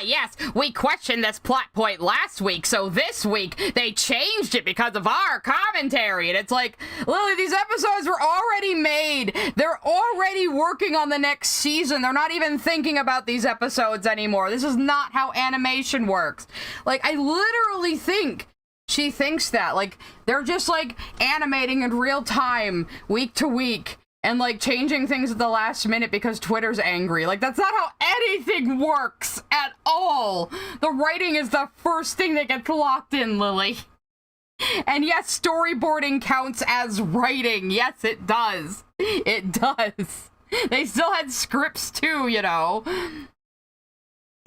yes, we questioned this plot point last week, so this week they changed it because of our commentary. And it's Lily, these episodes were already made. They're already working on the next season. They're not even thinking about these episodes anymore. This is not how animation works. I literally think she thinks that. Like, they're just, like, animating in real time, week to week, and, like, changing things at the last minute because Twitter's angry. Like, that's not how anything works at all. The writing is the first thing that gets locked in, Lily. And yes, storyboarding counts as writing. Yes, it does. It does. They still had scripts too, you know.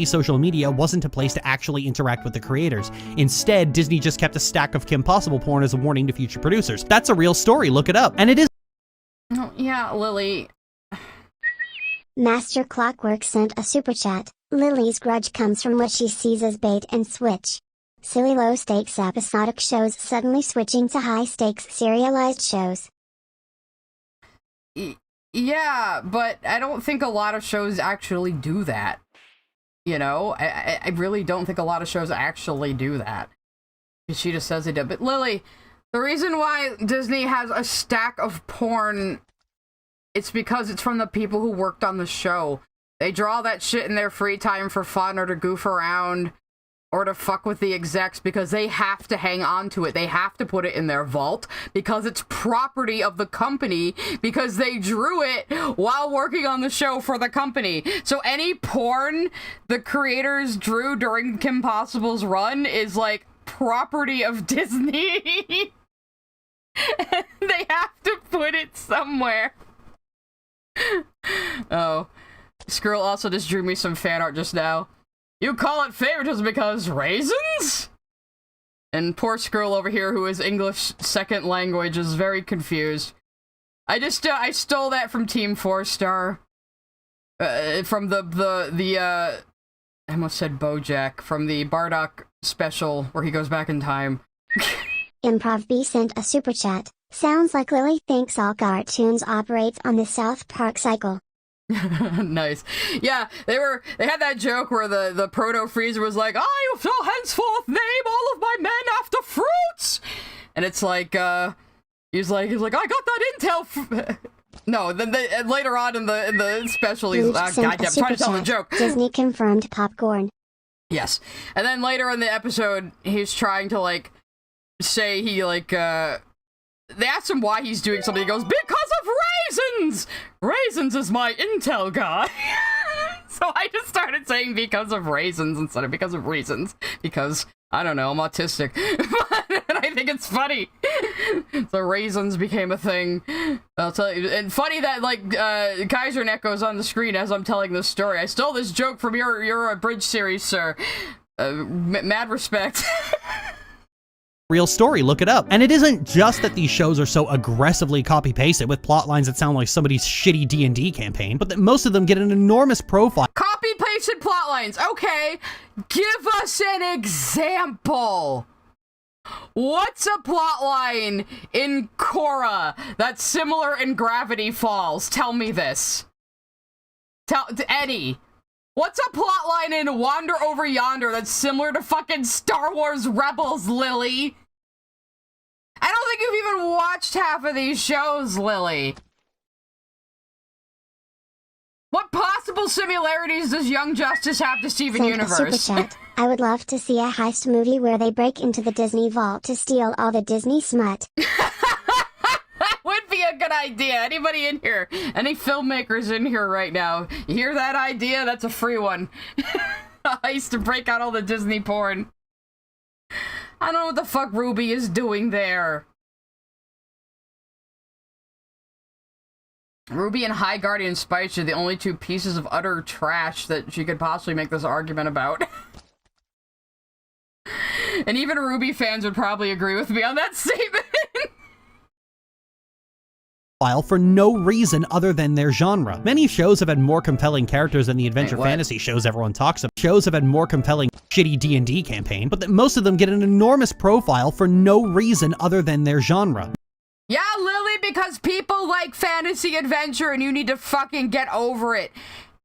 Social media wasn't a place to actually interact with the creators. Instead, Disney just kept a stack of Kim Possible porn as a warning to future producers. That's a real story, look it up. And it is. Oh, yeah, Lily. Master Clockwork sent a super chat. Lily's grudge comes from what she sees as bait and switch. Silly low-stakes episodic shows suddenly switching to high-stakes serialized shows. Yeah, but I don't think a lot of shows actually do that. You know? I really don't think a lot of shows actually do that. She just says they do. But Lily, the reason why Disney has a stack of porn, it's because it's from the people who worked on the show. They draw that shit in their free time for fun or to goof around. Or to fuck with the execs because they have to hang on to it. They have to put it in their vault because it's property of the company because they drew it while working on the show for the company. So any porn the creators drew during Kim Possible's run is like property of Disney. And they have to put it somewhere. Oh. Squirrel also just drew me some fan art just now. You call it favoritism because raisins? And poor Squirrel over here, who is English second language, is very confused. I stole that from Team 4-Star. From I almost said BoJack, from the Bardock special where he goes back in time. Improv B sent a super chat. Sounds like Lily thinks all cartoons operates on the South Park cycle. Nice. Yeah, they had that joke where the Proto Freezer was like, I shall henceforth name all of my men after fruits, and it's like he's like I got that intel. No, then later on in the special he's goddamn I'm trying to tell the joke. Disney confirmed popcorn. Yes, and then later in the episode he's trying to like say he like they asked him why he's doing something. He goes, because of raisins! Raisins is my intel guy. So I just started saying because of raisins instead of because of reasons. Because, I don't know, I'm autistic. And I think it's funny. So raisins became a thing. I'll tell you. And funny that, like, Kaiser Neck goes on the screen as I'm telling this story. I stole this joke from your abridged series, sir. Mad respect. Real story, look it up. And it isn't just that these shows are so aggressively copy-pasted with plot lines that sound like somebody's shitty D&D campaign, but that most of them get an enormous profile. Copy-pasted plot lines. Okay, give us an example. What's a plot line in Korra that's similar in Gravity Falls? Tell me this. Eddie. What's a plotline in Wander Over Yonder that's similar to fucking Star Wars Rebels, Lily? I don't think you've even watched half of these shows, Lily. What possible similarities does Young Justice have to Steven Universe? A super chat. I would love to see a heist movie where they break into the Disney vault to steal all the Disney smut. Would be a good idea. Anybody in here? Any filmmakers in here right now? You hear that idea? That's a free one. I used to break out all the Disney porn. I don't know what the fuck Ruby is doing there. Ruby and High Guardian Spice are the only two pieces of utter trash that she could possibly make this argument about. And even Ruby fans would probably agree with me on that statement. For no reason other than their genre. Many shows have had more compelling characters than the adventure fantasy shows everyone talks about. Shows have had more compelling shitty D&D campaign, but that most of them get an enormous profile for no reason other than their genre. Yeah, Lily, because people like fantasy adventure and you need to fucking get over it.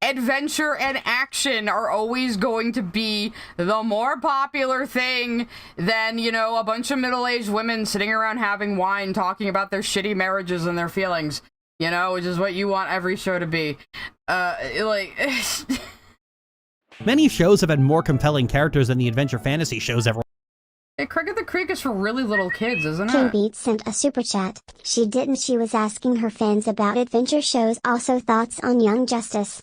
Adventure and action are always going to be the more popular thing than, you know, a bunch of middle-aged women sitting around having wine talking about their shitty marriages and their feelings, you know, which is what you want every show to be. Many shows have had more compelling characters than the adventure fantasy shows ever. Hey, Craig of the Creek is for really little kids, isn't King it? Beat sent a super chat. She didn't. She was asking her fans about adventure shows. Also thoughts on Young Justice.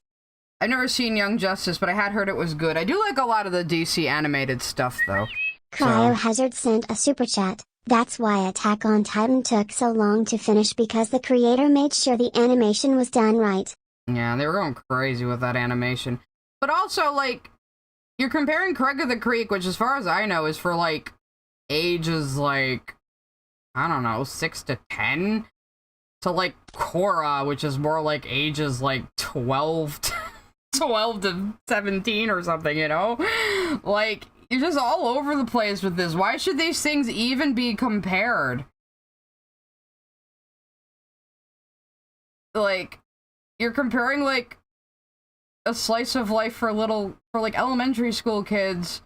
I've never seen Young Justice, but I had heard it was good. I do like a lot of the DC animated stuff, though. Cryohazard sent a super chat. That's why Attack on Titan took so long to finish, because the creator made sure the animation was done right. Yeah, they were going crazy with that animation. But also, like, you're comparing Craig of the Creek, which as far as I know is for, like, ages, like, I don't know, 6 to 10, to, like, Korra, which is more like ages, like, 12 to 17 or something, you know? Like, you're just all over the place with this. Why should these things even be compared? Like, you're comparing, like, a slice of life for like, elementary school kids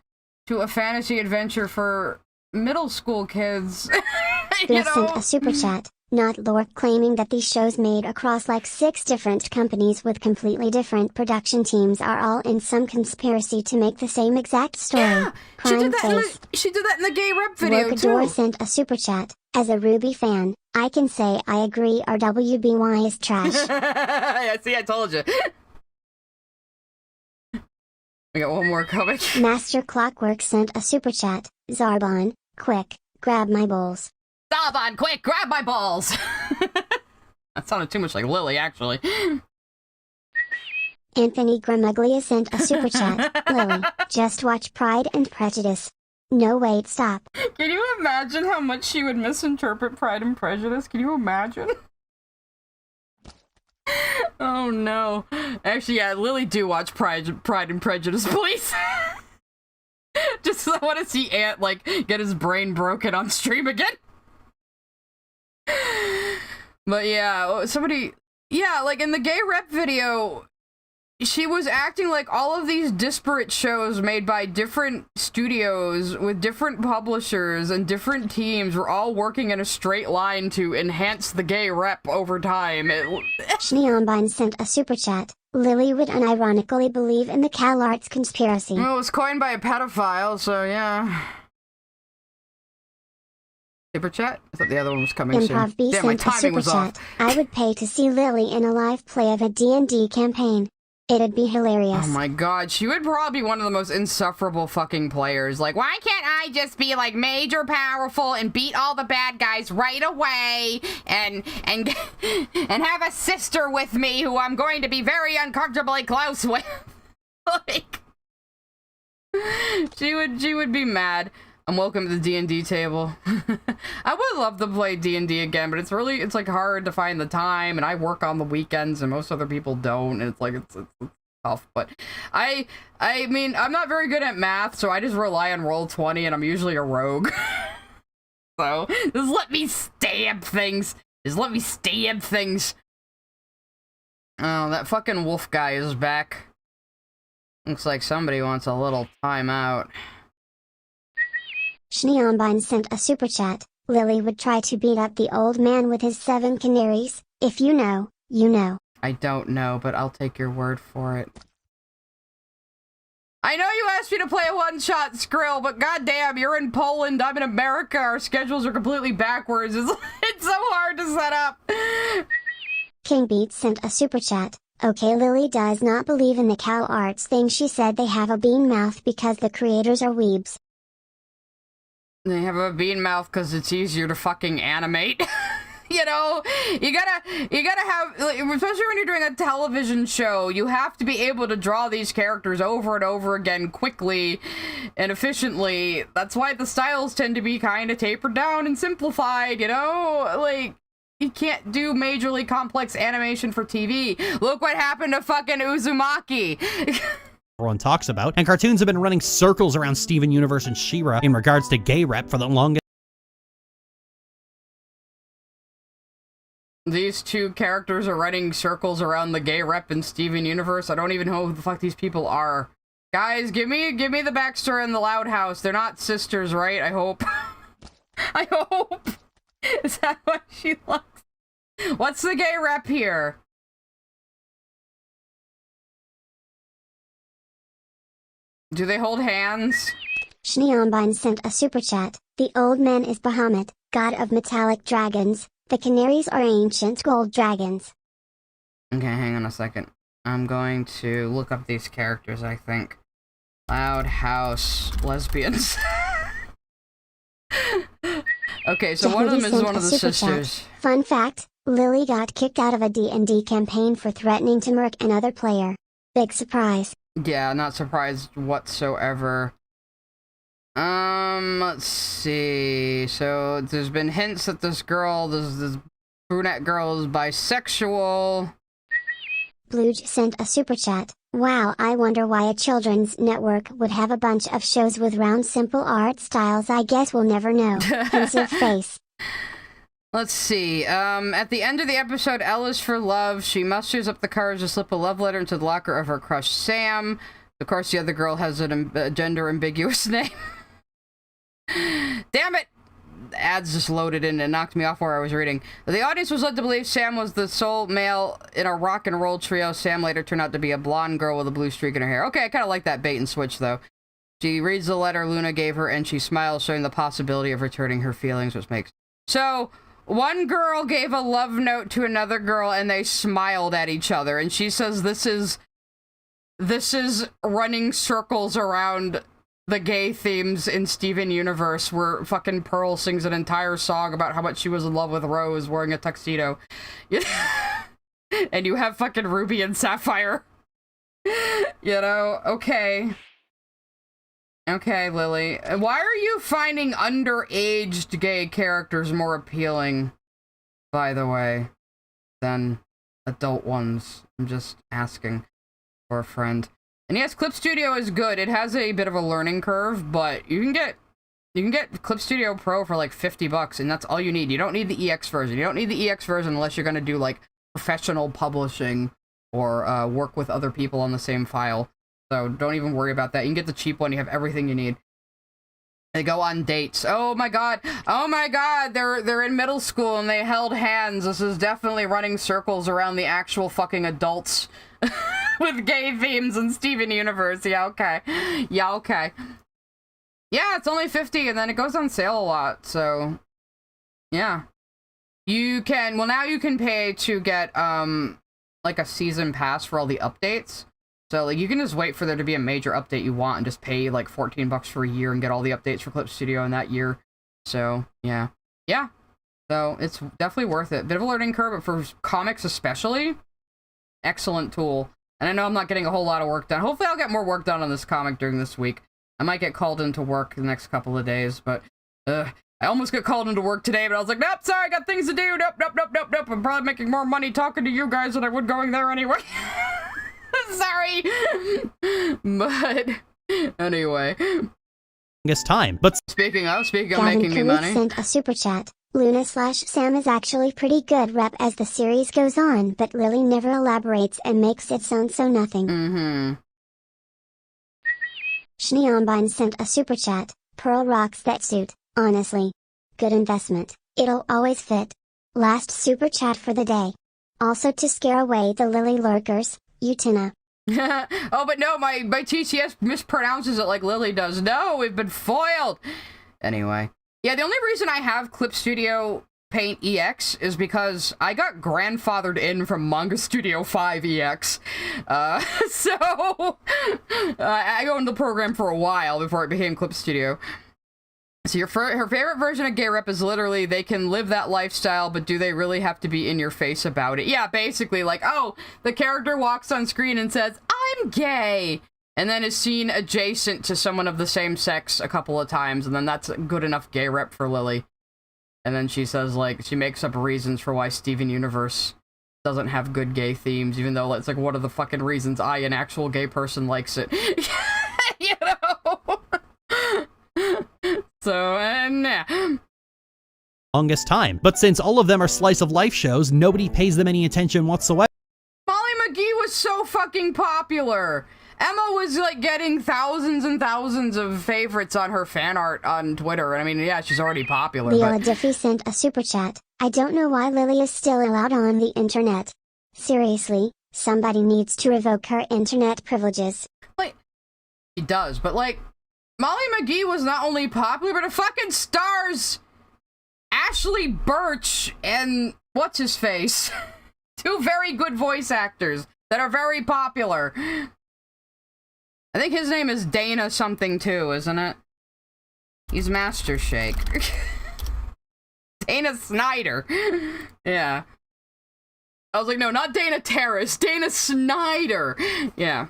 to a fantasy adventure for middle school kids. Bill sent a super chat. Not Lorch, claiming that these shows made across like 6 different companies with completely different production teams are all in some conspiracy to make the same exact story. Yeah, she did that in the gay rep video Workador too. sent a super chat. As a Ruby fan, I can say I agree RWBY is trash. Yeah, see, I told you. We got one more coming. Master Clockwork sent a super chat. Zarbon, quick, grab my bowls. Zarbon, quick, grab my balls! That sounded too much like Lily, actually. Anthony Gramuglia sent a super chat. Lily, just watch Pride and Prejudice. No, wait, stop. Can you imagine how much she would misinterpret Pride and Prejudice? Can you imagine? Oh no. Actually, yeah, Lily, do watch Pride and Prejudice, please. Just I want to see Ant, like, get his brain broken on stream again. But yeah, like in the gay rep video, she was acting like all of these disparate shows made by different studios with different publishers and different teams were all working in a straight line to enhance the gay rep over time. Shneonbine sent a super chat. Lily would unironically believe in the CalArts conspiracy. Well, it was coined by a pedophile, so yeah. Super chat? I thought the other one was coming Improv B soon. Yeah, my sent a timing super was chat. off. I would pay to see Lily in a live play of a D&D campaign. It'd be hilarious. Oh my god, she would probably be one of the most insufferable fucking players. Like, why can't I just be, like, major powerful and beat all the bad guys right away and have a sister with me who I'm going to be very uncomfortably close with? Like, she would be mad. And welcome to the D&D table. I would love to play D&D again, but it's like hard to find the time, and I work on the weekends and most other people don't, and it's like it's tough. But I mean, I'm not very good at math, so I just rely on Roll20, and I'm usually a rogue. So just let me stab things. Oh, that fucking wolf guy is back. Looks like somebody wants a little time out. Shneonbine sent a super chat. Lily would try to beat up the old man with his 7 canaries. If you know, you know. I don't know, but I'll take your word for it. I know you asked me to play a one-shot Skrill, but goddamn, you're in Poland, I'm in America, our schedules are completely backwards. It's so hard to set up. King Beat sent a super chat. Okay, Lily does not believe in the CalArts thing. She said they have a bean mouth because the creators are weebs. They have a bean mouth because it's easier to fucking animate. You know, you gotta have, like, especially when you're doing a television show, you have to be able to draw these characters over and over again quickly and efficiently. That's why the styles tend to be kind of tapered down and simplified, you know? Like, you can't do majorly complex animation for TV. Look what happened to fucking Uzumaki. Everyone talks about, and cartoons have been running circles around Steven Universe and She-Ra in regards to gay rep for the longest. These two characters are running circles around the gay rep in Steven Universe. I don't even know who the fuck these people are. Guys, give me the Baxter and the Loud House. They're not sisters, right? I hope. I hope. Is that what she looks? What's the gay rep here? Do they hold hands? Shneombine sent a super chat. The old man is Bahamut, god of metallic dragons. The canaries are ancient gold dragons. Okay, hang on a second. I'm going to look up these characters, I think. Loud House Lesbians. Okay, so one of them is one of the sisters. Fun fact, Lily got kicked out of a D&D campaign for threatening to murk another player. Big surprise. Yeah, not surprised whatsoever. Let's see. So there's been hints that this brunette girl is bisexual. Bluge sent a super chat. Wow, I wonder why a children's network would have a bunch of shows with round simple art styles. I guess we'll never know. Pensive face. Let's see. At the end of the episode, L is for love. She musters up the courage to slip a love letter into the locker of her crush, Sam. Of course, the other girl has a gender-ambiguous name. Damn it! The ads just loaded in and knocked me off where I was reading. The audience was led to believe Sam was the sole male in a rock and roll trio. Sam later turned out to be a blonde girl with a blue streak in her hair. Okay, I kind of like that bait and switch, though. She reads the letter Luna gave her, and she smiles, showing the possibility of returning her feelings, which makes... So, one girl gave a love note to another girl, and they smiled at each other, and she says this is running circles around the gay themes in Steven Universe, where fucking Pearl sings an entire song about how much she was in love with Rose wearing a tuxedo. And you have fucking Ruby and Sapphire. You know, okay. Okay, Lily. Why are you finding underaged gay characters more appealing, by the way, than adult ones? I'm just asking for a friend. And yes, Clip Studio is good. It has a bit of a learning curve, but you can get Clip Studio Pro for like $50, and that's all you need. You don't need the EX version. You don't need the EX version unless you're gonna do like professional publishing or work with other people on the same file. So don't even worry about that. You can get the cheap one. You have everything you need. They go on dates. Oh my god. Oh my god. They're in middle school and they held hands. This is definitely running circles around the actual fucking adults with gay themes in Steven Universe. Yeah, okay. Yeah, okay. Yeah, it's only $50 and then it goes on sale a lot. So yeah. You can, well, now you can pay to get like a season pass for all the updates. So, like, you can just wait for there to be a major update you want and just pay, like, $14 for a year and get all the updates for Clip Studio in that year. So, yeah. Yeah. So, it's definitely worth it. Bit of a learning curve, but for comics especially, excellent tool. And I know I'm not getting a whole lot of work done. Hopefully I'll get more work done on this comic during this week. I might get called into work the next couple of days, but, I almost got called into work today, but I was like, nope, sorry, I got things to do. Nope. I'm probably making more money talking to you guys than I would going there anyway. Sorry. But anyway. Longest time. But Speaking of Gavin making me money. sent a super chat. Luna/Sam is actually pretty good rep as the series goes on, but Lily never elaborates and makes it sound so nothing. Mm-hmm. Shneombine sent a super chat. Pearl rocks that suit, honestly. Good investment. It'll always fit. Last super chat for the day. Also to scare away the Lily lurkers, Utina. Oh, but no, my TCS mispronounces it like Lily does. No, we've been foiled. Anyway. Yeah, the only reason I have Clip Studio Paint EX is because I got grandfathered in from Manga Studio 5 EX. So I owned the program for a while before it became Clip Studio. So her favorite version of gay rep is literally they can live that lifestyle, but do they really have to be in your face about it? Yeah, basically like, oh, the character walks on screen and says, I'm gay, and then is seen adjacent to someone of the same sex a couple of times, and then that's good enough gay rep for Lily. And then she says, like, she makes up reasons for why Steven Universe doesn't have good gay themes, even though it's like, what are the fucking reasons an actual gay person, likes it? You know? So, yeah. longest time. But since all of them are slice of life shows, nobody pays them any attention whatsoever. Molly McGee was so fucking popular. Emma was like getting thousands and thousands of favorites on her fan art on Twitter. I mean, yeah, she's already popular. Leela But... Diffie sent a super chat. I don't know why Lily is still allowed on the internet. Seriously, somebody needs to revoke her internet privileges. Like, she does, but like, Molly McGee was not only popular, but it fucking stars Ashley Birch and what's his face? Two very good voice actors that are very popular. I think his name is Dana something too, isn't it? He's Master Shake. Dana Snyder. Yeah. I was like, no, not Dana Terrace, Dana Snyder. Yeah.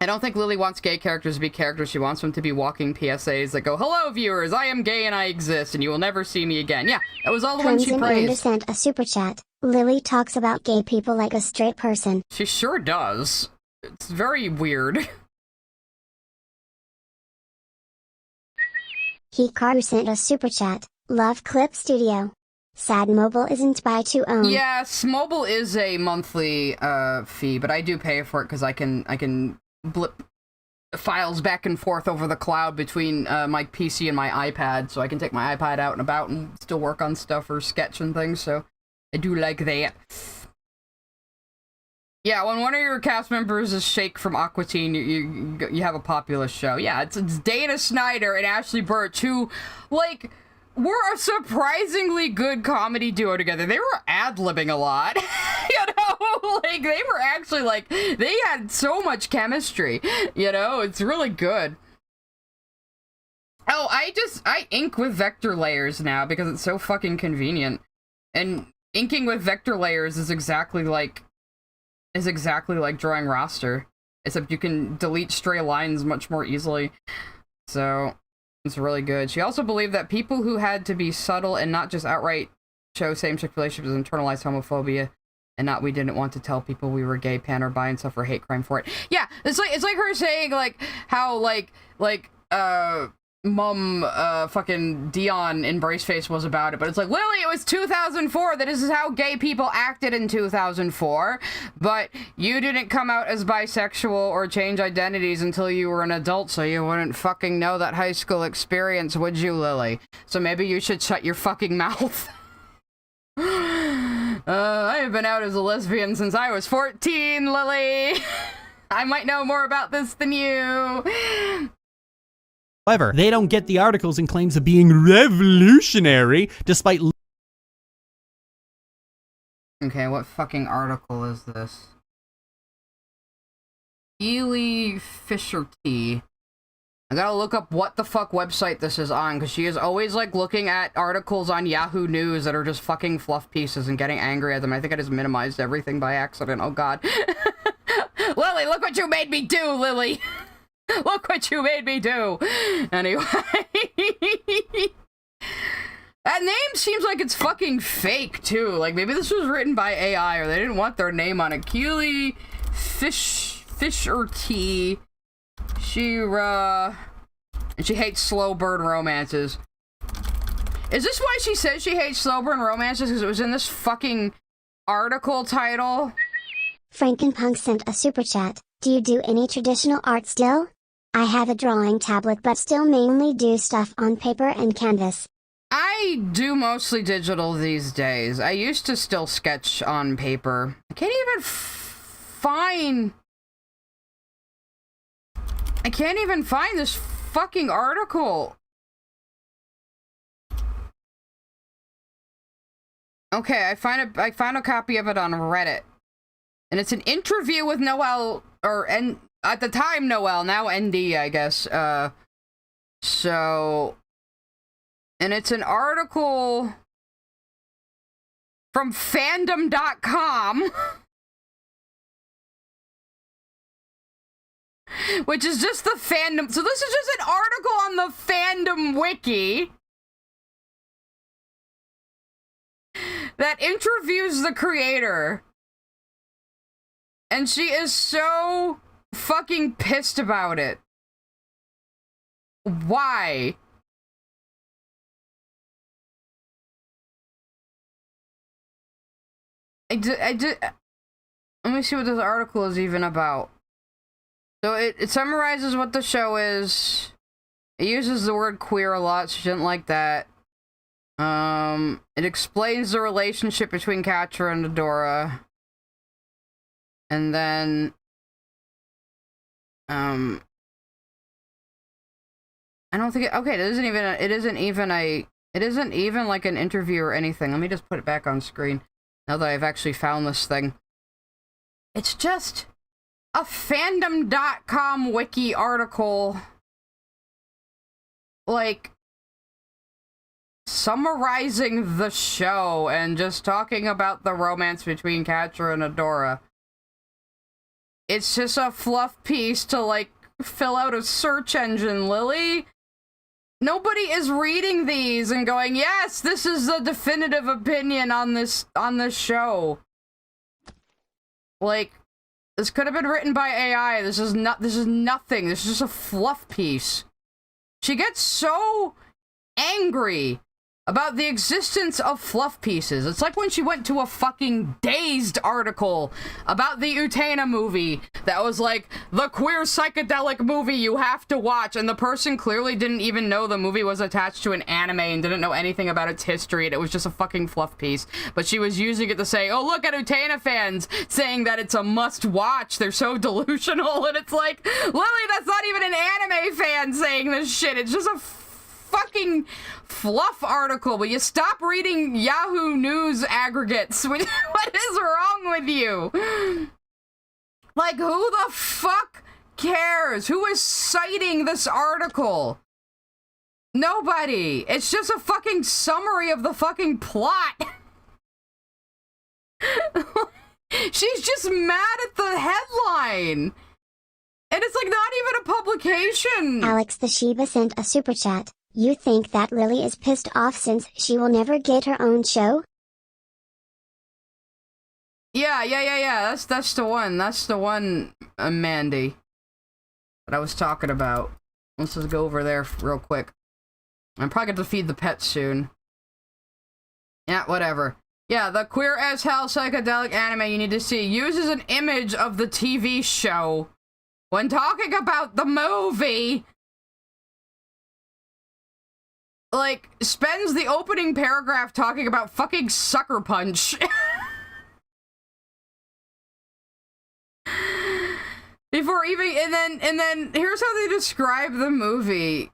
I don't think Lily wants gay characters to be characters. She wants them to be walking PSAs that go, hello, viewers, I am gay and I exist, and you will never see me again. Yeah, that was all the ones she Crimson praised. Amanda sent a super chat. Lily talks about gay people like a straight person. She sure does. It's very weird. Hikaru sent a super chat. Love Clip Studio. Sad Mobile isn't buy to own. Yes, mobile is a monthly fee, but I do pay for it because I can blip files back and forth over the cloud between my PC and my iPad, so I can take my iPad out and about and still work on stuff or sketch and things, so I do like that. Yeah, when one of your cast members is Shake from Aqua Teen, you have a popular show. Yeah, it's Dana Snyder and Ashley Birch, who, like, were a surprisingly good comedy duo together. They were ad-libbing a lot. You know? Like, they were actually, like, they had so much chemistry. You know? It's really good. Oh, I ink with vector layers now because it's so fucking convenient. And inking with vector layers is exactly like drawing raster. Except you can delete stray lines much more easily. So it's really good. She also believed that people who had to be subtle and not just outright show same-sex relationships internalized homophobia, and not we didn't want to tell people we were gay, pan, or bi, and suffer hate crime for it. Yeah, it's like her saying like how fucking Dion in Braceface was about it, but it's like, Lily, it was 2004, that this is how gay people acted in 2004, but you didn't come out as bisexual or change identities until you were an adult, so you wouldn't fucking know that high school experience, would you, Lily? So maybe you should shut your fucking mouth. I have been out as a lesbian since I was 14, Lily. I might know more about this than you. However, they don't get the articles and claims of being revolutionary, despite... Okay, what fucking article is this? Ely Fisher T. I gotta look up what the fuck website this is on, because she is always, like, looking at articles on Yahoo News that are just fucking fluff pieces and getting angry at them. I think I just minimized everything by accident. Oh, God. Lily, look what you made me do, Lily! Look what you made me do! Anyway. That name seems like it's fucking fake, too. Like, maybe this was written by AI, or they didn't want their name on it. Keely Fisher T. And she hates slow burn romances. Is this why she says she hates slow burn romances? Because it was in this fucking article title? Frankenpunk sent a super chat. Do you do any traditional art still? I have a drawing tablet but still mainly do stuff on paper and canvas. I do mostly digital these days. I used to still sketch on paper. I can't even find this fucking article. Okay, I found a copy of it on Reddit. And it's an interview with Noel, at the time Noel, now ND, I guess. And it's an article from fandom.com. Which is just the fandom. So this is just an article on the fandom wiki that interviews the creator. And she is so fucking pissed about it. Why? Let me see what this article is even about. So it summarizes what the show is. It uses the word queer a lot, so she didn't like that. It explains the relationship between Katra and Adora. And then, I don't think okay, it isn't even like an interview or anything. Let me just put it back on screen now that I've actually found this thing. It's just a fandom.com wiki article, like, summarizing the show and just talking about the romance between Catra and Adora. It's just a fluff piece to, like, fill out a search engine, Lily. Nobody is reading these and going, yes, this is the definitive opinion on this show. Like, this could have been written by AI. This is nothing. This is just a fluff piece. She gets so angry about the existence of fluff pieces. It's like when she went to a fucking Dazed article about the Utena movie that was like, the queer psychedelic movie you have to watch, and the person clearly didn't even know the movie was attached to an anime and didn't know anything about its history, and it was just a fucking fluff piece. But she was using it to say, oh, look at Utena fans saying that it's a must-watch, they're so delusional, and it's like, Lily, that's not even an anime fan saying this shit, it's just a fucking fluff article. Will you stop reading Yahoo News aggregates? What is wrong with you? Like, who the fuck cares? Who is citing this article? Nobody. It's just a fucking summary of the fucking plot. She's just mad at the headline. And it's like not even a publication. Alex the Shiba sent a super chat. You think that Lily is pissed off since she will never get her own show? Yeah. That's the one. That's the one, Mandy, that I was talking about. Let's just go over there real quick. I'm probably gonna feed the pets soon. Yeah, whatever. Yeah, the queer as hell psychedelic anime you need to see uses an image of the TV show when talking about the movie. Like, spends the opening paragraph talking about fucking Sucker Punch. Before even, and then here's how they describe the movie.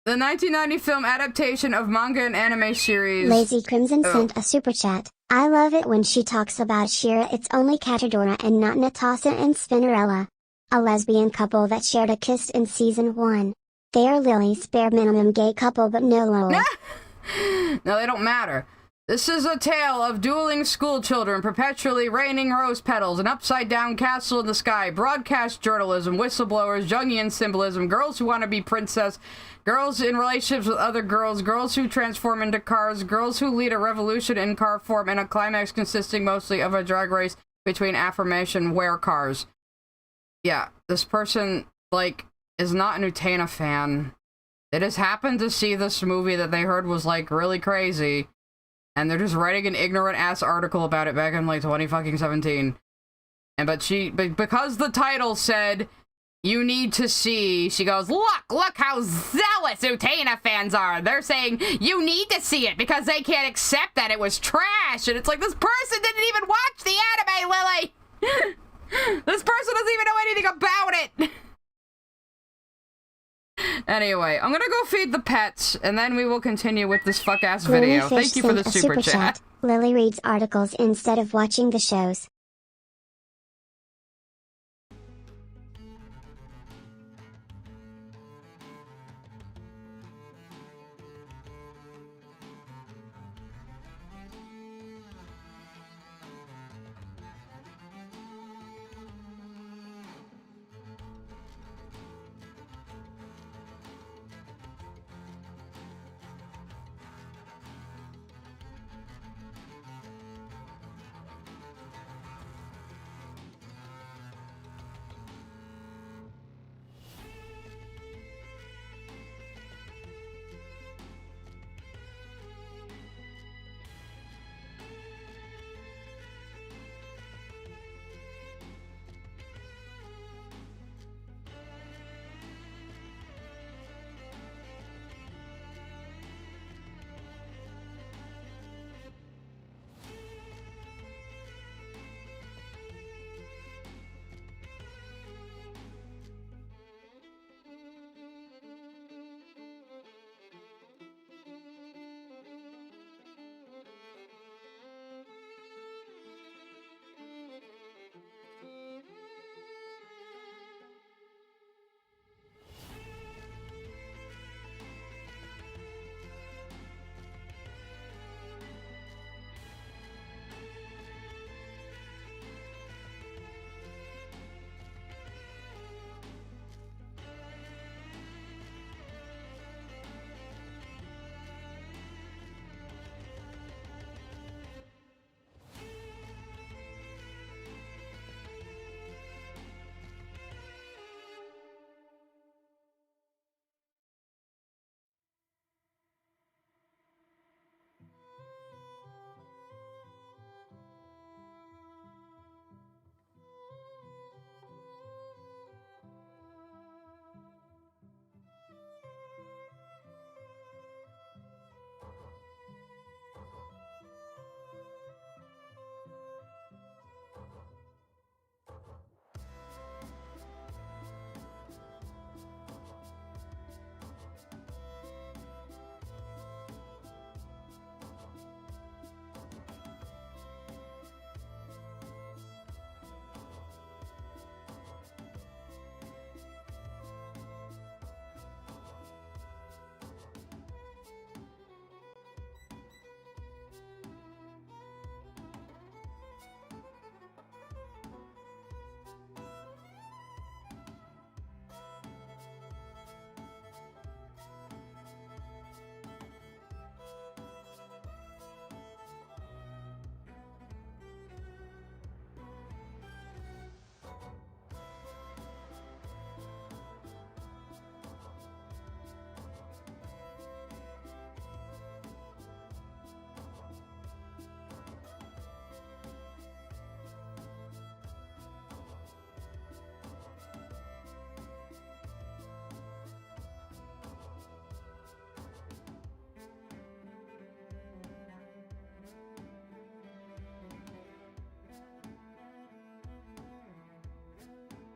The 1990 film adaptation of manga and anime series. Lazy Crimson sent a super chat. I love it when she talks about Shira. It's only Catadora and not Natasha and Spinnerella, a lesbian couple that shared a kiss in season 1. They are Lily's bare minimum gay couple, but no lol. No, they don't matter. This is a tale of dueling school children, perpetually raining rose petals, an upside-down castle in the sky, broadcast journalism, whistleblowers, Jungian symbolism, girls who want to be princess, girls in relationships with other girls, girls who transform into cars, girls who lead a revolution in car form, and a climax consisting mostly of a drag race between affirmation wear cars. Yeah, this person, like, is not an Utena fan. They just happened to see this movie that they heard was, like, really crazy, and they're just writing an ignorant-ass article about it back in, like, 2017. And, but because the title said, you need to see, she goes, look how zealous Utena fans are. They're saying, you need to see it because they can't accept that it was trash. And it's like, this person didn't even watch the anime, Lily! This person doesn't even know anything about it! Anyway, I'm gonna go feed the pets, and then we will continue with this fuck-ass video. Thank you for the super chat. Lily reads articles instead of watching the shows.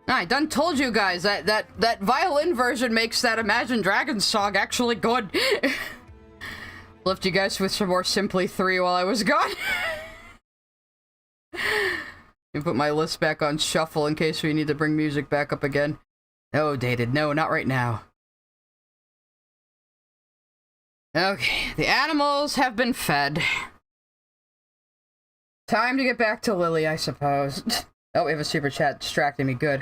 I done told you guys that violin version makes that Imagine Dragons song actually good. Left you guys with some more Simply 3 while I was gone. You put my list back on shuffle in case we need to bring music back up again. No, dated. No, not right now. Okay, the animals have been fed. Time to get back to Lily, I suppose. Oh, we have a super chat distracting me. Good.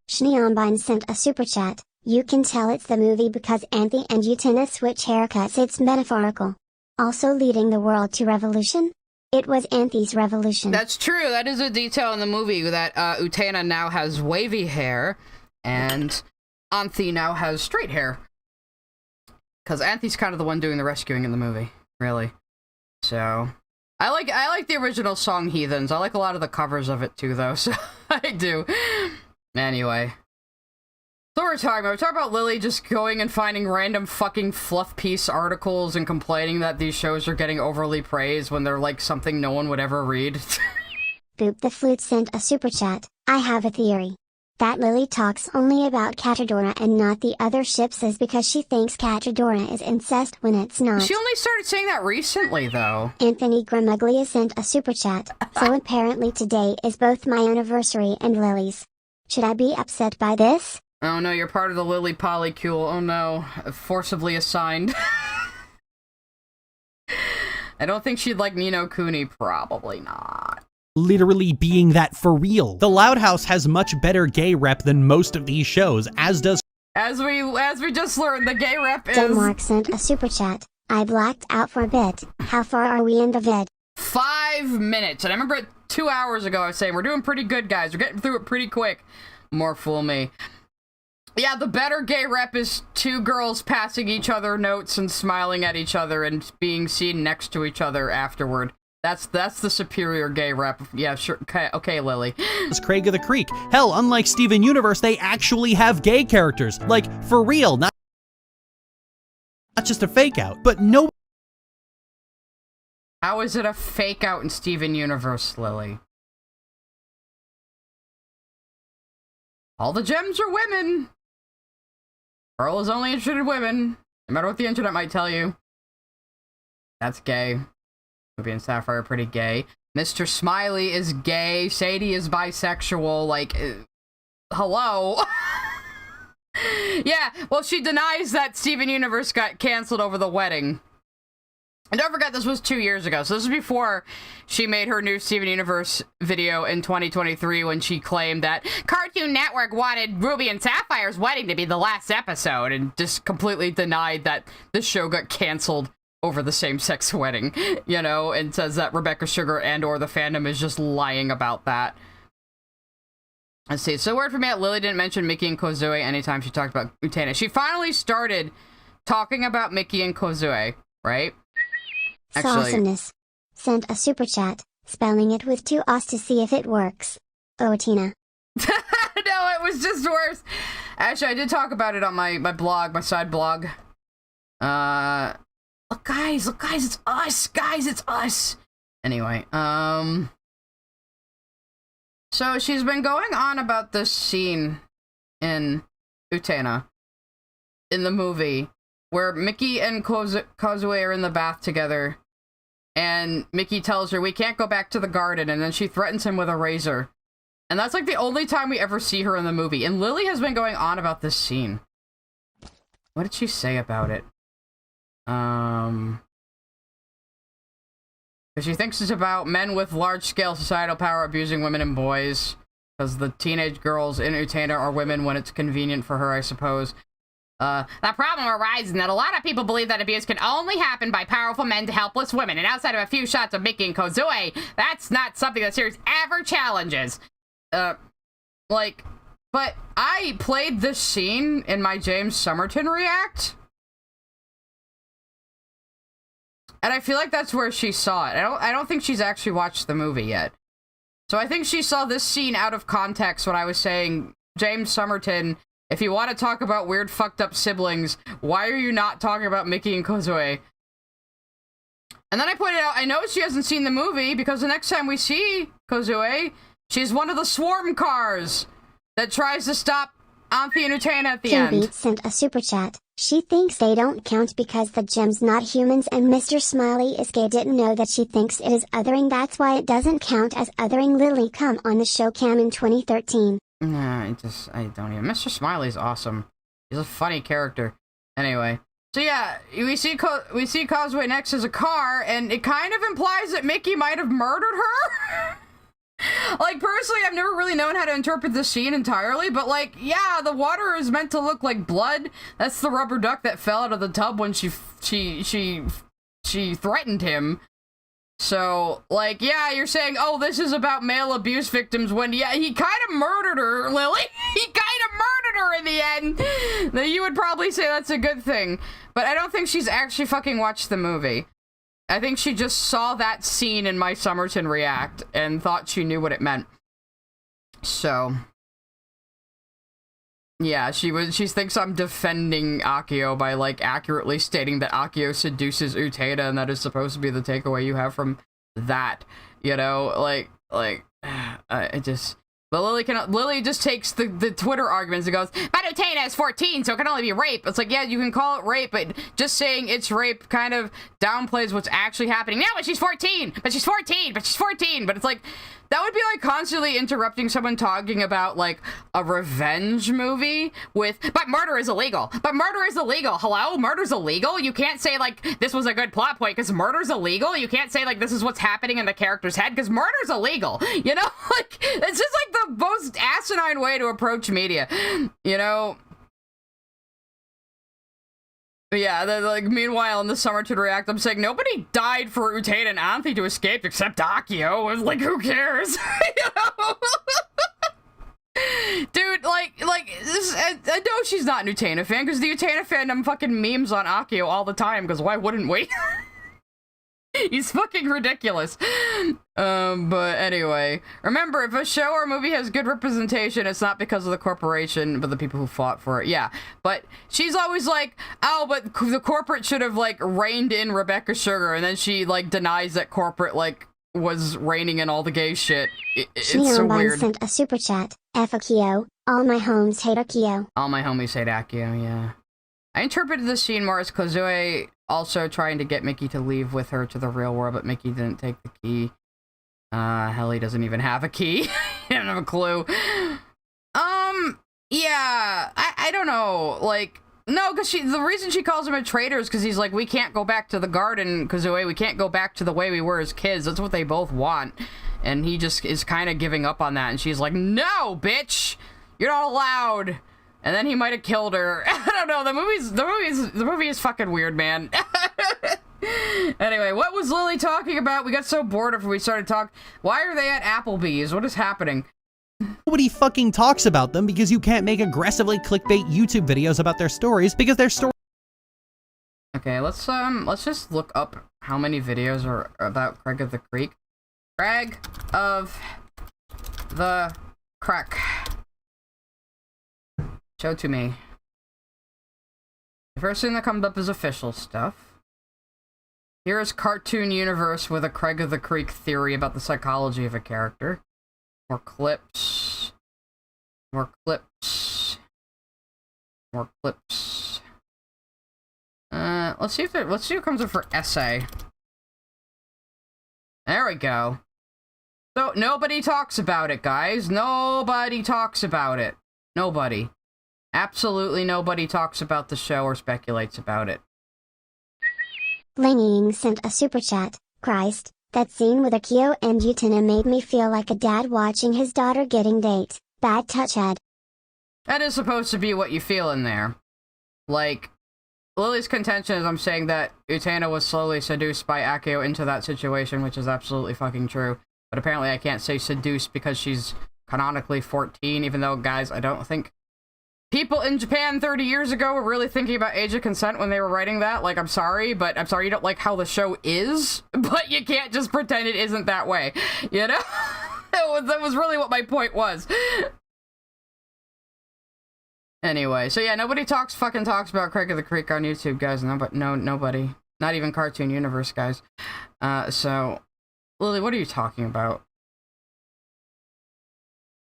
Shneonbine sent a super chat. You can tell it's the movie because Anthy and Utena switch haircuts. It's metaphorical. Also leading the world to revolution? It was Anthy's revolution. That's true. That is a detail in the movie that Utena now has wavy hair and Anthy now has straight hair. Because Anthy's kind of the one doing the rescuing in the movie, really. So, I like the original song Heathens. I like a lot of the covers of it too, though, so I do. Anyway. So we're talking about Lily just going and finding random fucking fluff piece articles and complaining that these shows are getting overly praised when they're like something no one would ever read. Boop the Flute sent a super chat. I have a theory. That Lily talks only about Catradora and not the other ships is because she thinks Catradora is incest when it's not. She only started saying that recently, though. Anthony Gramuglia sent a super chat. So apparently today is both my anniversary and Lily's. Should I be upset by this? Oh no, you're part of the Lily polycule. Oh no, forcibly assigned. I don't think she'd like Nino Kuni. Probably not. Literally being that for real. The Loud House has much better gay rep than most of these shows, as does... As we just learned, the gay rep is... Denmark sent a super chat. I blacked out for a bit. How far are we in the vid? 5 minutes. And I remember 2 hours ago I was saying, we're doing pretty good, guys. We're getting through it pretty quick. More fool me. Yeah, the better gay rep is two girls passing each other notes and smiling at each other and being seen next to each other afterward. That's the superior gay rep. Yeah, sure. Okay, Lily. It's Craig of the Creek. Hell, unlike Steven Universe, they actually have gay characters. Like, for real, not just a fake out, but no... How is it a fake out in Steven Universe, Lily? All the gems are women. Pearl is only interested in women, no matter what the internet might tell you. That's gay. Ruby and Sapphire are pretty gay. Mr. Smiley is gay. Sadie is bisexual. Like, hello? Yeah, well, she denies that Steven Universe got canceled over the wedding. And don't forget, this was 2 years ago. So this was before she made her new Steven Universe video in 2023 when she claimed that Cartoon Network wanted Ruby and Sapphire's wedding to be the last episode and just completely denied that the show got canceled over the same-sex wedding, you know, and says that Rebecca Sugar and or the fandom is just lying about that. Let's see. So word from me that Lily didn't mention Mickey and Kozue anytime she talked about Utena. She finally started talking about Mickey and Kozue, right? Awesomeness. Sent a super chat, spelling it with 2 O's to see if it works. Oh, Tina. No, it was just worse. Actually, I did talk about it on my blog, my side blog. Look, guys, it's us, guys, it's us. Anyway, so she's been going on about this scene in Utena, in the movie, where Mickey and Kozue are in the bath together, and Mickey tells her, we can't go back to the garden, and then she threatens him with a razor. And that's like the only time we ever see her in the movie, and Lily has been going on about this scene. What did she say about it? Because she thinks it's about men with large-scale societal power abusing women and boys, because the teenage girls in Utena are women when it's convenient for her, I suppose. The problem arises in that a lot of people believe that abuse can only happen by powerful men to helpless women, and outside of a few shots of Mickey and Kozue, that's not something the series ever challenges. But I played this scene in my James Somerton react, and I feel like that's where she saw it. I don't think she's actually watched the movie yet. So I think she saw this scene out of context when I was saying, James Somerton, if you want to talk about weird fucked up siblings, why are you not talking about Mickey and Kozue? And then I pointed out, I know she hasn't seen the movie because the next time we see Kozue, she's one of the swarm cars that tries to stop Anthe and Utena at the King end. Beat sent a super chat. She thinks they don't count because the gem's not humans and Mr. Smiley is gay. Didn't know that she thinks it is othering. That's why it doesn't count as othering. Lily come on the show Cam in 2013. Nah, I don't even. Mr. Smiley's awesome. He's a funny character. Anyway. So yeah, we see Causeway next as a car, and it kind of implies that Mickey might have murdered her. Like, personally, I've never really known how to interpret this scene entirely, but like, yeah, the water is meant to look like blood. That's the rubber duck that fell out of the tub when she threatened him. So, like, yeah, you're saying, oh, this is about male abuse victims when, yeah, he kind of murdered her, Lily. He kind of murdered her in the end. Then you would probably say that's a good thing. But I don't think she's actually fucking watched the movie. I think she just saw that scene in My Summerton react and thought she knew what it meant. So, yeah, she thinks I'm defending Akio by, like, accurately stating that Akio seduces Utena, and that is supposed to be the takeaway you have from that, you know, but Lily just takes the Twitter arguments and goes, but Utena is 14, so it can only be rape. It's like, yeah, you can call it rape, but just saying it's rape kind of downplays what's actually happening. Yeah, but she's 14, but she's 14, but she's 14, but it's like, that would be like constantly interrupting someone talking about like a revenge movie with, but murder is illegal. But murder is illegal. Hello? Murder's illegal? You can't say like, this was a good plot point because murder's illegal. You can't say like, this is what's happening in the character's head because murder's illegal. You know? Like, it's just like the most asinine way to approach media. You know? Yeah, like, meanwhile, in the Summerton react, I'm saying, nobody died for Utena and Anthe to escape except Akio. And, like, who cares? You know? Dude, like, this, I know she's not an Utena fan, because the Utena fandom fucking memes on Akio all the time, because why wouldn't we? He's fucking ridiculous. But anyway, remember, if a show or movie has good representation, it's not because of the corporation, but the people who fought for it. Yeah, but she's always like, oh, but the corporate should have, like, reined in Rebecca Sugar, and then she, like, denies that corporate, like, was reining in all the gay shit. It's so weird. Sent a super chat. F Akio. All my homes hate Akio. All my homies hate Akio, yeah. I interpreted this scene more as Kozue also trying to get Mickey to leave with her to the real world, but Mickey didn't take the key. Hell, he doesn't even have a key. He doesn't have a clue. Yeah, I don't know, like, no, because the reason she calls him a traitor is because he's like, we can't go back to the garden, Kozue, we can't go back to the way we were as kids. That's what they both want. And he just is kind of giving up on that, and she's like, no, bitch! You're not allowed! And then he might have killed her. I don't know, the movie is fucking weird, man. Anyway, what was Lily talking about? We got so bored after we started talking. Why are they at Applebee's? What is happening? Nobody fucking talks about them because you can't make aggressively clickbait YouTube videos about their stories because their story. Okay, let's just look up how many videos are about Craig of the Creek. Craig of the Creek. Show to me. The first thing that comes up is official stuff. Here is Cartoon Universe with a Craig of the Creek theory about the psychology of a character. More clips. More clips. More clips. Let's see what comes up for essay. There we go. So, nobody talks about it, guys. Nobody talks about it. Nobody. Absolutely nobody talks about the show or speculates about it. Langing sent a super chat. Christ, that scene with Akio and Utena made me feel like a dad watching his daughter getting date. Bad touch, Ed. That is supposed to be what you feel in there. Like, Lily's contention is I'm saying that Utena was slowly seduced by Akio into that situation, which is absolutely fucking true. But apparently I can't say seduced because she's canonically 14, even though, guys, I don't think people in Japan 30 years ago were really thinking about age of consent when they were writing that. Like, I'm sorry you don't like how the show is, but you can't just pretend it isn't that way, you know? That was really what my point was. Anyway, so yeah, nobody fucking talks about Craig of the Creek on YouTube, guys. Nobody. Not even Cartoon Universe, guys. So, Lily, what are you talking about?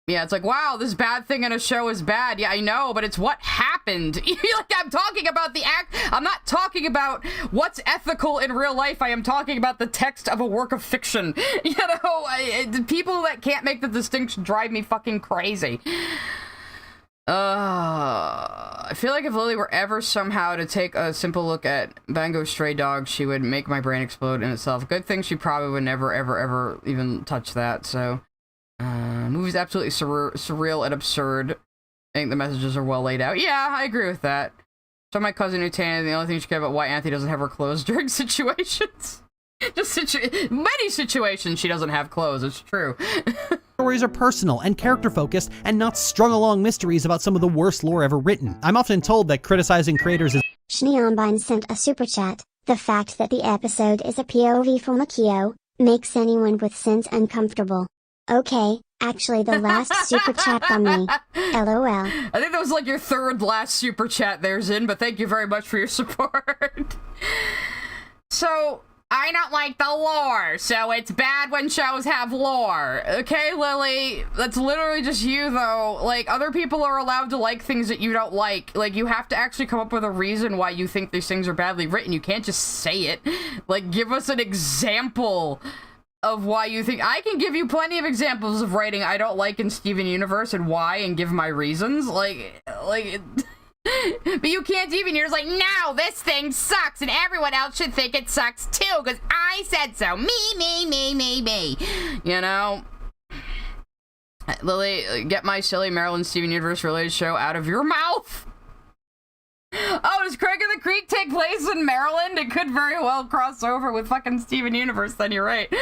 Yeah, it's like, wow, this bad thing in a show is bad. Yeah, I know, but it's what happened. Like, I'm talking about the act. I'm not talking about what's ethical in real life. I am talking about the text of a work of fiction. You know, people that can't make the distinction drive me fucking crazy. I feel like if Lily were ever somehow to take a simple look at Bango's Stray Dog, she would make my brain explode in itself. Good thing she probably would never, ever, ever even touch that, so... movie's absolutely surreal and absurd. I think the messages are well laid out. Yeah, I agree with that. So my cousin Utana, the only thing she cared about why Anthony doesn't have her clothes during situations. Just many situations she doesn't have clothes, it's true. Stories are personal and character-focused and not strung-along mysteries about some of the worst lore ever written. I'm often told that criticizing creators is... Shneonbine sent a super chat. The fact that the episode is a POV for Makio makes anyone with sense uncomfortable. Okay, actually the last super chat from me. LOL. I think that was like your third last super chat there, Zin, but thank you very much for your support. So... I don't like the lore, so it's bad when shows have lore. Okay, Lily? That's literally just you, though. Like, other people are allowed to like things that you don't like. Like, you have to actually come up with a reason why you think these things are badly written. You can't just say it. Like, give us an example of why you think... I can give you plenty of examples of writing I don't like in Steven Universe and why, and give my reasons. Like... But you can't even, you're just like, no, this thing sucks, and everyone else should think it sucks too, because I said so. Me. You know? Lily, get my silly Maryland Steven Universe related show out of your mouth! Oh, does Craig of the Creek take place in Maryland? It could very well cross over with fucking Steven Universe, then you're right.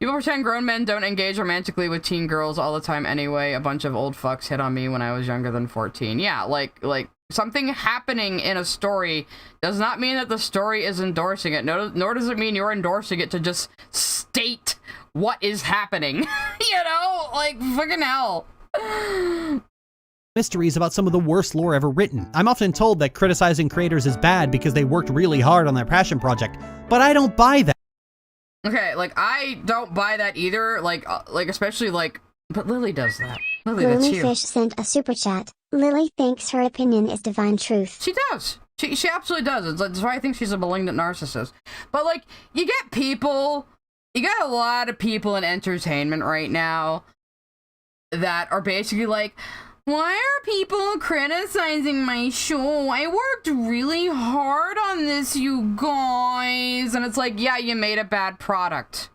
People pretend grown men don't engage romantically with teen girls all the time anyway. A bunch of old fucks hit on me when I was younger than 14. Yeah, like something happening in a story does not mean that the story is endorsing it. Nor does it mean you're endorsing it to just state what is happening. You know? Like, fucking hell. Mysteries about some of the worst lore ever written. I'm often told that criticizing creators is bad because they worked really hard on their passion project, but I don't buy that. Okay, like, I don't buy that either, like, especially, like, but Lily does that. Lily, that's you. Fish sent a super chat. Lily thinks her opinion is divine truth. She does. She absolutely does. That's why I think she's a malignant narcissist. But, like, you got a lot of people in entertainment right now that are basically like, why are people criticizing my show? I worked really hard on this, you guys. And it's like, yeah, you made a bad product.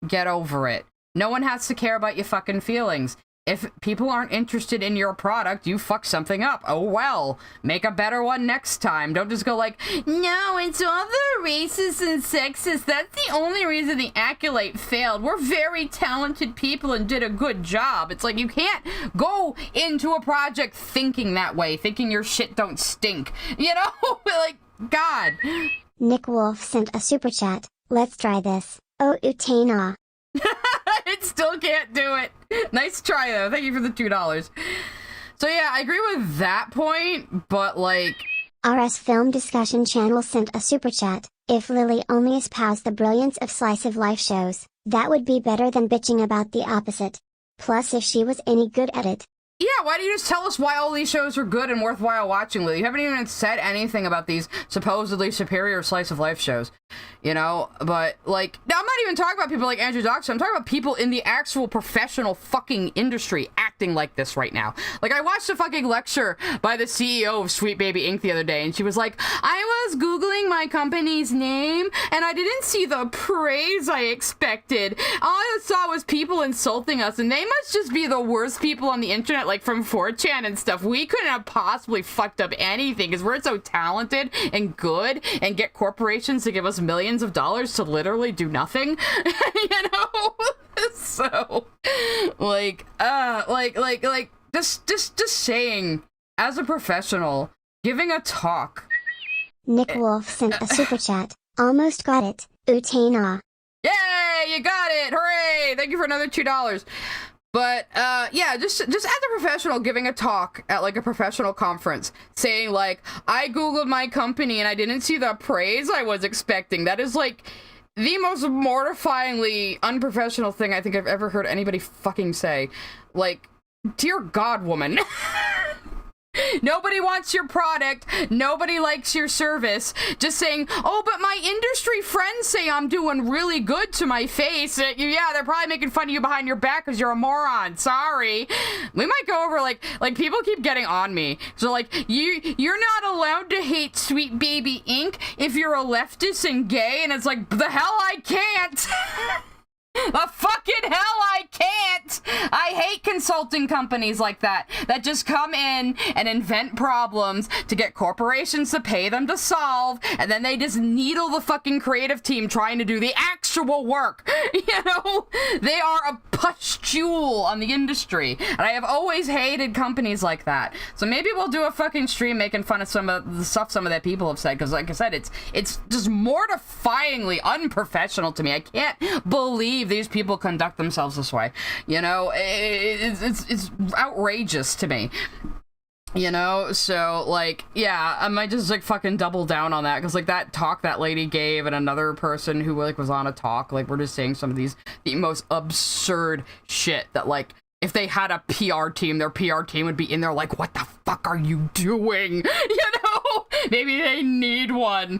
Get over it. No one has to care about your fucking feelings. If people aren't interested in your product, you fuck something up. Oh well, make a better one next time. Don't just go like, no, it's all the racist and sexist. That's the only reason the Acolyte failed. We're very talented people and did a good job. It's like, you can't go into a project thinking that way, thinking your shit don't stink. You know? Like, God. Nick Wolf sent a super chat. Let's try this. Oh, Utana. It still can't do it. Nice try, though. Thank you for the $2. So, yeah, I agree with that point, but, like... RS Film Discussion Channel sent a super chat. If Lily only espoused the brilliance of slice of life shows, that would be better than bitching about the opposite. Plus, if she was any good at it. Yeah, why don't you just tell us why all these shows are good and worthwhile watching, Lily? You haven't even said anything about these supposedly superior slice of life shows, you know? But, like, now I'm not even talking about people like Andrew Doxer. I'm talking about people in the actual professional fucking industry acting like this right now. Like, I watched a fucking lecture by the CEO of Sweet Baby Inc. the other day, and she was like, I was Googling my company's name, and I didn't see the praise I expected. All I saw was people insulting us, and they must just be the worst people on the internet, like from 4chan and stuff. We couldn't have possibly fucked up anything because we're so talented and good and get corporations to give us millions of dollars to literally do nothing. You know? So, just saying, as a professional, giving a talk. Nick Wolf sent a super chat. Almost got it. Utana. Yay, you got it! Hooray! Thank you for another $2. But, yeah, just as a professional giving a talk at, like, a professional conference, saying, like, I Googled my company and I didn't see the praise I was expecting. That is, like, the most mortifyingly unprofessional thing I think I've ever heard anybody fucking say. Like, dear God, woman. Nobody wants your product. Nobody likes your service. Just saying, oh, but my industry friends say I'm doing really good to my face. Yeah, they're probably making fun of you behind your back because you're a moron. Sorry. We might go over, like people keep getting on me. So, like, you're not allowed to hate Sweet Baby Inc. if you're a leftist and gay. And it's like, the hell I can't. The fucking hell I can't! I hate consulting companies like that just come in and invent problems to get corporations to pay them to solve, and then they just needle the fucking creative team trying to do the actual work. You know? They are a pustule on the industry, and I have always hated companies like that. So maybe we'll do a fucking stream making fun of some of the stuff some of that people have said, because like I said, it's just mortifyingly unprofessional to me. I can't believe these people conduct themselves this way. You know, it's outrageous to me. You know, so, like, yeah, I might just, like, fucking double down on that, because, like, that talk that lady gave and another person who, like, was on a talk, like, we're just saying some of the most absurd shit that, like, if they had a PR team, their PR team would be in there like, what the fuck are you doing? You know? Maybe they need one.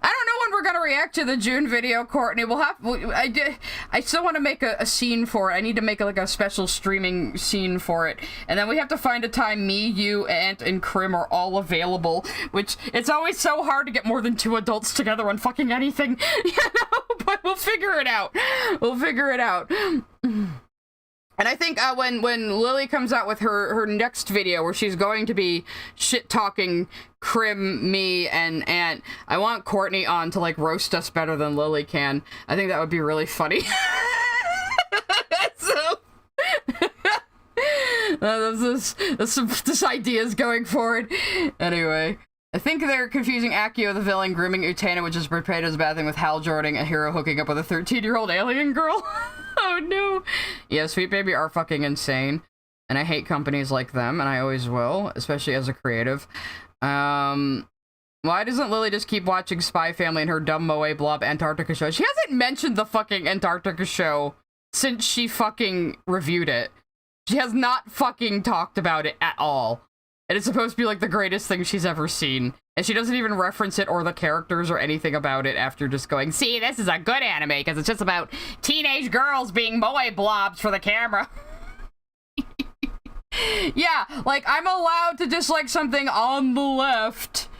I don't know when we're gonna react to the June video, Courtney. I still want to make a scene for it. I need to make like a special streaming scene for it. And then we have to find a time me, you, Ant, and Krim are all available, which it's always so hard to get more than 2 adults together on fucking anything, you know? But we'll figure it out. We'll figure it out. And I think when Lily comes out with her next video where she's going to be shit-talking Krim, me, and Ant, I want Courtney on to, like, roast us better than Lily can. I think that would be really funny. So... this idea is going forward. Anyway... I think they're confusing Akio the villain grooming Utena, which is portrayed as a bad thing, with Hal Jordan, a hero hooking up with a 13-year-old alien girl. Oh no. Yeah, Sweet Baby are fucking insane. And I hate companies like them, and I always will, especially as a creative. Why doesn't Lily just keep watching Spy Family and her dumb Moe Blob Antarctica show? She hasn't mentioned the fucking Antarctica show since she fucking reviewed it. She has not fucking talked about it at all. And it's supposed to be, like, the greatest thing she's ever seen. And she doesn't even reference it or the characters or anything about it after just going, see, this is a good anime, because it's just about teenage girls being moe blobs for the camera. Yeah, like, I'm allowed to dislike something on the left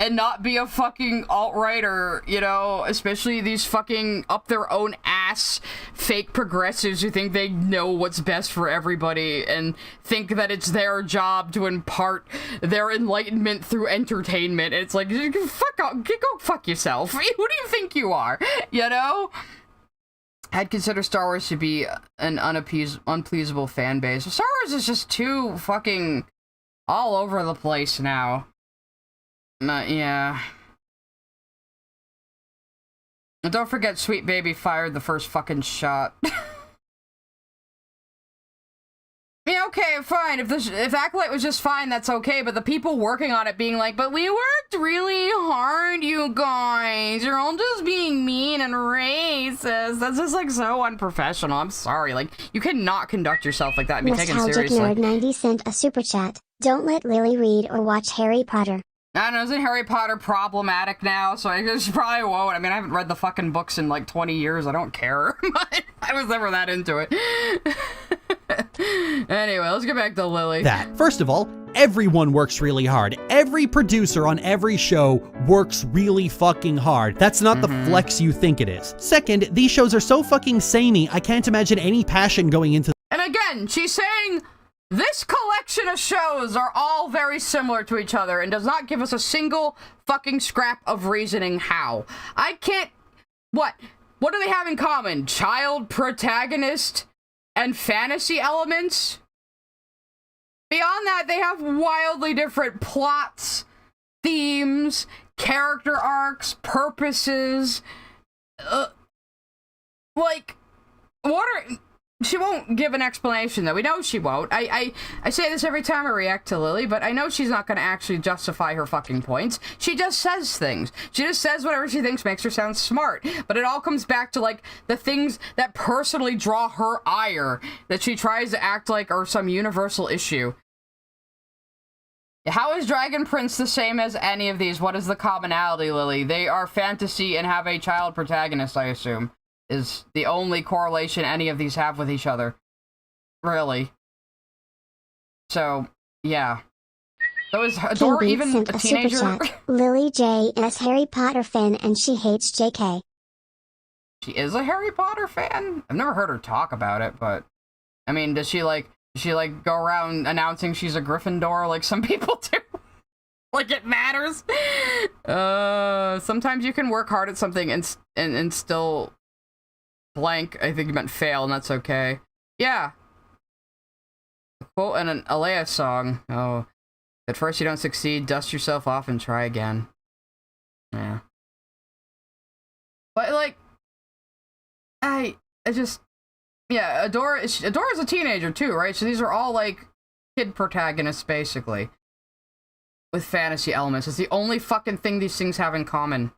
and not be a fucking alt-righter, you know, especially these fucking up-their-own-ass fake progressives who think they know what's best for everybody and think that it's their job to impart their enlightenment through entertainment. And it's like, fuck off, go fuck yourself. Who do you think you are, you know? I'd consider Star Wars to be an unpleasable fan base. Star Wars is just too fucking all over the place now. Yeah. And don't forget, Sweet Baby fired the first fucking shot. Yeah, okay, fine. If Acolyte was just fine, that's okay. But the people working on it being like, but we worked really hard, you guys. You're all just being mean and racist. That's just, like, so unprofessional. I'm sorry. Like, you cannot conduct yourself like that and be taken seriously. Nostalgic Nerd 90 sent a super chat. Don't let Lily read or watch Harry Potter. I don't know, isn't Harry Potter problematic now? So I just probably won't. I mean, I haven't read the fucking books in like 20 years. I don't care. But I was never that into it. Anyway, let's get back to Lily. First of all, everyone works really hard. Every producer on every show works really fucking hard. That's not the flex you think it is. Second, these shows are so fucking samey, I can't imagine any passion going into. And again, she's saying this collection of shows are all very similar to each other and does not give us a single fucking scrap of reasoning how. I can't... What? What do they have in common? Child protagonist and fantasy elements? Beyond that, they have wildly different plots, themes, character arcs, purposes. Like, what are... She won't give an explanation, though. We know she won't. I say this every time I react to Lily, but I know she's not going to actually justify her fucking points. She just says things. She just says whatever she thinks makes her sound smart. But it all comes back to, like, the things that personally draw her ire, that she tries to act like are some universal issue. How is Dragon Prince the same as any of these? What is the commonality, Lily? They are fantasy and have a child protagonist, I assume. Is the only correlation any of these have with each other. Really. So, yeah. So is Adore even sent a teenager? Super chat. Lily J is Harry Potter fan and she hates JK. She is a Harry Potter fan? I've never heard her talk about it, but... I mean, does she go around announcing she's a Gryffindor like some people do? Like it matters? Sometimes you can work hard at something and still... blank, I think you meant fail, and that's okay. Yeah. A quote and an Alea song. Oh. At first you don't succeed, dust yourself off and try again. Yeah. But, like, I just... Yeah, Adore is a teenager, too, right? So these are all, like, kid protagonists, basically. With fantasy elements. It's the only fucking thing these things have in common.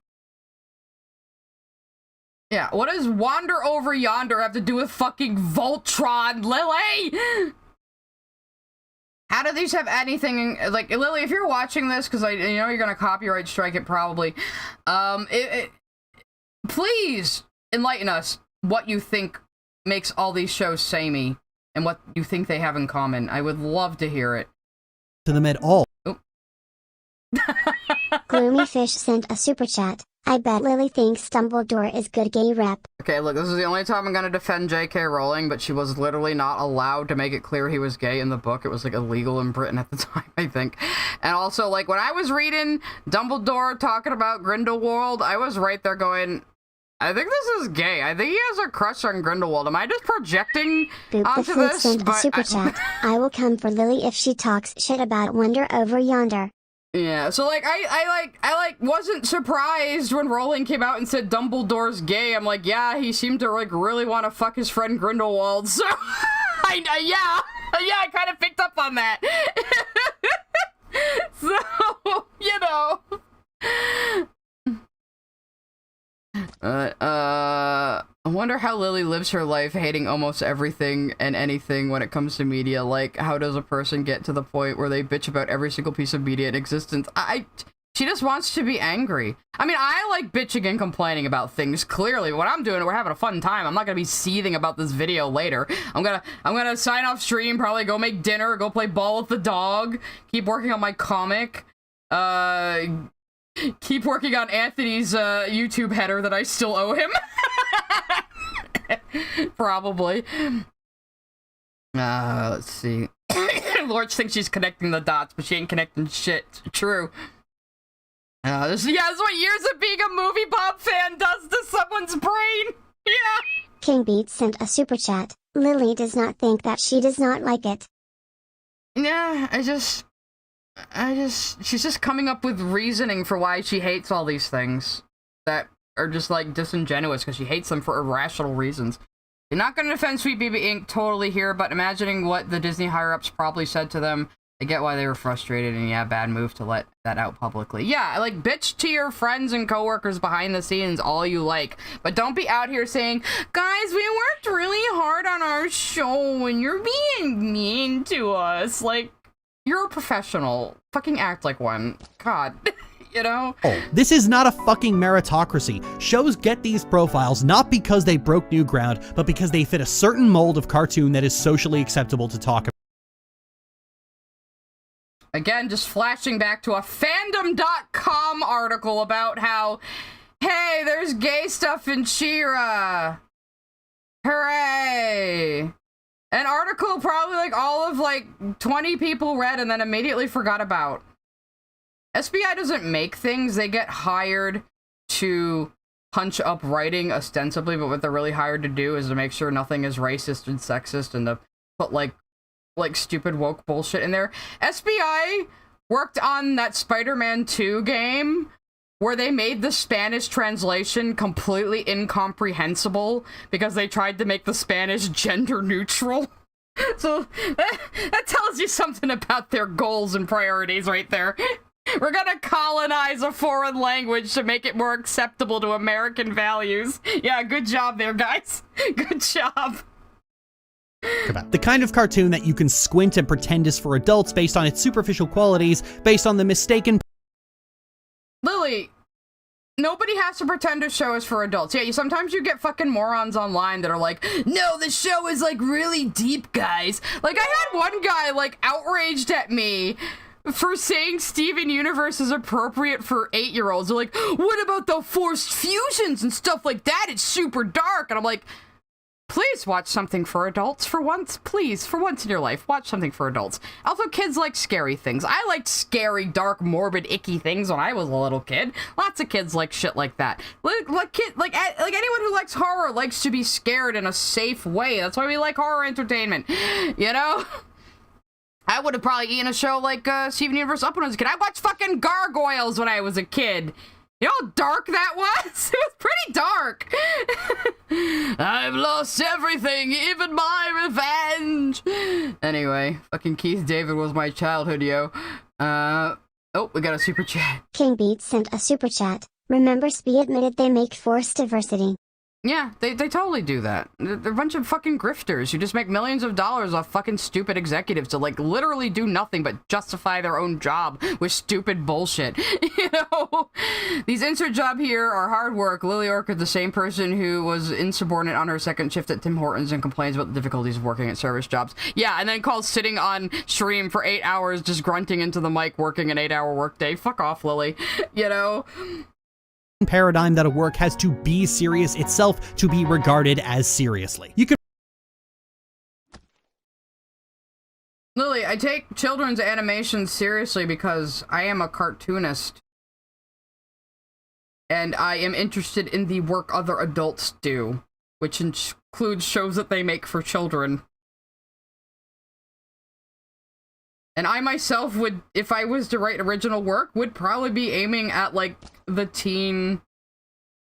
Yeah, what does Wander Over Yonder have to do with fucking Voltron, Lily? How do these have anything, like, Lily, if you're watching this, because I know you're gonna copyright strike it probably, please enlighten us what you think makes all these shows samey, and what you think they have in common. I would love to hear it. To them at all. Gloomy Fish sent a super chat. I bet Lily thinks Dumbledore is good gay rep. Okay, look, this is the only time I'm gonna defend J.K. Rowling, but she was literally not allowed to make it clear he was gay in the book. It was, like, illegal in Britain at the time, I think. And also, like, when I was reading Dumbledore talking about Grindelwald, I was right there going, I think this is gay. I think he has a crush on Grindelwald. Am I just projecting Boop onto the this? sent a super chat. I will come for Lily if she talks shit about Wander Over Yonder. Yeah, so, like, I wasn't surprised when Rowling came out and said Dumbledore's gay. I'm like, yeah, he seemed to, like, really want to fuck his friend Grindelwald, so... I kind of picked up on that. So, you know... I wonder how Lily lives her life hating almost everything and anything when it comes to media. Like, how does a person get to the point where they bitch about every single piece of media in existence? She just wants to be angry. I mean, I like bitching and complaining about things, clearly. What I'm doing, we're having a fun time. I'm not gonna be seething about this video later. I'm gonna sign off stream, probably go make dinner, go play ball with the dog, keep working on my comic, keep working on Anthony's YouTube header that I still owe him. Probably. Let's see. Lorch thinks she's connecting the dots, but she ain't connecting shit. True. This is what years of being a Movie Bob fan does to someone's brain. Yeah. King Beat sent a super chat. Lily does not think that she does not like it. Yeah, she's just coming up with reasoning for why she hates all these things that are just, like, disingenuous because she hates them for irrational reasons. You're not going to defend Sweet Baby Inc. totally here, but imagining what the Disney higher-ups probably said to them, I get why they were frustrated, and yeah, bad move to let that out publicly. Yeah, like, bitch to your friends and coworkers behind the scenes all you like, but don't be out here saying, guys, we worked really hard on our show, and you're being mean to us. Like, you're a professional. Fucking act like one. God. You know? This is not a fucking meritocracy. Shows get these profiles not because they broke new ground, but because they fit a certain mold of cartoon that is socially acceptable to talk about. Again, just flashing back to a fandom.com article about how, hey, there's gay stuff in She-Ra. Hooray! An article probably like all of like 20 people read and then immediately forgot about. SBI doesn't make things, they get hired to punch up writing ostensibly, but what they're really hired to do is to make sure nothing is racist and sexist and to put like stupid woke bullshit in there. SBI worked on that Spider-Man 2 game where they made the Spanish translation completely incomprehensible because they tried to make the Spanish gender neutral. So that tells you something about their goals and priorities right there. We're gonna colonize a foreign language to make it more acceptable to American values. Yeah, good job there, guys. Good job. The kind of cartoon that you can squint and pretend is for adults based on its superficial qualities, based on the mistaken... Lily, nobody has to pretend a show is for adults. Yeah, sometimes you get fucking morons online that are like, no, the show is like really deep, guys. Like, I had one guy like outraged at me for saying Steven Universe is appropriate for 8-year-olds. They're like, what about the forced fusions and stuff like that? It's super dark. And I'm like, please watch something for adults for once. Please, for once in your life, watch something for adults. Also, kids like scary things. I liked scary, dark, morbid, icky things when I was a little kid. Lots of kids like shit like that. Like anyone who likes horror likes to be scared in a safe way. That's why we like horror entertainment. You know? I would have probably eaten a show like Steven Universe up when I was a kid. I watched fucking Gargoyles when I was a kid. You know how dark that was? It was pretty dark. I've lost everything, even my revenge. Anyway, fucking Keith David was my childhood, yo. Oh, we got a super chat. King Beat sent a super chat. Remember Spee admitted they make forced diversity. Yeah, they totally do that. They're a bunch of fucking grifters who just make millions of dollars off fucking stupid executives to, like, literally do nothing but justify their own job with stupid bullshit. You know? These insert job here are hard work. Lily Orchid, the same person who was insubordinate on her second shift at Tim Hortons and complains about the difficulties of working at service jobs. Yeah, and then calls sitting on stream for 8 hours just grunting into the mic working an 8-hour workday. Fuck off, Lily. You know? Paradigm that a work has to be serious itself to be regarded as seriously. You could... Lily, I take children's animation seriously because I am a cartoonist. And I am interested in the work other adults do, which includes shows that they make for children. And I myself would, if I was to write original work, would probably be aiming at, like, the teen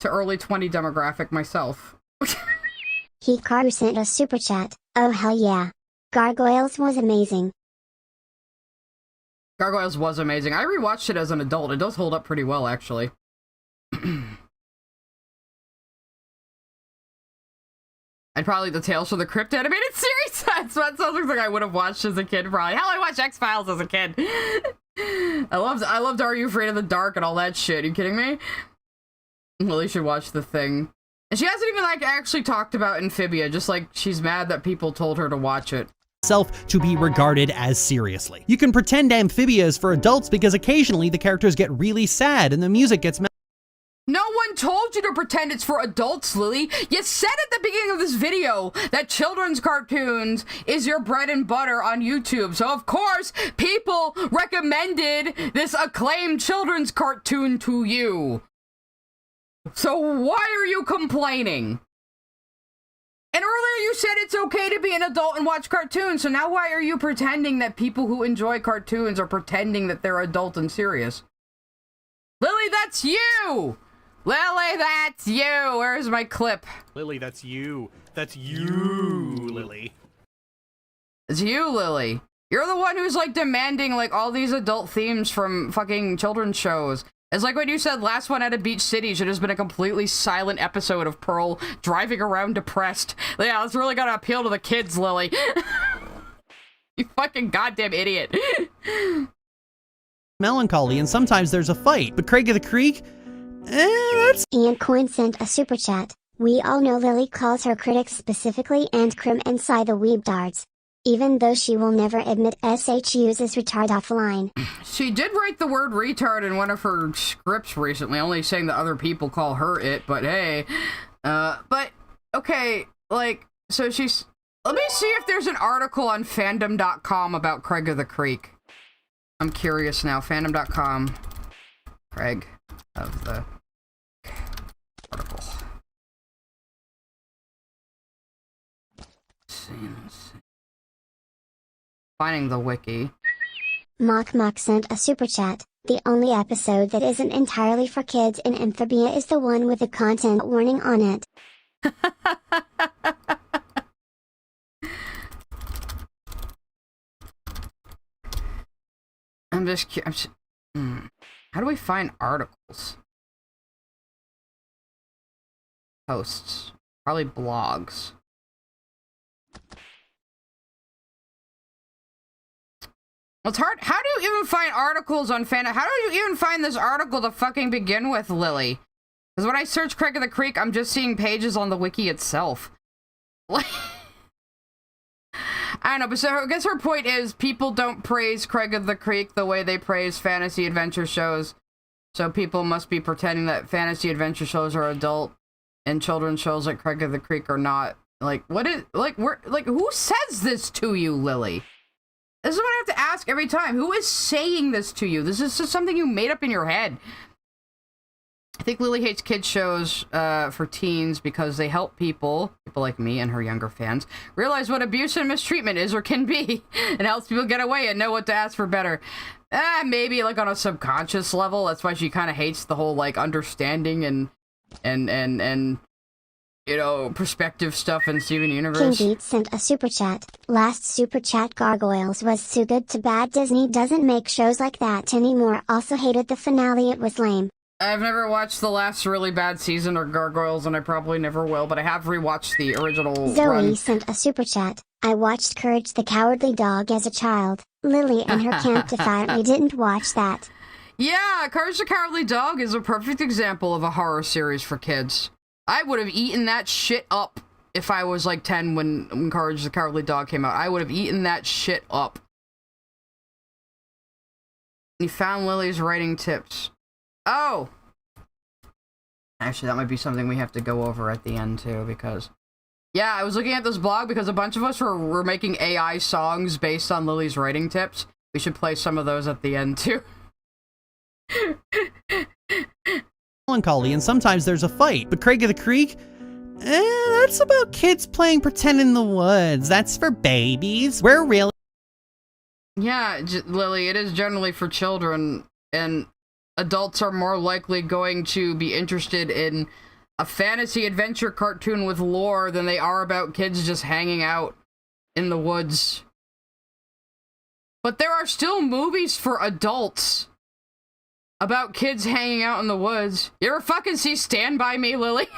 to early 20 demographic myself. Hikaru sent a super chat. Oh hell yeah. Gargoyles was amazing. Gargoyles was amazing. I rewatched it as an adult. It does hold up pretty well, actually. I'd probably the Tales from the Crypt animated series. That sounds like I would have watched as a kid, probably. Hell, I watched X-Files as a kid. I loved Are You Afraid of the Dark and all that shit. Are you kidding me? Lily should watch The Thing. And she hasn't even, like, actually talked about Amphibia, just like she's mad that people told her to watch it. Self to be regarded as seriously. You can pretend Amphibia is for adults because occasionally the characters get really sad and the music gets No one told you to pretend it's for adults, Lily. You said at the beginning of this video that children's cartoons is your bread and butter on YouTube. So, of course, people recommended this acclaimed children's cartoon to you. So why are you complaining? And earlier you said it's okay to be an adult and watch cartoons, so now why are you pretending that people who enjoy cartoons are pretending that they're adult and serious? Lily, that's you! Lily, that's you! Where's my clip? Lily, that's you. That's you, Lily. It's you, Lily. You're the one who's, like, demanding, like, all these adult themes from fucking children's shows. It's like when you said last one out of Beach City should have been a completely silent episode of Pearl driving around depressed. Yeah, that's really gonna appeal to the kids, Lily. You fucking goddamn idiot. Melancholy, and sometimes there's a fight. But Craig of the Creek? That's... Ian Coyne sent a super chat. We all know Lily calls her critics specifically and Crim and Psy the weebdards. Even though she will never admit SH uses retard offline. She did write the word retard in one of her scripts recently, only saying that other people call her it, but hey. But, okay, like, so she's... Let me see if there's an article on fandom.com about Craig of the Creek. I'm curious now. Fandom.com. Craig of the... article. Let's see. Finding the wiki. Mock sent a super chat. The only episode that isn't entirely for kids in Amphibia is the one with the content warning on it. I'm just curious. How do we find articles? Posts. Probably blogs. Well, it's hard. How do you even find articles on fan? How do you even find this article to fucking begin with, Lily? Because when I search Craig of the Creek, I'm just seeing pages on the wiki itself. Like, I don't know, but so I guess her point is people don't praise Craig of the Creek the way they praise fantasy adventure shows. So people must be pretending that fantasy adventure shows are adult and children's shows like Craig of the Creek are not. Like, what is, like, who says this to you, Lily? This is what I have to ask every time. Who is saying this to you? This is just something you made up in your head. I think Lily hates kids shows for teens because they help people like me and her younger fans, realize what abuse and mistreatment is or can be, and helps people get away and know what to ask for better. Maybe like on a subconscious level. That's why she kind of hates the whole like understanding and you know, perspective stuff in Steven Universe. King Beat sent a super chat. Last super chat, Gargoyles was so good to bad. Disney doesn't make shows like that anymore. Also hated the finale, it was lame. I've never watched the last really bad season of Gargoyles, and I probably never will, but I have rewatched the original Zoe run. sent a super chat. I watched Courage the Cowardly Dog as a child. Lily and her camp defiantly didn't watch that. Yeah, Courage the Cowardly Dog is a perfect example of a horror series for kids. I would have eaten that shit up if I was like 10 when Courage the Cowardly Dog came out. I would have eaten that shit up. You found Lily's writing tips. Oh! Actually, that might be something we have to go over at the end too, because... Yeah, I was looking at this blog because a bunch of us were making AI songs based on Lily's writing tips. We should play some of those at the end too. Melancholy, and sometimes there's a fight. But Craig of the Creek? That's about kids playing pretend in the woods. That's for babies. We're really... Yeah, Lily, it is generally for children, and adults are more likely going to be interested in a fantasy adventure cartoon with lore than they are about kids just hanging out in the woods. But there are still movies for adults about kids hanging out in the woods. You ever fucking see Stand By Me, Lily?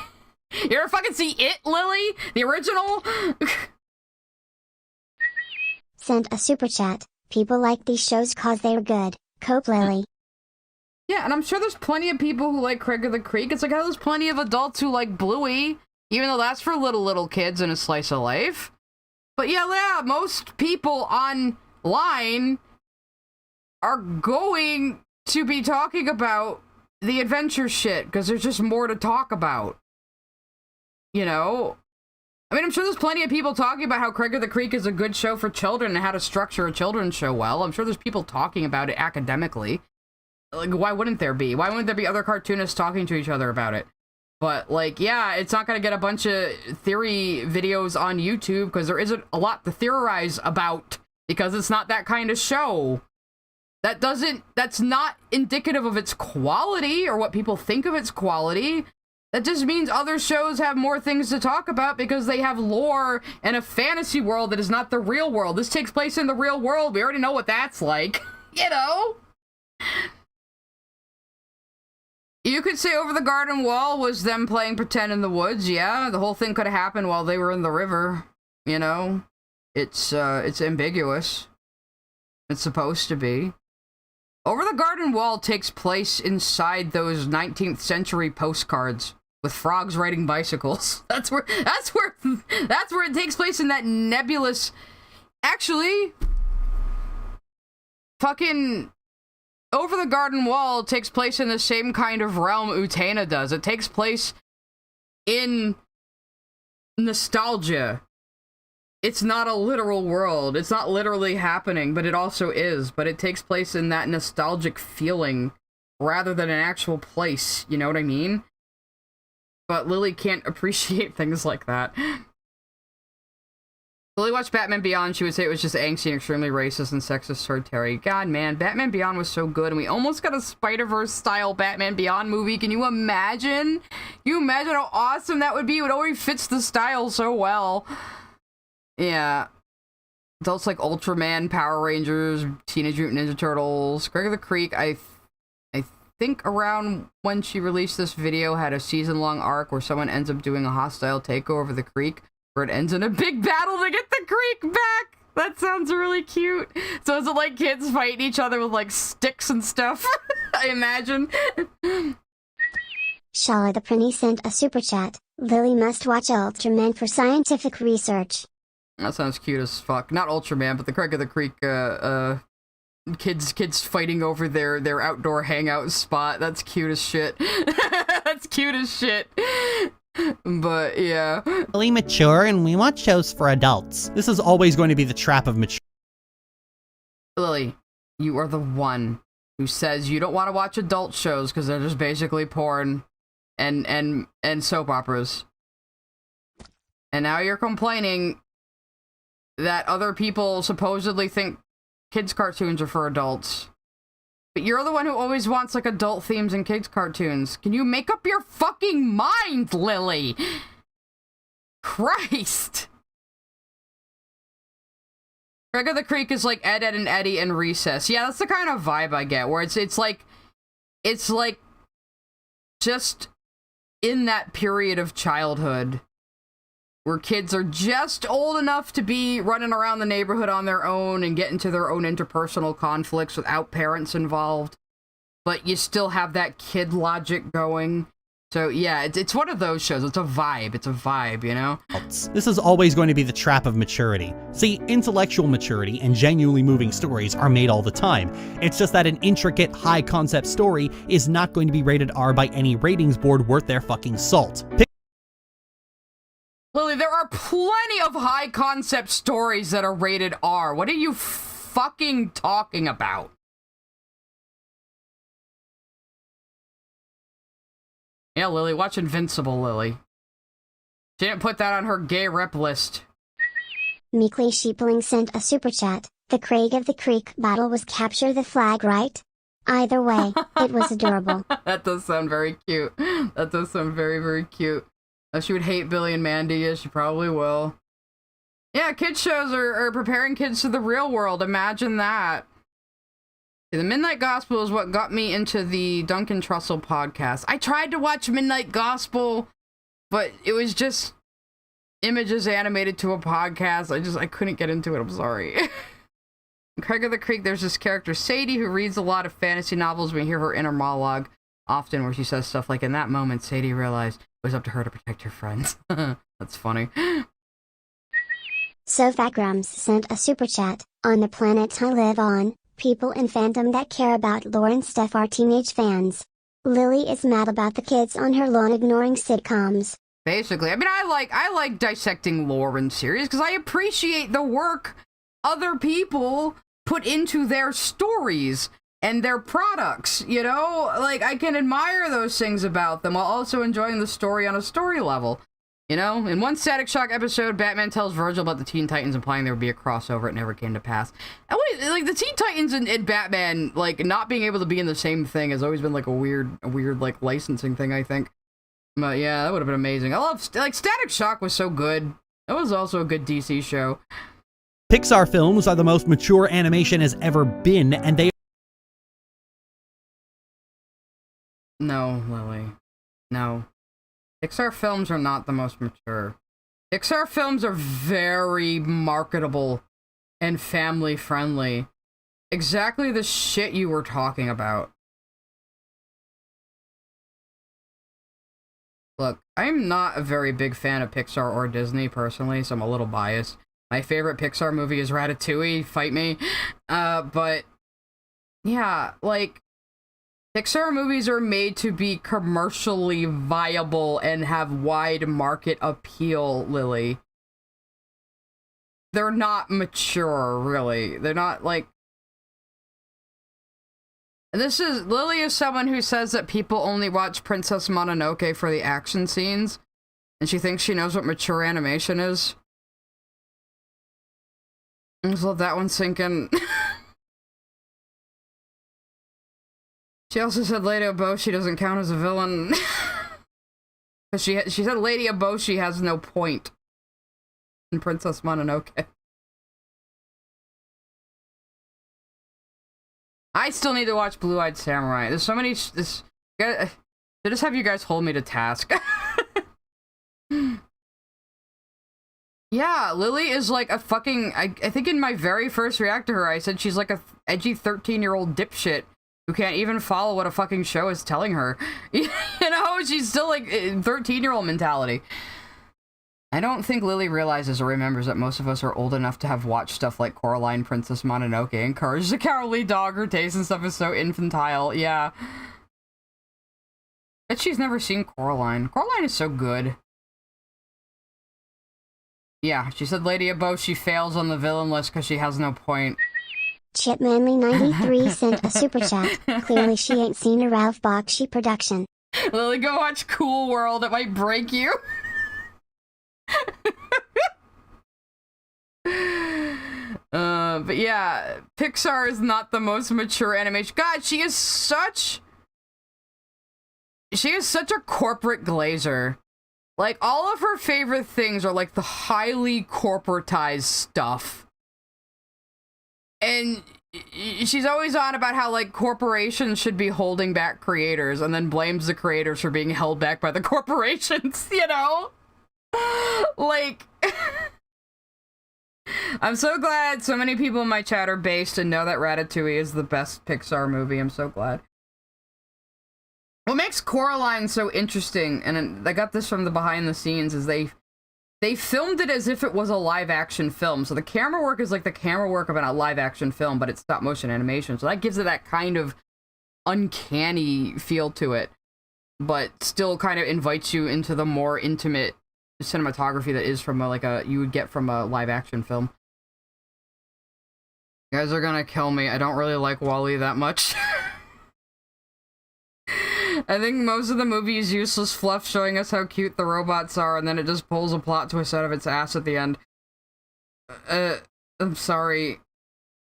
You ever fucking see It, Lily? The original? Sent a super chat. People like these shows cause they're good. Cope, Lily. Yeah, and I'm sure there's plenty of people who like Craig of the Creek. It's like how there's plenty of adults who like Bluey, even though that's for little kids in a slice of life. But yeah, most people online are going to be talking about the adventure shit, because there's just more to talk about. You know? I mean, I'm sure there's plenty of people talking about how Craig of the Creek is a good show for children and how to structure a children's show well. I'm sure there's people talking about it academically. Like, why wouldn't there be? Why wouldn't there be other cartoonists talking to each other about it? But, like, yeah, it's not gonna get a bunch of theory videos on YouTube, because there isn't a lot to theorize about, because it's not that kind of show. That's not indicative of its quality, or what people think of its quality. That just means other shows have more things to talk about because they have lore and a fantasy world that is not the real world. This takes place in the real world. We already know what that's like. You know? You could say Over the Garden Wall was them playing pretend in the woods. Yeah, the whole thing could have happened while they were in the river. You know? It's ambiguous. It's supposed to be. Over the Garden Wall takes place inside those 19th century postcards with frogs riding bicycles. That's where it takes place, in that nebulous... Actually, fucking Over the Garden Wall takes place in the same kind of realm Utena does. It takes place in nostalgia. It's not a literal world. It's not literally happening, but it also is. But it takes place in that nostalgic feeling rather than an actual place. You know what I mean? But Lily can't appreciate things like that. Lily watched Batman Beyond, she would say it was just angsty and extremely racist and sexist toward Terry. God, man, Batman Beyond was so good, and we almost got a Spider-Verse style Batman Beyond movie. Can you imagine? Can you imagine how awesome that would be? It already fits the style so well. Yeah. Adults like Ultraman, Power Rangers, Teenage Mutant Ninja Turtles, Greg of the Creek, I think around when she released this video had a season-long arc where someone ends up doing a hostile takeover of the creek, where it ends in a big battle to get the creek back. That sounds really cute. So is it like kids fighting each other with like sticks and stuff? I imagine. Shala the Prinny sent a super chat. Lily must watch Ultraman for scientific research. That sounds cute as fuck. Not Ultraman, but the Craig of the Creek, kids fighting over their outdoor hangout spot. That's cute as shit. That's cute as shit. But, yeah. Really mature, and we want shows for adults. This is always going to be the trap of mature. Lily, you are the one who says you don't want to watch adult shows because they're just basically porn and soap operas. And now you're complaining that other people supposedly think kids' cartoons are for adults. But you're the one who always wants, like, adult themes in kids' cartoons. Can you make up your fucking mind, Lily? Christ! Greg of the Creek is like Ed, Ed, and Eddie and Recess. Yeah, that's the kind of vibe I get, where it's like just in that period of childhood where kids are just old enough to be running around the neighborhood on their own and get into their own interpersonal conflicts without parents involved, but you still have that kid logic going. So yeah, it's one of those shows. It's a vibe, you know? This is always going to be the trap of maturity. See, intellectual maturity and genuinely moving stories are made all the time. It's just that an intricate, high-concept story is not going to be rated R by any ratings board worth their fucking salt. Lily, there are plenty of high-concept stories that are rated R. What are you fucking talking about? Yeah, Lily, watch Invincible, Lily. She didn't put that on her gay rep list. Meekly Sheepling sent a super chat. The Craig of the Creek battle was capture the flag, right? Either way, it was adorable. That does sound very cute. That does sound very, very cute. She would hate Billy and Mandy, yeah, she probably will. Yeah, kids shows are preparing kids for the real world. Imagine that. The Midnight Gospel is what got me into the Duncan Trussell podcast. I tried to watch Midnight Gospel, but it was just images animated to a podcast. I couldn't get into it. I'm sorry. In Craig of the Creek, there's this character, Sadie, who reads a lot of fantasy novels. We hear her inner monologue often where she says stuff like, in that moment, Sadie realized it was up to her to protect her friends. That's funny. Sofagrams sent a super chat. On the planet I live on, people in fandom that care about lore and stuff are teenage fans. Lily is mad about the kids on her lawn ignoring sitcoms. Basically, I mean, I like dissecting lore in series because I appreciate the work other people put into their stories and their products, you know? Like, I can admire those things about them while also enjoying the story on a story level. You know, in one Static Shock episode, Batman tells Virgil about the Teen Titans, implying there would be a crossover. It never came to pass. And wait, like, the Teen Titans and Batman, like, not being able to be in the same thing has always been, like, a weird, like, licensing thing, I think. But, yeah, that would have been amazing. I love, like, Static Shock was so good. That was also a good DC show. Pixar films are the most mature animation has ever been, and they... No, Lily. No. Pixar films are not the most mature. Pixar films are very marketable and family-friendly. Exactly the shit you were talking about. Look, I'm not a very big fan of Pixar or Disney, personally, so I'm a little biased. My favorite Pixar movie is Ratatouille, fight me. But, yeah, like, Pixar movies are made to be commercially viable and have wide market appeal, Lily. They're not mature, really. They're not, like... Lily is someone who says that people only watch Princess Mononoke for the action scenes, and she thinks she knows what mature animation is. Just let that one sink in. She also said Lady Oboshi doesn't count as a villain. Cause she said Lady Oboshi has no point in Princess Mononoke. I still need to watch Blue-Eyed Samurai. There's so many. They just have you guys hold me to task. Yeah, Lily is like a fucking. I think in my very first react to her, I said she's like a edgy 13-year-old dipshit who can't even follow what a fucking show is telling her. You know, she's still like 13-year-old mentality. I don't think Lily realizes or remembers that most of us are old enough to have watched stuff like Coraline, Princess Mononoke, and Courage the Cowardly Dog. Her taste and stuff is so infantile. Yeah. Bet she's never seen Coraline. Coraline is so good. Yeah, she said Lady Oboshi fails on the villain list because she has no point. Chipmanly93 sent a super chat. Clearly she ain't seen a Ralph Bakshi production. Lily, go watch Cool World. It might break you. But yeah, Pixar is not the most mature animation. God, she is such a corporate glazer. Like, all of her favorite things are like the highly corporatized stuff. And she's always on about how, like, corporations should be holding back creators and then blames the creators for being held back by the corporations, you know? Like, I'm so glad so many people in my chat are based and know that Ratatouille is the best Pixar movie. I'm so glad. What makes Coraline so interesting, and I got this from the behind the scenes, is they filmed it as if it was a live action film. So the camera work is like the camera work of a live action film, but it's stop motion animation. So that gives it that kind of uncanny feel to it, but still kind of invites you into the more intimate cinematography that is from you would get from a live action film. You guys are gonna kill me. I don't really like WALL-E that much. I think most of the movie is useless fluff showing us how cute the robots are, and then it just pulls a plot twist out of its ass at the end. I'm sorry.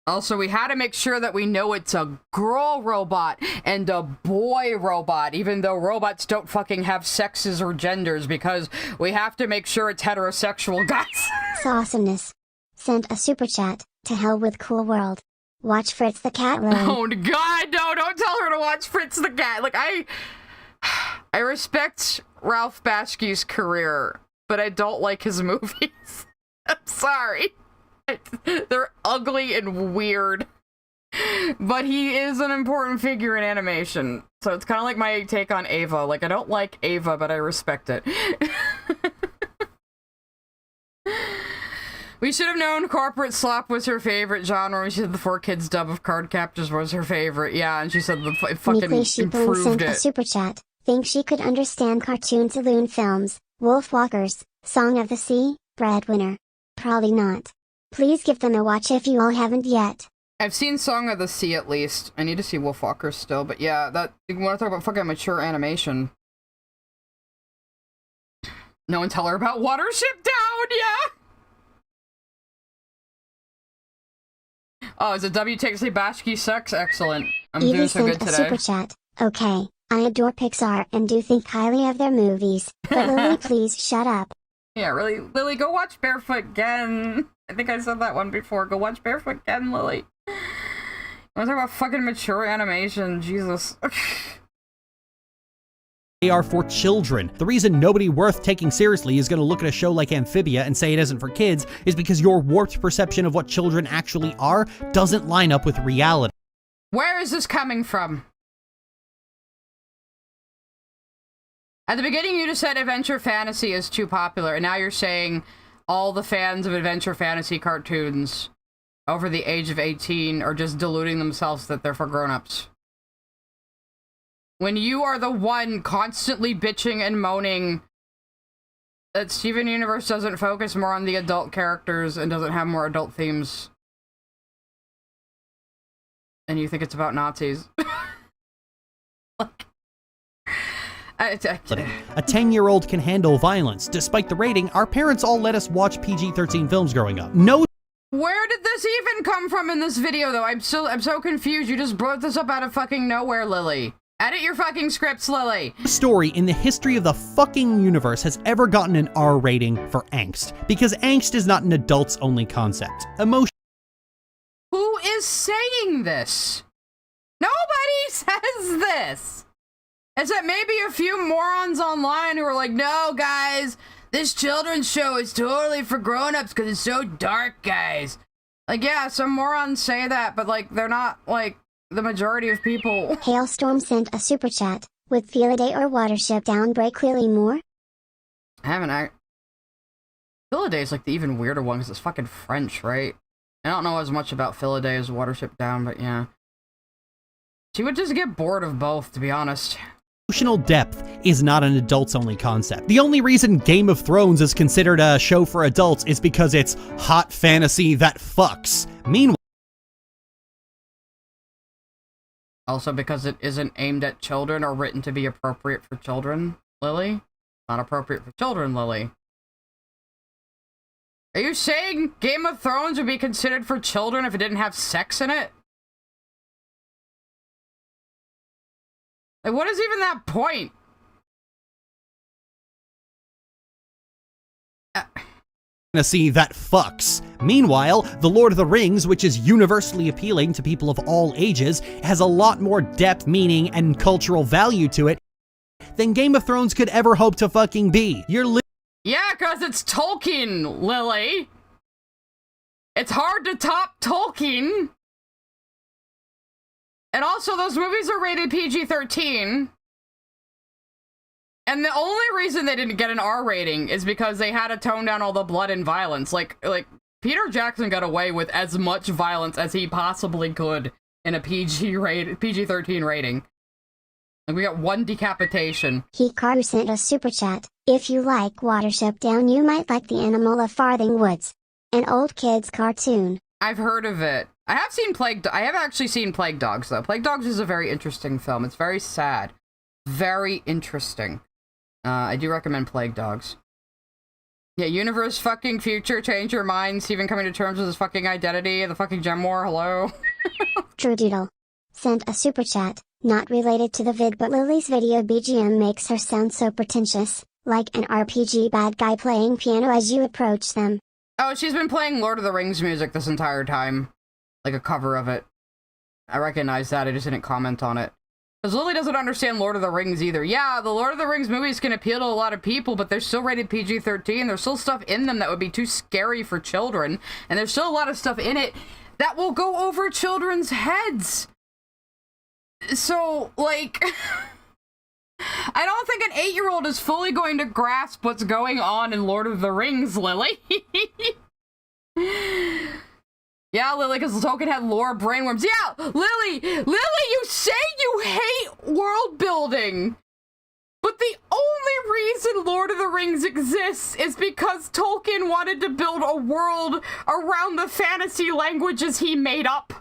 Also, we had to make sure that we know it's a girl robot and a boy robot, even though robots don't fucking have sexes or genders, because we have to make sure it's heterosexual, guys. Awesomeness sent a super chat. To hell with Cool World. Watch Fritz the Cat, Lily. Oh God, no, don't tell her to watch Fritz the Cat. Like, I respect Ralph Bakshi's career, but I don't like his movies. I'm sorry. They're ugly and weird. But he is an important figure in animation. So it's kind of like my take on Ava. Like, I don't like Ava, but I respect it. We should have known corporate slop was her favorite genre. She said the 4Kids dub of Card Captors was her favorite. Yeah, and she said it fucking improved sent it. a super chat. Think she could understand cartoon saloon films, Wolf Walkers, Song of the Sea, Breadwinner. Probably not. Please give them a watch if you all haven't yet. I've seen Song of the Sea at least. I need to see Wolfwalkers still, but yeah, you want to talk about fucking mature animation. No one tell her about Watership Down, yeah? Oh, is it W takes a Bakshi sucks? Excellent. I'm Eva doing so good sent a today. super chat. Okay, I adore Pixar and do think highly of their movies, but Lily, please shut up. Yeah, really, Lily, go watch Barefoot Gen. I think I said that one before. Go watch Barefoot Gen, Lily. I want to talk about fucking mature animation. Jesus. They are for children. The reason nobody worth taking seriously is going to look at a show like Amphibia and say it isn't for kids is because your warped perception of what children actually are doesn't line up with reality. Where is this coming from? At the beginning, you just said adventure fantasy is too popular, and now you're saying all the fans of adventure fantasy cartoons over the age of 18 are just deluding themselves that they're for grown-ups. When you are the one constantly bitching and moaning that Steven Universe doesn't focus more on the adult characters and doesn't have more adult themes. And you think it's about Nazis. Like, A 10-year-old can handle violence. Despite the rating, our parents all let us watch PG-13 films growing up. No Where did this even come from in this video, though? I'm so confused. You just brought this up out of fucking nowhere, Lily. Edit your fucking scripts, Lily. Story in the history of the fucking universe has ever gotten an R rating for angst, because angst is not an adults-only concept. Emotion. Who is saying this? Nobody says this. Except maybe a few morons online who are like, no, guys, this children's show is totally for grown-ups because it's so dark, guys. Like, yeah, some morons say that, but, like, they're not, like, the majority of people. Hailstorm sent a super chat. Would Philaday or Watership Down break Lily more? I haven't. Philaday is, like, the even weirder one because it's fucking French, right? I don't know as much about Philaday as Watership Down, but yeah. She would just get bored of both, to be honest. Emotional depth is not an adults-only concept. The only reason Game of Thrones is considered a show for adults is because it's hot fantasy that fucks. Meanwhile, also because it isn't aimed at children or written to be appropriate for children, Lily? Not appropriate for children, Lily. Are you saying Game of Thrones would be considered for children if it didn't have sex in it? Like, what is even that point? fantasy that fucks. Meanwhile, The Lord of the Rings, which is universally appealing to people of all ages, has a lot more depth, meaning, and cultural value to it than Game of Thrones could ever hope to fucking be. Yeah, cause it's Tolkien, Lily. It's hard to top Tolkien. And also, those movies are rated PG-13. And the only reason they didn't get an R rating is because they had to tone down all the blood and violence. Like Peter Jackson got away with as much violence as he possibly could in a PG-13 rating. Like, we got one decapitation. Hikaru sent a super chat. If you like Watership Down, you might like The Animal of Farthing Woods, an old kids cartoon. I've heard of it. I have actually seen Plague Dogs, though. Plague Dogs is a very interesting film. It's very sad. Very interesting. I do recommend Plague Dogs. Yeah, universe fucking future, change your mind, Steven coming to terms with his fucking identity, the fucking gem war, hello? True Doodle sent a super chat, not related to the vid, but Lily's video BGM makes her sound so pretentious, like an RPG bad guy playing piano as you approach them. Oh, she's been playing Lord of the Rings music this entire time. Like a cover of it. I recognize that, I just didn't comment on it. Because Lily doesn't understand Lord of the Rings either. Yeah, the Lord of the Rings movies can appeal to a lot of people, but they're still rated PG-13. There's still stuff in them that would be too scary for children. And there's still a lot of stuff in it that will go over children's heads. So, like... I don't think an 8-year-old is fully going to grasp what's going on in Lord of the Rings, Lily. Yeah, Lily, because Tolkien had lore brainworms. Yeah, Lily, you say you hate world building, but the only reason Lord of the Rings exists is because Tolkien wanted to build a world around the fantasy languages he made up.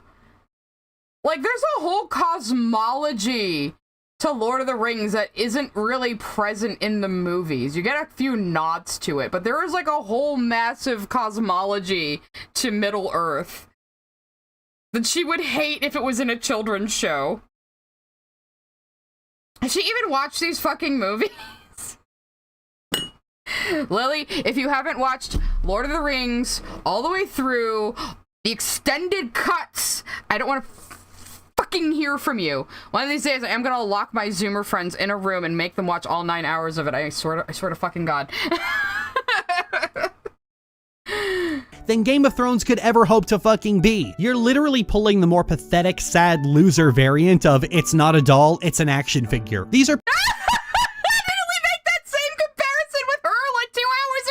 Like, there's a whole cosmology to Lord of the Rings that isn't really present in the movies. You get a few nods to it, but there is like a whole massive cosmology to Middle-earth that she would hate if it was in a children's show. Has she even watched these fucking movies? Lily, if you haven't watched Lord of the Rings all the way through, the extended cuts, I don't want to fucking hear from you. One of these days, I am gonna lock my Zoomer friends in a room and make them watch all 9 hours of it. I swear to fucking God. Than Game of Thrones could ever hope to fucking be. You're literally pulling the more pathetic, sad loser variant of it's not a doll, it's an action figure. These are- Didn't we make that same comparison with her like 2 hours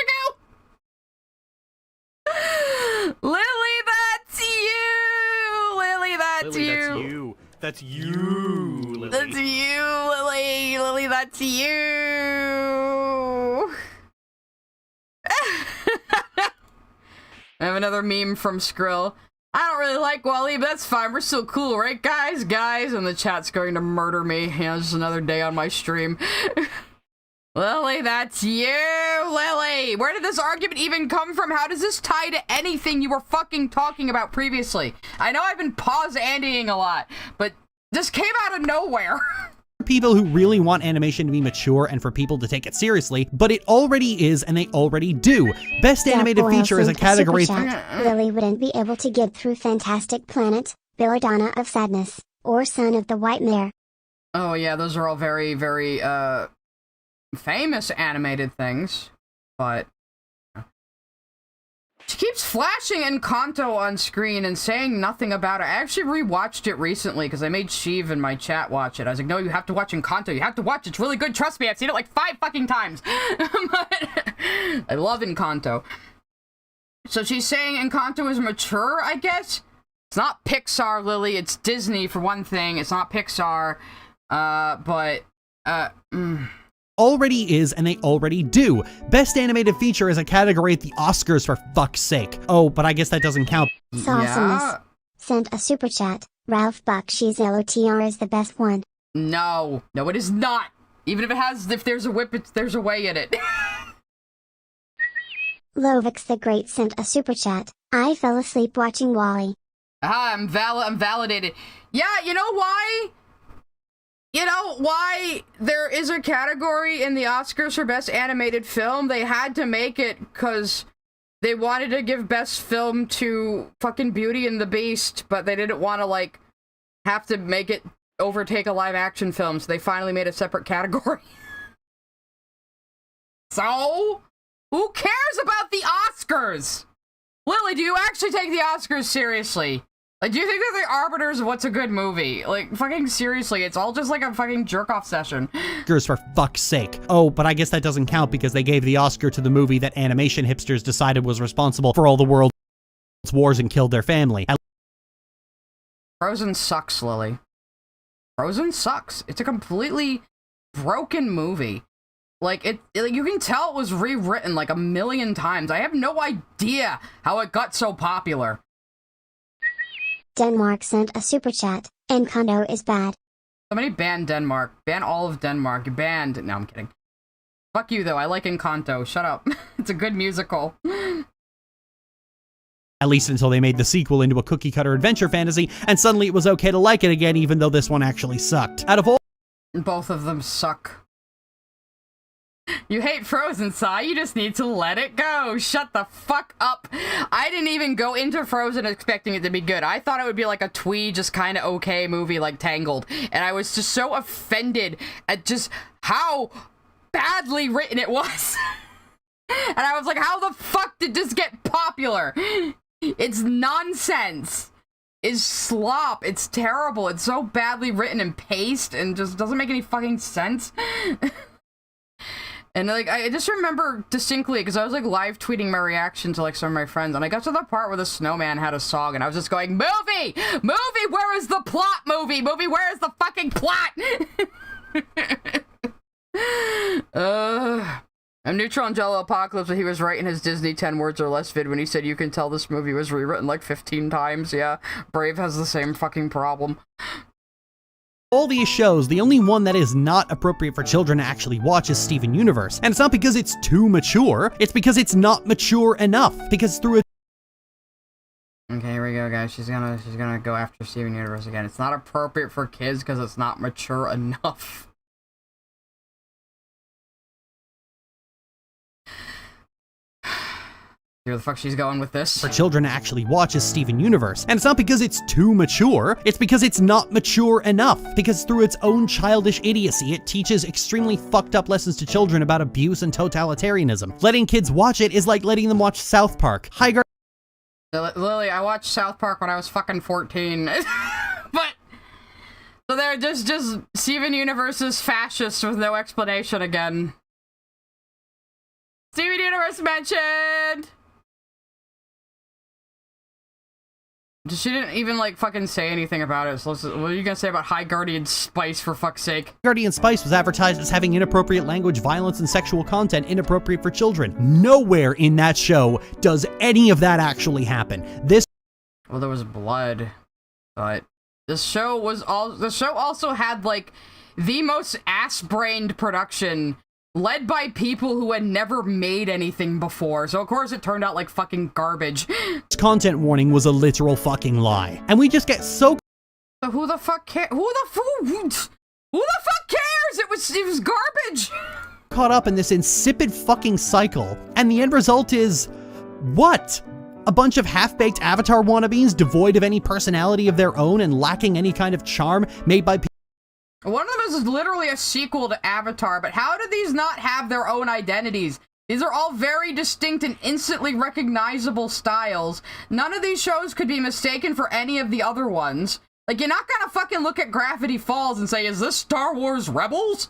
ago? Lily, that's you! Lily, that's you! That's you, Lily. That's you, Lily! Lily, that's you! I have another meme from Skrill. I don't really like Wally, but that's fine. We're still cool, right, guys? Guys? And the chat's going to murder me. You know, just another day on my stream. Lily, that's you, Lily! Where did this argument even come from? How does this tie to anything you were fucking talking about previously? I know I've been pause-andying a lot, but this came out of nowhere. People who really want animation to be mature and for people to take it seriously, but it already is and they already do. Best animated feature is a category. Lily wouldn't be able to get through Fantastic Planet, Belladonna of Sadness, or Son of the White Mare. Oh yeah, those are all very, very, famous animated things, but she keeps flashing Encanto on screen and saying nothing about it. I actually rewatched it recently because I made Sheev in my chat watch it. I was like, no, you have to watch Encanto. You have to watch it. It's really good. Trust me, I've seen it like 5 fucking times. But I love Encanto. So she's saying Encanto is mature, I guess? It's not Pixar, Lily. It's Disney, for one thing. It's not Pixar. Already is and they already do. Best animated feature is a category at the Oscars, for fuck's sake. Oh, but I guess that doesn't count. Awesomeness. Sent a super chat. Ralph Bakshi's LOTR is the best one. No, it is not. Even if there's a whip, there's a way in it. Lovix the Great sent a super chat. I fell asleep watching Wall-E. I'm validated. Yeah, you know why? You know why there is a category in the Oscars for Best Animated Film? They had to make it because they wanted to give Best Film to fucking Beauty and the Beast, but they didn't want to, like, have to make it overtake a live-action film, so they finally made a separate category. So, who cares about the Oscars? Lily, do you actually take the Oscars seriously? Like, do you think they're the arbiters of what's a good movie? Like, fucking seriously, it's all just like a fucking jerk-off session. Oscars, for fuck's sake. Oh, but I guess that doesn't count because they gave the Oscar to the movie that animation hipsters decided was responsible for all the world's wars and killed their family. Frozen sucks, Lily. Frozen sucks. It's a completely broken movie. Like, you can tell it was rewritten like 1,000,000 times. I have no idea how it got so popular. Denmark sent a super chat. Encanto is bad. Somebody ban Denmark. Ban all of Denmark. You banned. No, I'm kidding. Fuck you, though. I like Encanto. Shut up. It's a good musical. At least until they made the sequel into a cookie-cutter adventure fantasy, and suddenly it was okay to like it again, even though this one actually sucked. Out of all... Both of them suck. You hate Frozen, Sai. You just need to let it go. Shut the fuck up. I didn't even go into Frozen expecting it to be good. I thought it would be like a twee, just kind of okay movie like Tangled. And I was just so offended at just how badly written it was. And I was like, how the fuck did this get popular? It's nonsense. It's slop. It's terrible. It's so badly written and paced and just doesn't make any fucking sense. And, like, I just remember distinctly, because I was, like, live tweeting my reaction to, like, some of my friends, and I got to the part where the snowman had a song, and I was just going, Movie! Movie, where is the plot, movie? Movie, where is the fucking plot? I'm Neutral and Jello Apocalypse, but he was right in his Disney 10 words or less vid when he said you can tell this movie was rewritten, like, 15 times. Yeah, Brave has the same fucking problem. All these shows, the only one that is not appropriate for children to actually watch is Steven Universe. And it's not because it's too mature, it's because it's not mature enough. Because through it... Okay, here we go, guys. She's gonna go after Steven Universe again. It's not appropriate for kids because it's not mature enough. Where the fuck she's going with this? For children to actually watch is Steven Universe. And it's not because it's too mature, it's because it's not mature enough. Because through its own childish idiocy, it teaches extremely fucked up lessons to children about abuse and totalitarianism. Letting kids watch it is like letting them watch South Park. Lily, I watched South Park when I was fucking 14. But... So they're just Steven Universe's fascists with no explanation again. Steven Universe mentioned! She didn't even, like, fucking say anything about it, so what are you gonna say about High Guardian Spice, for fuck's sake? Guardian Spice was advertised as having inappropriate language, violence, and sexual content inappropriate for children. Nowhere in that show does any of that actually happen. Well, there was blood, but the show also had, like, the most ass-brained production led by people who had never made anything before, so of course it turned out like fucking garbage. This content warning was a literal fucking lie. And we just get so So who the fuck cares? Who the fuck cares? It was garbage. caught up in this insipid fucking cycle, and the end result is what? A bunch of half-baked Avatar wannabes devoid of any personality of their own and lacking any kind of charm made by people. One of them is literally a sequel to Avatar, but how do these not have their own identities? These are all very distinct and instantly recognizable styles. None of these shows could be mistaken for any of the other ones. Like, you're not gonna fucking look at Gravity Falls and say, is this Star Wars Rebels?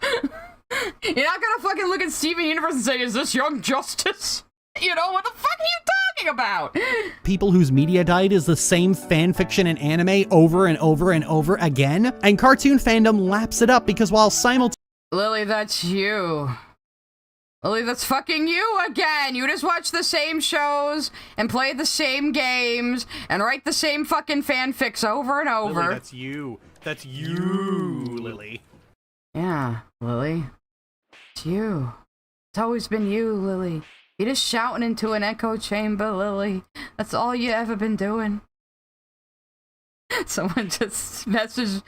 You're not gonna fucking look at Steven Universe and say, is this Young Justice? You know, what the fuck are you talking about? People whose media diet is the same fanfiction and anime over and over and over again, and cartoon fandom laps it up because while simultaneously Lily, that's you. Lily, that's fucking you again. You just watch the same shows and play the same games and write the same fucking fanfics over and over. Lily, that's you. That's you, Lily. Yeah, Lily. It's you. It's always been you, Lily. You're just shouting into an echo chamber, Lily. That's all you ever been doing. Someone just messaged,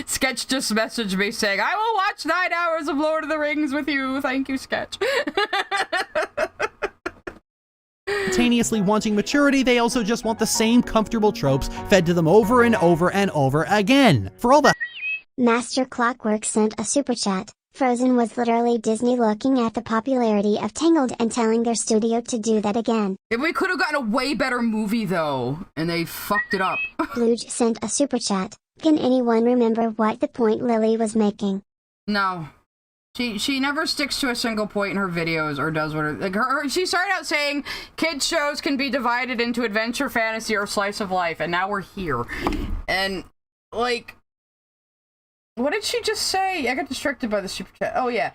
Sketch just messaged me saying, I will watch 9 hours of Lord of the Rings with you. Thank you, Sketch. wanting maturity, they also just want the same comfortable tropes fed to them over and over and over again. For all the Master Clockwork sent a super chat. Frozen was literally Disney looking at the popularity of Tangled and telling their studio to do that again. If we could have gotten a way better movie, though, and they fucked it up. Bluge sent a super chat. Can anyone remember what the point Lily was making? No. She never sticks to a single point in her videos or does what her, like she started out saying kids shows can be divided into adventure, fantasy, or slice of life, and now we're here. And, like, what did she just say? I got distracted by the super chat. Oh, yeah.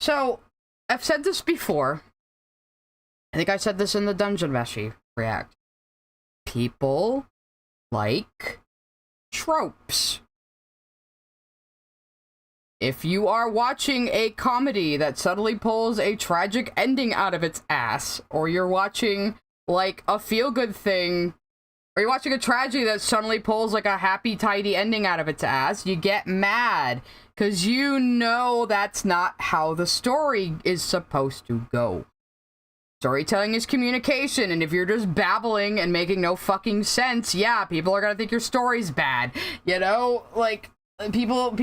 So, I've said this before. I think I said this in the Dungeon Meshi React. People like tropes. If you are watching a comedy that suddenly pulls a tragic ending out of its ass, or you're watching, like, a feel-good thing, or you're watching a tragedy that suddenly pulls, like, a happy, tidy ending out of its ass, you get mad, because you know that's not how the story is supposed to go. Storytelling is communication, and if you're just babbling and making no fucking sense, yeah, people are gonna think your story's bad. You know, like, people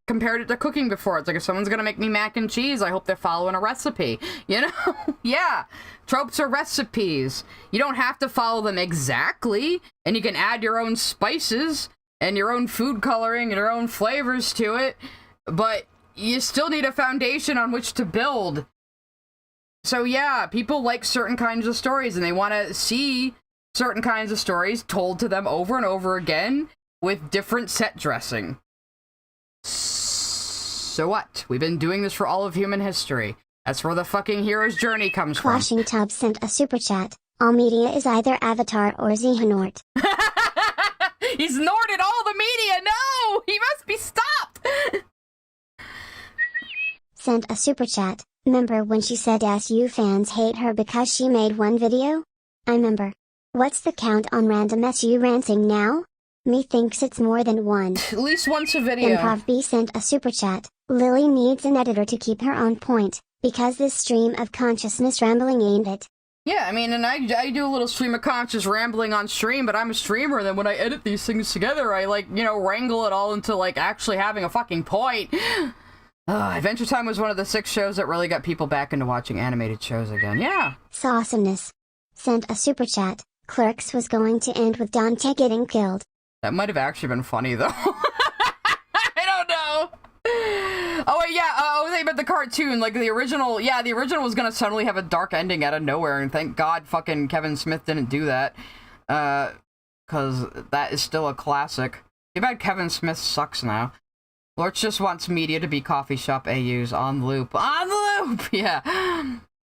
compared it to cooking before. It's like, if someone's gonna make me mac and cheese, I hope they're following a recipe. You know? Yeah. Tropes are recipes. You don't have to follow them exactly, and you can add your own spices and your own food coloring and your own flavors to it, but you still need a foundation on which to build. So yeah, people like certain kinds of stories, and they want to see certain kinds of stories told to them over and over again with different set dressing. So what? We've been doing this for all of human history. That's where the fucking hero's journey comes from. Flashing Tub sent a super chat. All media is either Avatar or Xehanort. He's Norded all the media! No! He must be stopped! Sent a super chat. Remember when she said SU fans hate her because she made one video? I remember. What's the count on random SU ranting now? Me thinks it's more than one. At least once a video. Improv B sent a super chat. Lily needs an editor to keep her on point, because this stream of consciousness rambling ain't it. Yeah, I mean, and I do a little stream of conscious rambling on stream, but I'm a streamer, and then when I edit these things together, I, like, you know, wrangle it all into, like, actually having a fucking point. Adventure Time was one of the 6 shows that really got people back into watching animated shows again. Yeah. Awesomeness. Sent a super chat. Clerks was going to end with Dante getting killed. That might have actually been funny, though. I don't know. Oh, wait, yeah, I was thinking about the cartoon, like, the original was gonna suddenly have a dark ending out of nowhere, and thank God fucking Kevin Smith didn't do that, cause that is still a classic. Too bad Kevin Smith sucks now. Lorch just wants media to be coffee shop AUs on loop. On loop! Yeah.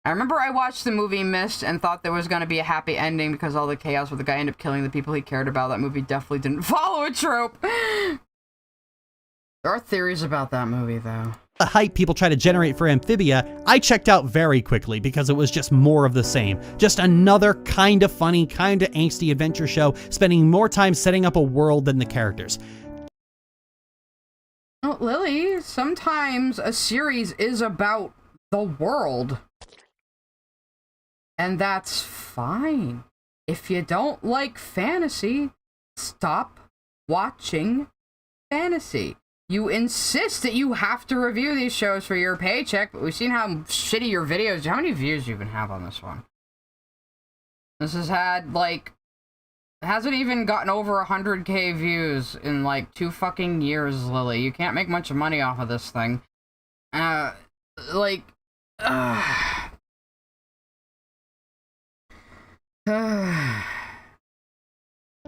I remember I watched the movie Mist and thought there was gonna be a happy ending because all the chaos where the guy ended up killing the people he cared about. That movie definitely didn't follow a trope. There are theories about that movie, though. The hype people try to generate for Amphibia, I checked out very quickly because it was just more of the same. Just another kind of funny, kind of angsty adventure show, spending more time setting up a world than the characters. Oh, Lily, sometimes a series is about the world. And that's fine. If you don't like fantasy, stop watching fantasy. You insist that you have to review these shows for your paycheck, but we've seen how shitty your videos. How many views you even have on this one? This has had, like, it hasn't even gotten over 100k views in, like, 2 fucking years, Lily. You can't make much money off of this thing.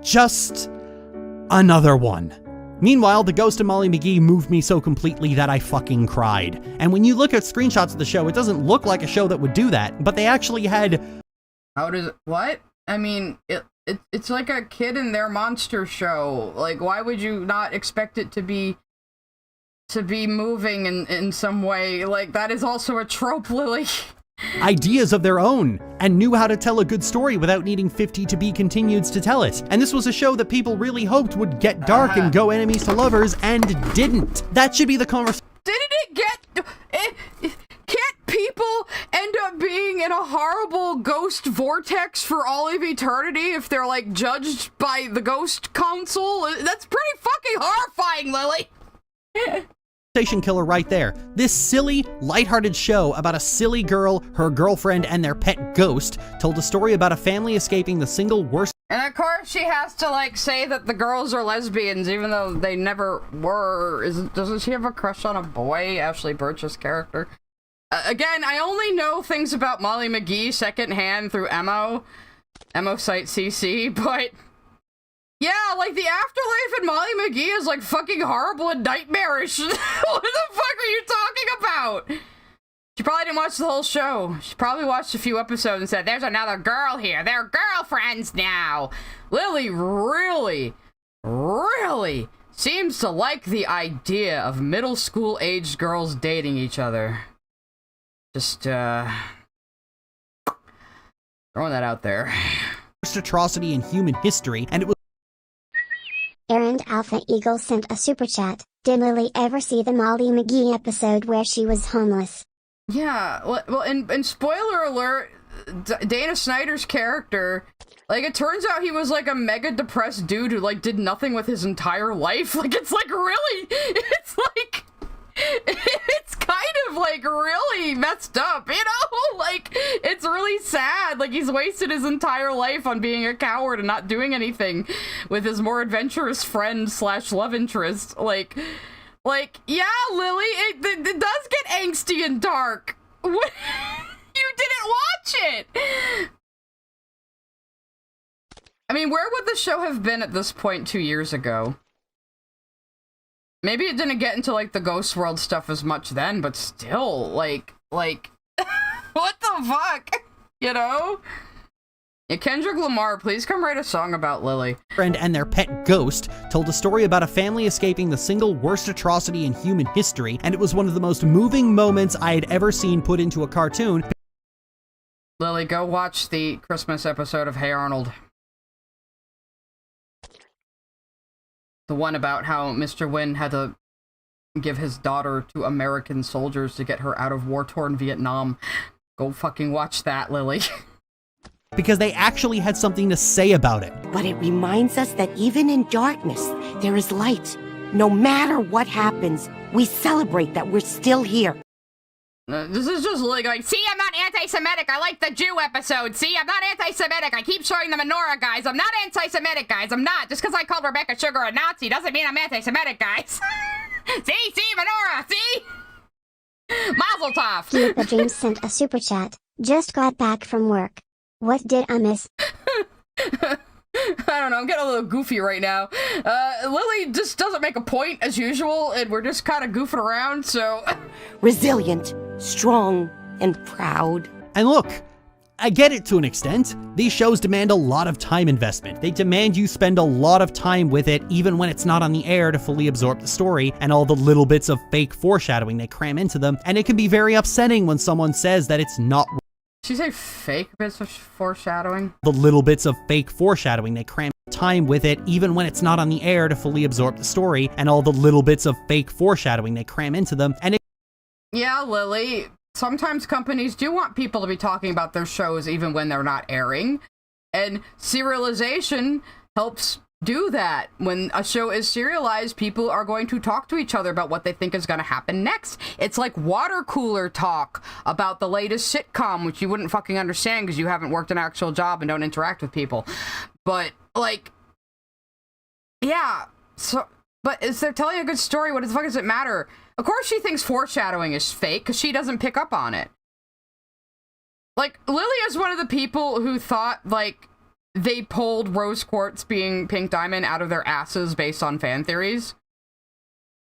Just another one. Meanwhile, the ghost of Molly McGee moved me so completely that I fucking cried. And when you look at screenshots of the show, it doesn't look like a show that would do that, but they actually had... How does it... What? I mean, it's like a kid in their monster show. Like, why would you not expect it to be moving in some way? Like, that is also a trope, Lily. Ideas of their own, and knew how to tell a good story without needing 50 to be continueds to tell it. And this was a show that people really hoped would get dark and go enemies to lovers, and didn't. That should be the conversation. Didn't it get... Can't people end up being in a horrible ghost vortex for all of eternity if they're, like, judged by the ghost council? That's pretty fucking horrifying, Lily! Killer right there. This silly, lighthearted show about a silly girl, her girlfriend, and their pet ghost told a story about a family escaping the single worst... And of course she has to, like, say that the girls are lesbians even though they never were. Doesn't she have a crush on a boy, Ashley Burch's character? Again, I only know things about Molly McGee secondhand through Emo Site CC, but... Yeah, like, the afterlife in Molly McGee is, like, fucking horrible and nightmarish. What the fuck are you talking about? She probably didn't watch the whole show. She probably watched a few episodes and said, there's another girl here. They're girlfriends now. Lily really seems to like the idea of middle school-aged girls dating each other. Just, throwing that out there. Worst atrocity in human history, and it was... Errand Alpha Eagle sent a super chat. Did Lily ever see the Molly McGee episode where she was homeless? Yeah, well, and spoiler alert, Dana Snyder's character, like, it turns out he was, like, a mega depressed dude who, like, did nothing with his entire life. Like, it's, like, really, it's, like, it's kind of, like, really messed up, you know? Like, it's really sad. Like, he's wasted his entire life on being a coward and not doing anything with his more adventurous friend / love interest. Like, yeah, Lily, it does get angsty and dark. What? You didn't watch it! I mean, where would the show have been at this point 2 years ago? Maybe it didn't get into, like, the Ghost World stuff as much then, but still, like, what the fuck? You know? Yeah, Kendrick Lamar, please come write a song about Lily. Friend and their pet ghost told a story about a family escaping the single worst atrocity in human history, and it was one of the most moving moments I had ever seen put into a cartoon. Lily, go watch the Christmas episode of Hey Arnold. The one about how Mr. Wynn had to give his daughter to American soldiers to get her out of war-torn Vietnam. Go fucking watch that, Lily. Because they actually had something to say about it. But it reminds us that even in darkness, there is light. No matter what happens, we celebrate that we're still here. This is just like, see, I'm not anti-Semitic. I like the Jew episode. See, I'm not anti-Semitic. I keep showing the menorah, guys. I'm not anti-Semitic, guys. I'm not. Just because I called Rebecca Sugar a Nazi doesn't mean I'm anti-Semitic, guys. See, menorah, see? Mazel tov. Keith James sent a super chat. Just got back from work. What did I miss? I don't know, I'm getting a little goofy right now. Lily just doesn't make a point, as usual, and we're just kind of goofing around, so... Resilient, strong, and proud. And look, I get it to an extent. These shows demand a lot of time investment. They demand you spend a lot of time with it, even when it's not on the air, to fully absorb the story and all the little bits of fake foreshadowing they cram into them, and it can be very upsetting when someone says that it's not. Did you say fake bits of foreshadowing? The little bits of fake foreshadowing they cram time with it, even when it's not on the air, to fully absorb the story and all the little bits of fake foreshadowing they cram into them, and it. Yeah, Lily. Sometimes companies do want people to be talking about their shows even when they're not airing. And serialization helps do that. When a show is serialized, people are going to talk to each other about what they think is going to happen next. It's like water cooler talk about the latest sitcom, which you wouldn't fucking understand because you haven't worked an actual job and don't interact with people. But, like, yeah, so, but is they're telling a good story, what the fuck does it matter? Of course she thinks foreshadowing is fake, because she doesn't pick up on it. Like, Lily is one of the people who thought, like, they pulled Rose Quartz being Pink Diamond out of their asses based on fan theories.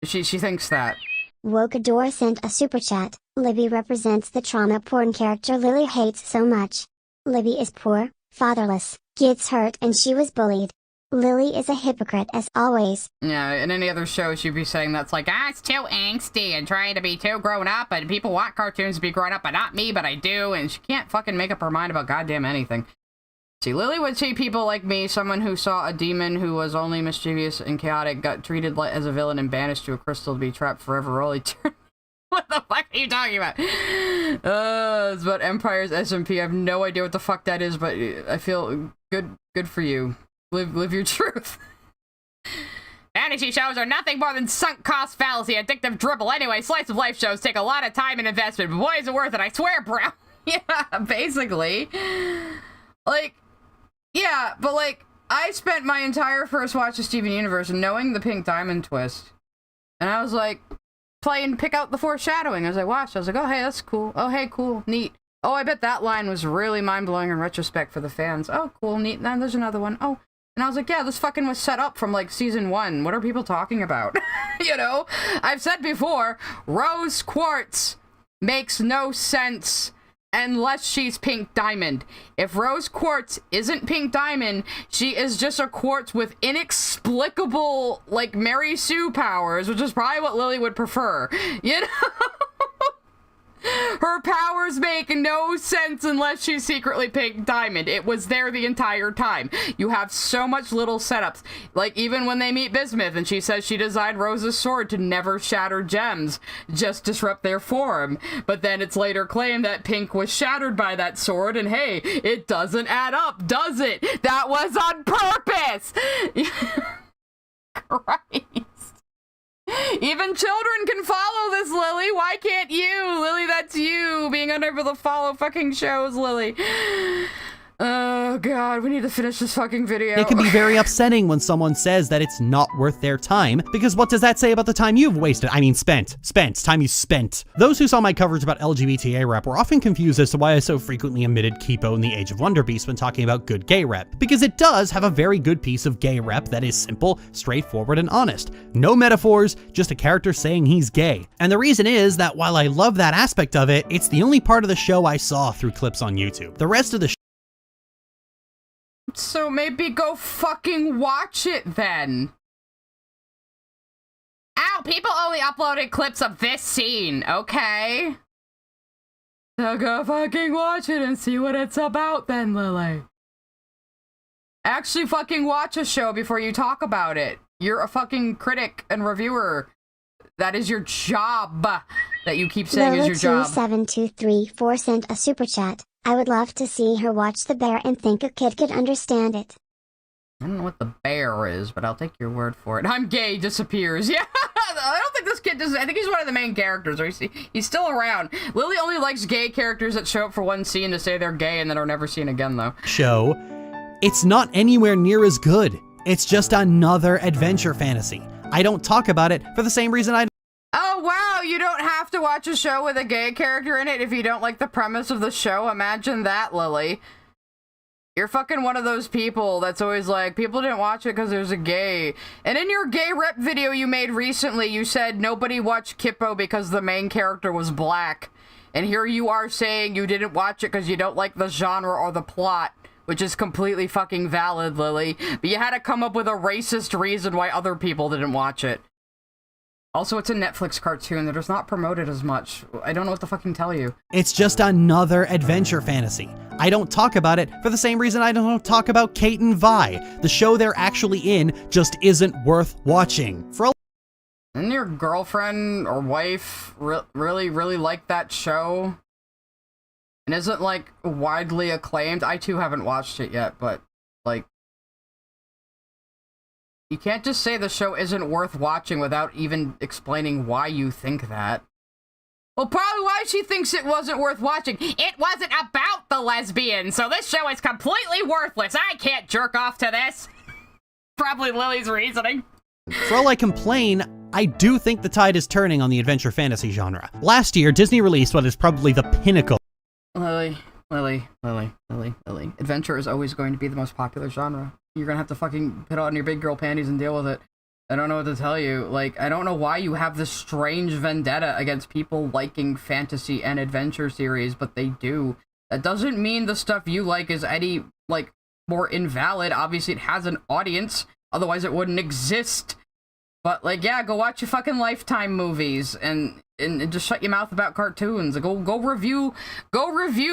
She thinks that. Wokador sent a super chat. Libby represents the trauma porn character Lily hates so much. Libby is poor, fatherless, gets hurt, and she was bullied. Lily is a hypocrite as always. Yeah, in any other show, she'd be saying that's like, it's too angsty and trying to be too grown up, and people want cartoons to be grown up, but not me, but I do, and she can't fucking make up her mind about goddamn anything. See, Lily would see people like me, someone who saw a demon who was only mischievous and chaotic, got treated as a villain and banished to a crystal to be trapped forever, all eternity. What the fuck are you talking about? It's about Empire's SMP. I have no idea what the fuck that is, but I feel good for you. Live your truth. Fantasy shows are nothing more than sunk cost fallacy, addictive dribble. Anyway, slice of life shows take a lot of time and investment, but boy, is it worth it, I swear, bro. Yeah, basically. Like, yeah, but like, I spent my entire first watch of Steven Universe knowing the Pink Diamond twist. And I was like, pick out the foreshadowing. As I watched, I was like, oh, hey, that's cool. Oh, hey, cool, neat. Oh, I bet that line was really mind-blowing in retrospect for the fans. Oh, cool, neat. Now there's another one. Oh. And I was like, yeah, this fucking was set up from, like, season 1. What are people talking about? You know? I've said before, Rose Quartz makes no sense unless she's Pink Diamond. If Rose Quartz isn't Pink Diamond, she is just a quartz with inexplicable, like, Mary Sue powers, which is probably what Lily would prefer. You know? Her powers make no sense unless she's secretly Pink Diamond. It was there the entire time. You have so much little setups. Like, even when they meet Bismuth and she says she designed Rose's sword to never shatter gems, just disrupt their form. But then it's later claimed that Pink was shattered by that sword, and hey, it doesn't add up, does it? That was on purpose! Christ. Even children can follow this, Lily. Why can't you? Lily, that's you being unable to follow fucking shows, Lily. Oh, God, we need to finish this fucking video. It can be very upsetting when someone says that it's not worth their time, because what does that say about the time you've wasted? I mean, spent. Time you spent. Those who saw my coverage about LGBTA rep were often confused as to why I so frequently omitted Kipo in the Age of Wonder Beast when talking about good gay rep, because it does have a very good piece of gay rep that is simple, straightforward, and honest. No metaphors, just a character saying he's gay. And the reason is that while I love that aspect of it, it's the only part of the show I saw through clips on YouTube. The rest of the So maybe go fucking watch it then. Ow, people only uploaded clips of this scene, okay? So go fucking watch it and see what it's about then, Lily. Actually fucking watch a show before you talk about it. You're a fucking critic and reviewer. That is your job. That you keep saying is your job. 7234 sent a super chat. I would love to see her watch The Bear and think a kid could understand it. I don't know what The Bear is, but I'll take your word for it. I'm gay disappears. Yeah, I don't think this kid does. I think he's one of the main characters. Or he's still around. Lily only likes gay characters that show up for one scene to say they're gay and then are never seen again, though. Show, it's not anywhere near as good. It's just another adventure fantasy. I don't talk about it for the same reason I. Oh, wow, you don't have to watch a show with a gay character in it if you don't like the premise of the show. Imagine that, Lily. You're fucking one of those people that's always like, people didn't watch it because there's a gay. And in your gay rep video you made recently, you said nobody watched Kippo because the main character was black. And here you are saying you didn't watch it because you don't like the genre or the plot, which is completely fucking valid, Lily. But you had to come up with a racist reason why other people didn't watch it. Also, it's a Netflix cartoon that is not promoted as much. I don't know what to fucking tell you. It's just another adventure fantasy. I don't talk about it for the same reason I don't talk about Kate and Vi. The show they're actually in just isn't worth watching. Didn't your girlfriend or wife really like that show? And isn't, like, widely acclaimed? I, too, haven't watched it yet, but, like... You can't just say the show isn't worth watching without even explaining why you think that. Well, probably why she thinks it wasn't worth watching. It wasn't about the lesbian, so this show is completely worthless. I can't jerk off to this. Probably Lily's reasoning. For all I complain, I do think the tide is turning on the adventure fantasy genre. Last year, Disney released what is probably the pinnacle. Lily. Adventure is always going to be the most popular genre. You're gonna have to fucking put on your big girl panties and deal with it. I don't know what to tell you. Like, I don't know why you have this strange vendetta against people liking fantasy and adventure series, but they do. That doesn't mean the stuff you like is any, like, more invalid. Obviously, it has an audience. Otherwise, it wouldn't exist. But, like, yeah, go watch your fucking Lifetime movies and just shut your mouth about cartoons. Go review,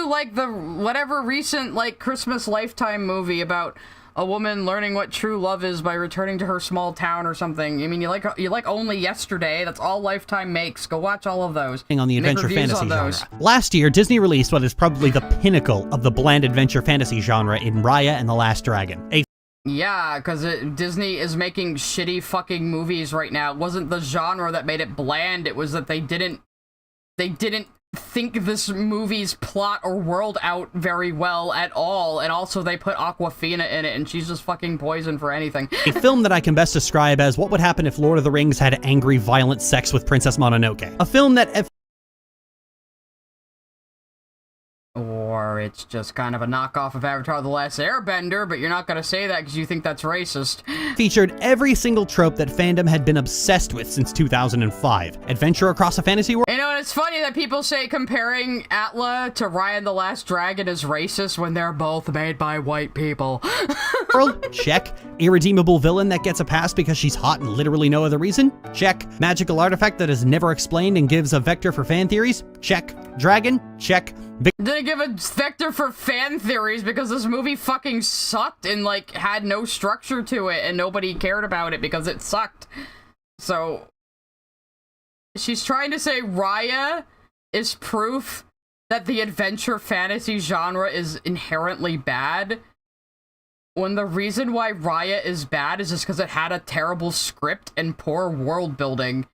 like, the whatever recent, like, Christmas Lifetime movie about a woman learning what true love is by returning to her small town or something. I mean, you like Only Yesterday. That's all Lifetime makes. Go watch all of those. On the adventure fantasy genre. Last year, Disney released what is probably the pinnacle of the bland adventure fantasy genre in Raya and the Last Dragon. Yeah, because Disney is making shitty fucking movies right now. It wasn't the genre that made it bland. It was that they didn't think this movie's plot or world out very well at all, and also they put Awkwafina in it, and she's just fucking poison for anything. A film that I can best describe as what would happen if Lord of the Rings had angry, violent sex with Princess Mononoke. A film that... Or it's just kind of a knockoff of Avatar: The Last Airbender, but you're not gonna say that because you think that's racist. Featured every single trope that fandom had been obsessed with since 2005. Adventure across a fantasy world. You know, and it's funny that people say comparing Atla to Raya and the Last Dragon is racist when they're both made by white people. World? Check. Irredeemable villain that gets a pass because she's hot and literally no other reason? Check. Magical artifact that is never explained and gives a vector for fan theories? Check. Dragon? Check. Didn't give a vector for fan theories because this movie fucking sucked and, like, had no structure to it and nobody cared about it because it sucked. So, she's trying to say Raya is proof that the adventure fantasy genre is inherently bad, when the reason why Raya is bad is just because it had a terrible script and poor world building.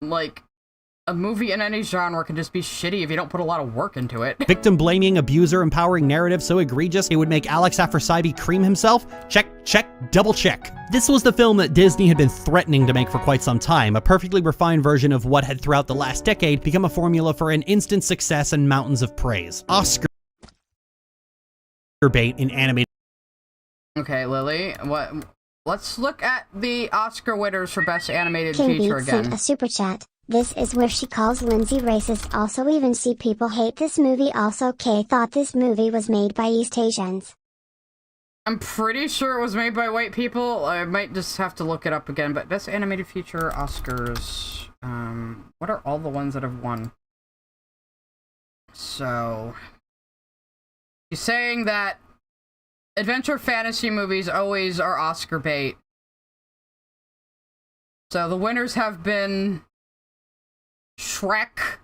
Like, a movie in any genre can just be shitty if you don't put a lot of work into it. Victim blaming, abuser empowering narrative so egregious it would make Alex Afrasiabi cream himself? Check, check, double check. This was the film that Disney had been threatening to make for quite some time, a perfectly refined version of what had throughout the last decade become a formula for an instant success and mountains of praise. Oscar bait in animated. Okay, Lily, what? Let's look at the Oscar winners for Best Animated King Feature Beat again. sent a super chat. This is where she calls Lindsay racist. Also, even see people hate this movie. Also, Kay thought this movie was made by East Asians. I'm pretty sure it was made by white people. I might just have to look it up again. But Best Animated Feature Oscars. What are all the ones that have won? So, she's saying that adventure fantasy movies always are Oscar bait. So the winners have been Shrek.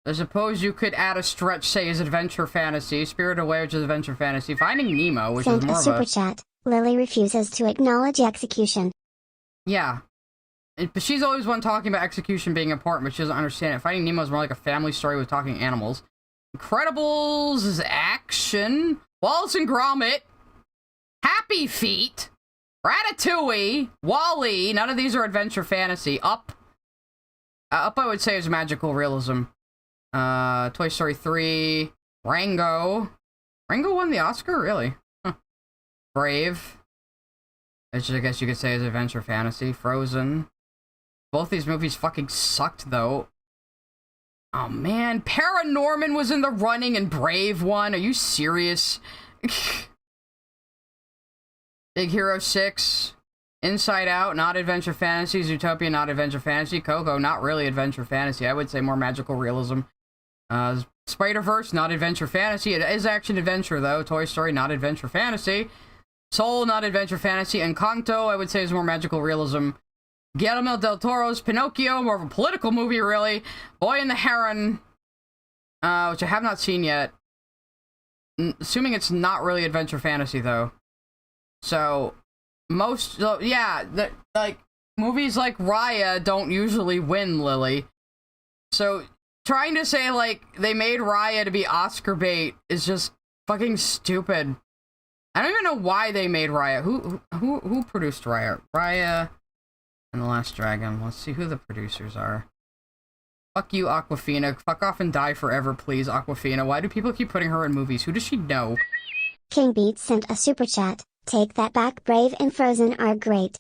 I suppose you could add a stretch, say, as adventure fantasy. Spirited Away, which is adventure fantasy. Finding Nemo, which Sent is more a of super a... chat. Lily refuses to acknowledge execution. Yeah. But she's always one talking about execution being important, but she doesn't understand it. Finding Nemo is more like a family story with talking animals. Incredibles is action. Wallace and Gromit. Happy Feet. Ratatouille. Wall-E. None of these are adventure fantasy. Up. Up, I would say, is magical realism. Toy Story 3. Rango. Rango won the Oscar? Really? Huh. Brave. which I guess you could say is adventure fantasy. Frozen. Both these movies fucking sucked, though. Oh, man. Paranorman was in the running and Brave one. Are you serious? Big Hero 6. Inside Out, not adventure fantasy. Zootopia, not adventure fantasy. Coco, not really adventure fantasy. I would say more magical realism. Spider-Verse, not adventure fantasy. It is action-adventure, though. Toy Story, not adventure fantasy. Soul, not adventure fantasy. Encanto, I would say, is more magical realism. Guillermo del Toro's Pinocchio, more of a political movie, really. Boy and the Heron, which I have not seen yet. Assuming it's not really adventure fantasy, though. So, movies like Raya don't usually win, Lily. So, trying to say, like, they made Raya to be Oscar bait is just fucking stupid. I don't even know why they made Raya. Who produced Raya? Raya and The Last Dragon. Let's see who the producers are. Fuck you, Aquafina. Fuck off and die forever, please, Aquafina. Why do people keep putting her in movies? Who does she know? King Beat sent a super chat. Take that back, Brave and Frozen are great.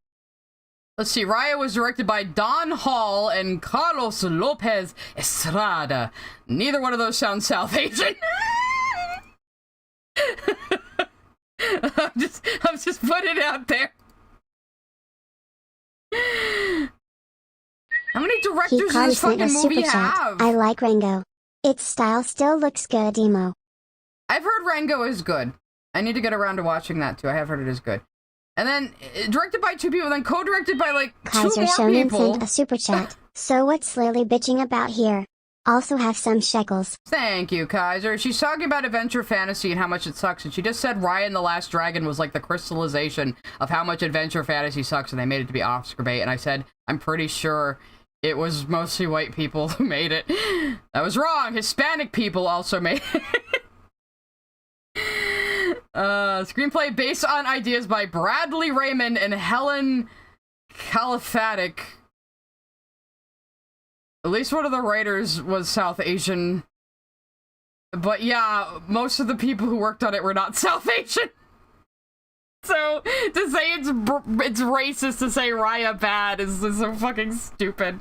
Let's see, Raya was directed by Don Hall and Carlos Lopez Estrada. Neither one of those sounds South Asian. I'm just putting it out there. How many directors does this fucking movie have? I like Rango. Its style still looks good, emo. I've heard Rango is good. I need to get around to watching that too. I have heard it is good. And then directed by 2 people, then co-directed by like Kaiser 2 more Shonen people. Sent a super chat. So what's Lily bitching about here? Also have some shekels. Thank you, Kaiser. She's talking about adventure fantasy and how much it sucks, and she just said Raya and the Last Dragon was like the crystallization of how much adventure fantasy sucks, and they made it to be Oscar bait. And I said, I'm pretty sure it was mostly white people who made it. I was wrong. Hispanic people also made it. Screenplay based on ideas by Bradley Raymond and Helen Califatic. At least one of the writers was South Asian. But yeah, most of the people who worked on it were not South Asian. So, to say it's racist to say Raya bad is so fucking stupid.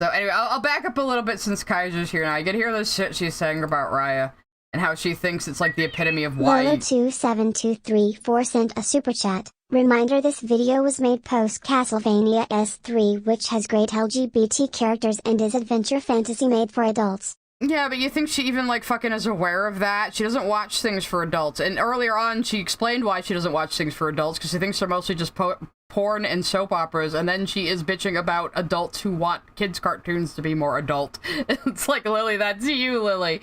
So anyway, I'll back up a little bit since Kaiser's here now. I get to hear the shit she's saying about Raya and how she thinks it's like the epitome of why... Lolo27234 sent a super chat. Reminder, this video was made post Castlevania S3, which has great LGBT characters and is adventure fantasy made for adults. Yeah, but you think she even, like, fucking is aware of that? She doesn't watch things for adults. And earlier on, she explained why she doesn't watch things for adults, because she thinks they're mostly just porn and soap operas, and then she is bitching about adults who want kids' cartoons to be more adult. It's like, Lily, that's you, Lily.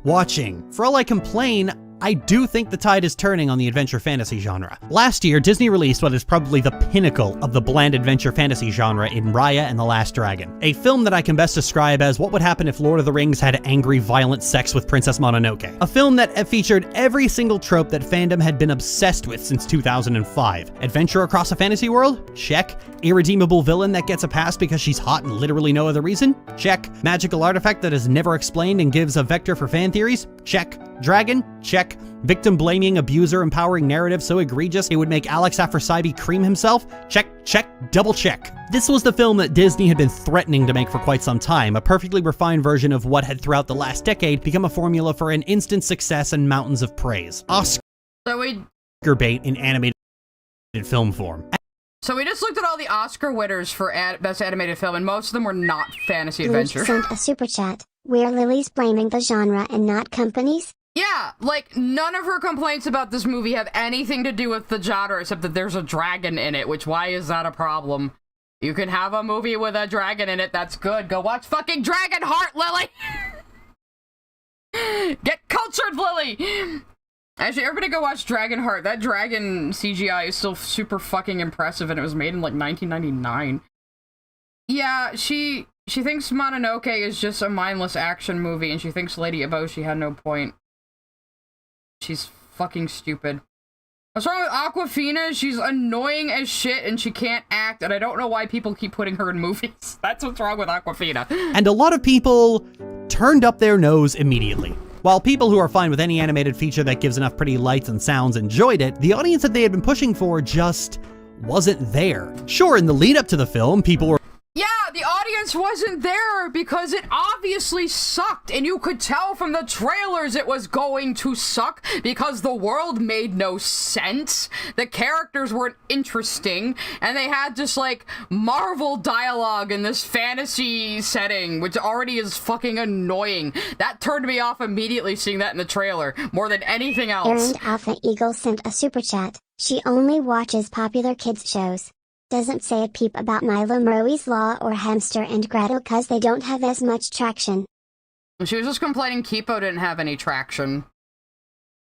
Watching. For all I complain, I do think the tide is turning on the adventure fantasy genre. Last year, Disney released what is probably the pinnacle of the bland adventure fantasy genre in Raya and the Last Dragon, a film that I can best describe as what would happen if Lord of the Rings had angry, violent sex with Princess Mononoke. A film that featured every single trope that fandom had been obsessed with since 2005. Adventure across a fantasy world? Check. Irredeemable villain that gets a pass because she's hot and literally no other reason? Check. Magical artifact that is never explained and gives a vector for fan theories? Check. Dragon? Check. Victim blaming, abuser empowering narrative so egregious it would make Alex Afrasiabi cream himself? Check, check, double check. This was the film that Disney had been threatening to make for quite some time, a perfectly refined version of what had throughout the last decade become a formula for an instant success and mountains of praise. Oscar bait in animated film form. So we just looked at all the Oscar winners for Best Animated Film, and most of them were not fantasy adventure. Sent a super chat. Where Lily's blaming the genre and not companies? Yeah, like, none of her complaints about this movie have anything to do with the genre, except that there's a dragon in it, which, why is that a problem? You can have a movie with a dragon in it, that's good. Go watch fucking Dragon Heart, Lily! Get cultured, Lily! Actually, everybody go watch Dragon Heart. That dragon CGI is still super fucking impressive, and it was made in, like, 1999. Yeah, she thinks Mononoke is just a mindless action movie, and she thinks Lady Eboshi had no point. She's fucking stupid. What's wrong with Aquafina? She's annoying as shit and she can't act, and I don't know why people keep putting her in movies. That's what's wrong with Aquafina. And a lot of people turned up their nose immediately. While people who are fine with any animated feature that gives enough pretty lights and sounds enjoyed it, the audience that they had been pushing for just wasn't there. Sure, in the lead up to the film, people were Yeah, the audience wasn't there because it obviously sucked, and you could tell from the trailers it was going to suck because the world made no sense, the characters weren't interesting, and they had just, like, Marvel dialogue in this fantasy setting, which already is fucking annoying. That turned me off immediately seeing that in the trailer, more than anything else. Errand Alpha Eagle sent a super chat. She only watches popular kids shows. Doesn't say a peep about Milo Murray's Law or Hamster and Gretel cause they don't have as much traction. She was just complaining Kipo didn't have any traction.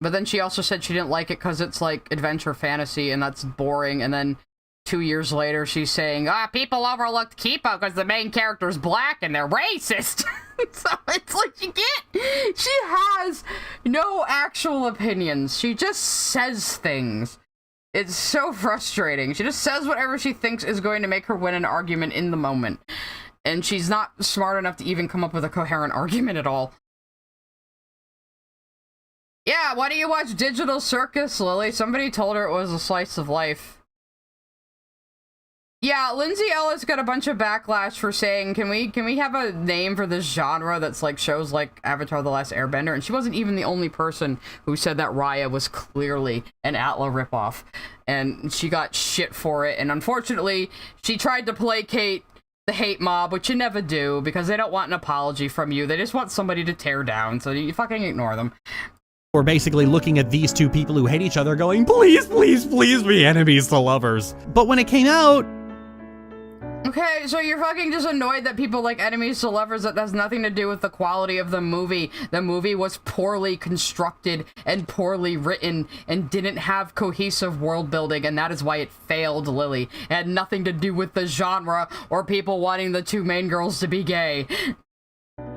But then she also said she didn't like it because it's like adventure fantasy and that's boring. And then 2 years later she's saying, people overlooked Kipo because the main character's black and they're racist. So it's like she has no actual opinions. She just says things. It's so frustrating. She just says whatever she thinks is going to make her win an argument in the moment. And she's not smart enough to even come up with a coherent argument at all. Yeah, why do you watch Digital Circus, Lily? Somebody told her it was a slice of life. Yeah, Lindsay Ellis got a bunch of backlash for saying, can we have a name for this genre that's like shows like Avatar: The Last Airbender? And she wasn't even the only person who said that Raya was clearly an Atla ripoff. And she got shit for it. And unfortunately, she tried to placate the hate mob, which you never do, because they don't want an apology from you. They just want somebody to tear down, so you fucking ignore them. We're basically looking at these two people who hate each other going, please, please, please be enemies to lovers. But when it came out, okay, so you're fucking just annoyed that people like enemies to lovers. That has nothing to do with the quality of the movie. The movie was poorly constructed and poorly written and didn't have cohesive world building, and that is why it failed, Lily. It had nothing to do with the genre or people wanting the two main girls to be gay.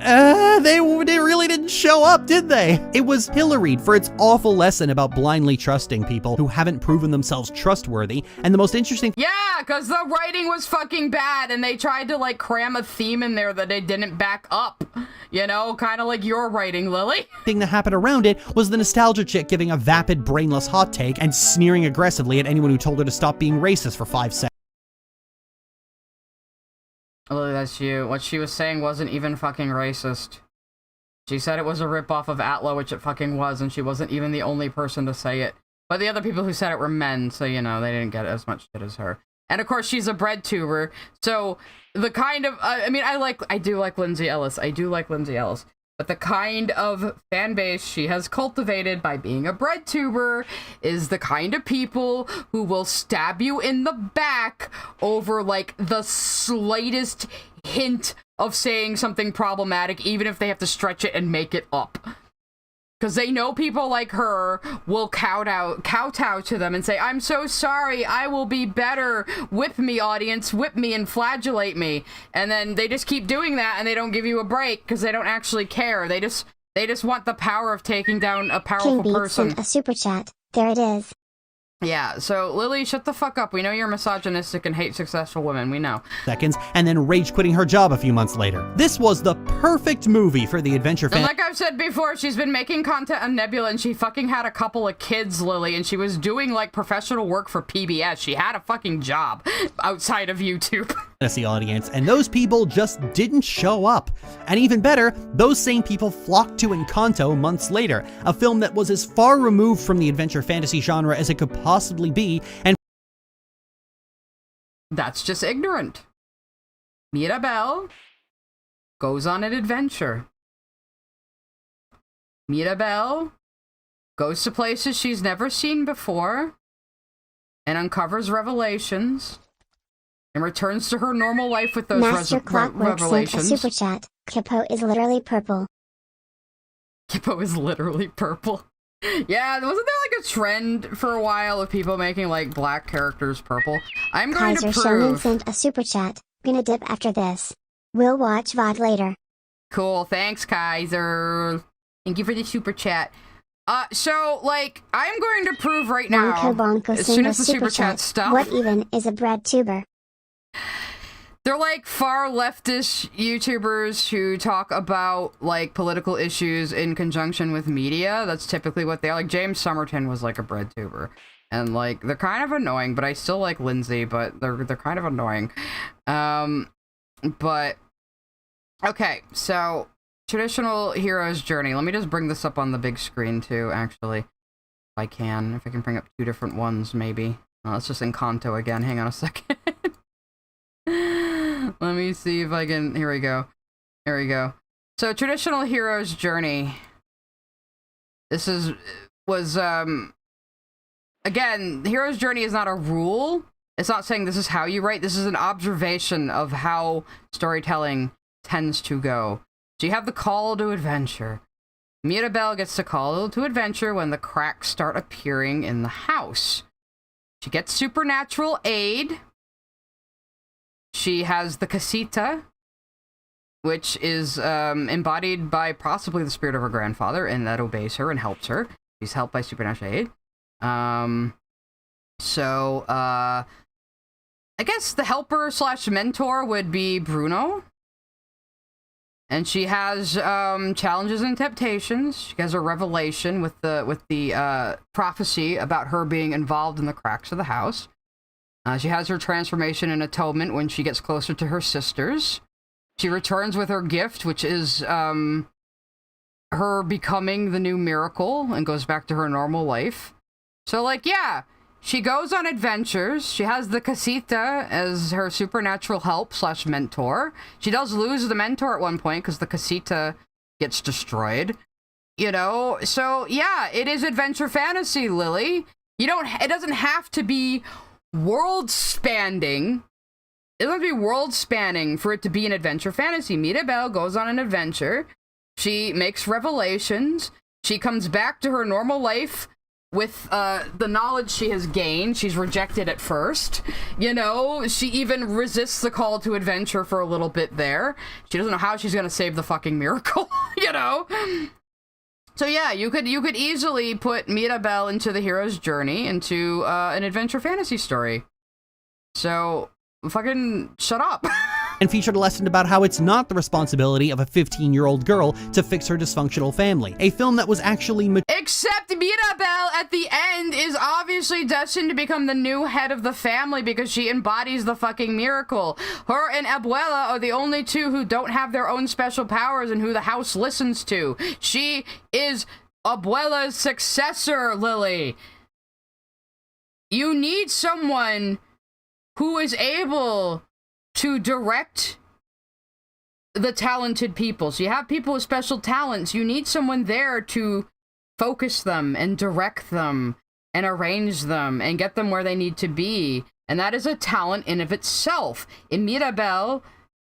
they really didn't show up, did they? It was pilloried for its awful lesson about blindly trusting people who haven't proven themselves trustworthy, and the most interesting Yeah, because the writing was fucking bad, and they tried to, like, cram a theme in there that they didn't back up. You know, kind of like your writing, Lily. thing that happened around it was the nostalgia chick giving a vapid, brainless hot take and sneering aggressively at anyone who told her to stop being racist for 5 seconds. Lily, that's you. What she was saying wasn't even fucking racist. She said it was a ripoff of Atla, which it fucking was, and she wasn't even the only person to say it. But the other people who said it were men, so, you know, they didn't get as much shit as her. And of course, she's a bread tuber, so the kind of, I do like Lindsay Ellis. But the kind of fan base she has cultivated by being a bread tuber is the kind of people who will stab you in the back over, like, the slightest hint of saying something problematic, even if they have to stretch it and make it up. Because they know people like her will kowtow to them and say, I'm so sorry, I will be better. Whip me, audience, whip me and flagellate me. And then they just keep doing that and they don't give you a break because they don't actually care. They just want the power of taking down a powerful King Beat person. sent a super chat. There it is. Yeah, so Lily, shut the fuck up. We know you're misogynistic and hate successful women. We know. And then rage quitting her job a few months later. This was the perfect movie for the adventure fan. And like I've said before, she's been making content on Nebula and she fucking had a couple of kids, Lily, and she was doing like professional work for PBS. She had a fucking job outside of YouTube. Fantasy audience, and those people just didn't show up. And even better, those same people flocked to Encanto months later, a film that was as far removed from the adventure fantasy genre as it could possibly be, and that's just ignorant. Mirabelle goes on an adventure. Mirabelle goes to places she's never seen before and uncovers revelations and returns to her normal life with those Master Clockwork sent a revelations. super chat. Kippo is literally purple. Kippo is literally purple. Yeah, wasn't there like a trend for a while of people making like black characters purple? I'm going Kaiser to Shonen prove. sent a super chat. Gonna dip after this. We'll watch VOD later. Cool, thanks, Kaiser. Thank you for the super chat. So, like, I'm going to prove right now, Bonko as soon sent a as the super super chat chat. stops. What even is a bread tuber? They're like far leftist YouTubers who talk about like political issues in conjunction with media. That's typically what they are. Like James Somerton was like a bread tuber. And like they're kind of annoying, but I still like Lindsay, but they're kind of annoying. But okay, so traditional hero's journey. Let me just bring this up on the big screen too, actually. If I can bring up two different ones maybe. Let's just Encanto again. Hang on a second. Let me see if I can. Here we go. Here we go. So, traditional hero's journey. This was again, hero's journey is not a rule. It's not saying this is how you write. This is an observation of how storytelling tends to go. So you have the call to adventure. Mirabelle gets the call to adventure when the cracks start appearing in the house. She gets supernatural aid. She has the casita, which is embodied by possibly the spirit of her grandfather, and that obeys her and helps her. She's helped by supernatural aid. I guess the helper slash mentor would be Bruno. And she has challenges and temptations. She has a revelation with the prophecy about her being involved in the cracks of the house. She has her transformation and atonement when she gets closer to her sisters. She returns with her gift, which is her becoming the new miracle, and goes back to her normal life. So, like, yeah, she goes on adventures. She has the casita as her supernatural help slash mentor. She does lose the mentor at one point because the casita gets destroyed. You know, so yeah, it is adventure fantasy, Lily. It doesn't have to be world spanning. It doesn't have to be world spanning for it to be an adventure fantasy. Mirabelle goes on an adventure. She makes revelations. She comes back to her normal life with the knowledge she has gained. She's rejected at first. You know, she even resists the call to adventure for a little bit there. She doesn't know how she's gonna save the fucking miracle, you know? So yeah, you could easily put Mirabelle into the hero's journey, into an adventure fantasy story. So, fucking shut up. And featured a lesson about how it's not the responsibility of a 15-year-old girl to fix her dysfunctional family. A film that was actually Except Mirabelle at the end is obviously destined to become the new head of the family because she embodies the fucking miracle. Her and Abuela are the only two who don't have their own special powers and who the house listens to. She is Abuela's successor, Lily. You need someone who is able to direct the talented people. So you have people with special talents. You need someone there to focus them and direct them and arrange them and get them where they need to be. And that is a talent in of itself. And Mirabelle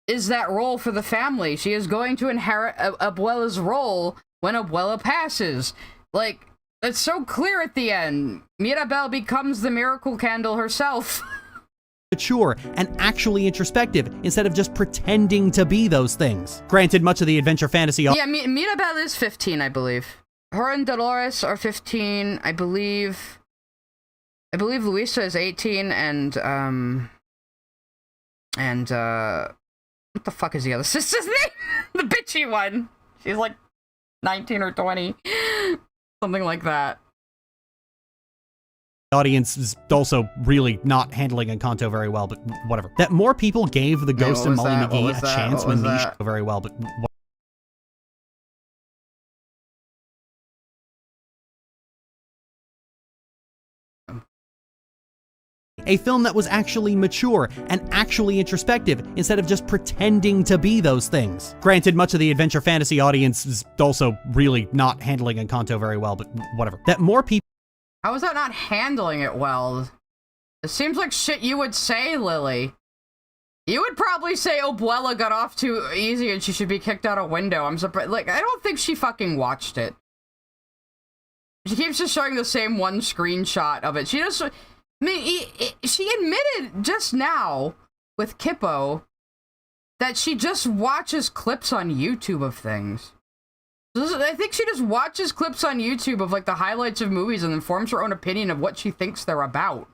is that role for the family. She is going to inherit Abuela's role when Abuela passes. Like, it's so clear at the end. Mirabelle becomes the miracle candle herself. mature and actually introspective instead of just pretending to be those things. Granted, much of the adventure fantasy... Yeah, Mirabelle is 15, I believe. Her and Dolores are 15, I believe Luisa is 18, and what the fuck is the other sister's name? The bitchy one. She's like 19 or 20. Something like that. The audience is also really not handling Encanto very well, but whatever. That more people gave The Ghost and Molly McGee a chance when these show very well, but a film that was actually mature and actually introspective instead of just pretending to be those things. Granted, much of the adventure fantasy audience is also really not handling Encanto very well, but whatever. That more people... How is that not handling it well? It seems like shit you would say, Lily. You would probably say Abuela got off too easy and she should be kicked out a window. I'm surprised. Like, I don't think she fucking watched it. She keeps just showing the same one screenshot of it. She just... I mean, she admitted just now with Kippo that she just watches clips on YouTube of things. I think she just watches clips on YouTube of like the highlights of movies and then forms her own opinion of what she thinks they're about.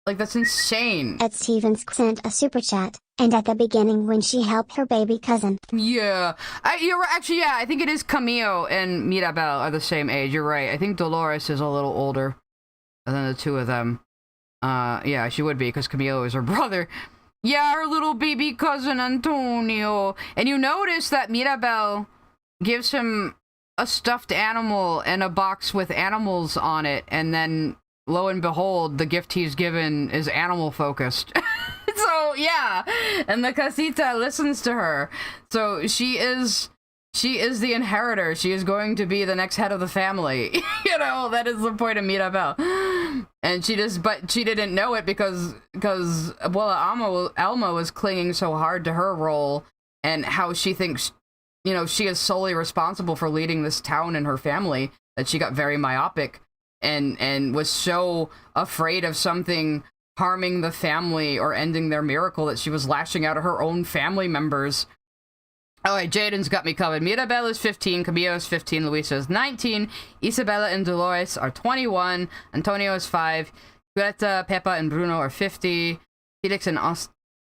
Like, that's insane. Ed Stevens sent a super chat, and at the beginning when she helped her baby cousin. Yeah. You're right. Actually, yeah, I think it is Camille and Mirabel are the same age. You're right. I think Dolores is a little older than the two of them. Yeah, she would be, because Camilo is her brother. Yeah, her little baby cousin Antonio. And you notice that Mirabel gives him a stuffed animal and a box with animals on it, and then, lo and behold, the gift he's given is animal-focused. So, yeah, and the casita listens to her. So she is the inheritor. She is going to be the next head of the family. You know, that is the point of Mirabel. And but she didn't know it because Abuela Alma was clinging so hard to her role and how she thinks, you know, she is solely responsible for leading this town and her family, that she got very myopic and was so afraid of something harming the family or ending their miracle that she was lashing out at her own family members. Oh, wait, Jaden's got me covered. Mirabel is 15, Camilo is 15, Luisa is 19, Isabella and Dolores are 21, Antonio is 5, Greta, Peppa, and Bruno are 50, Felix and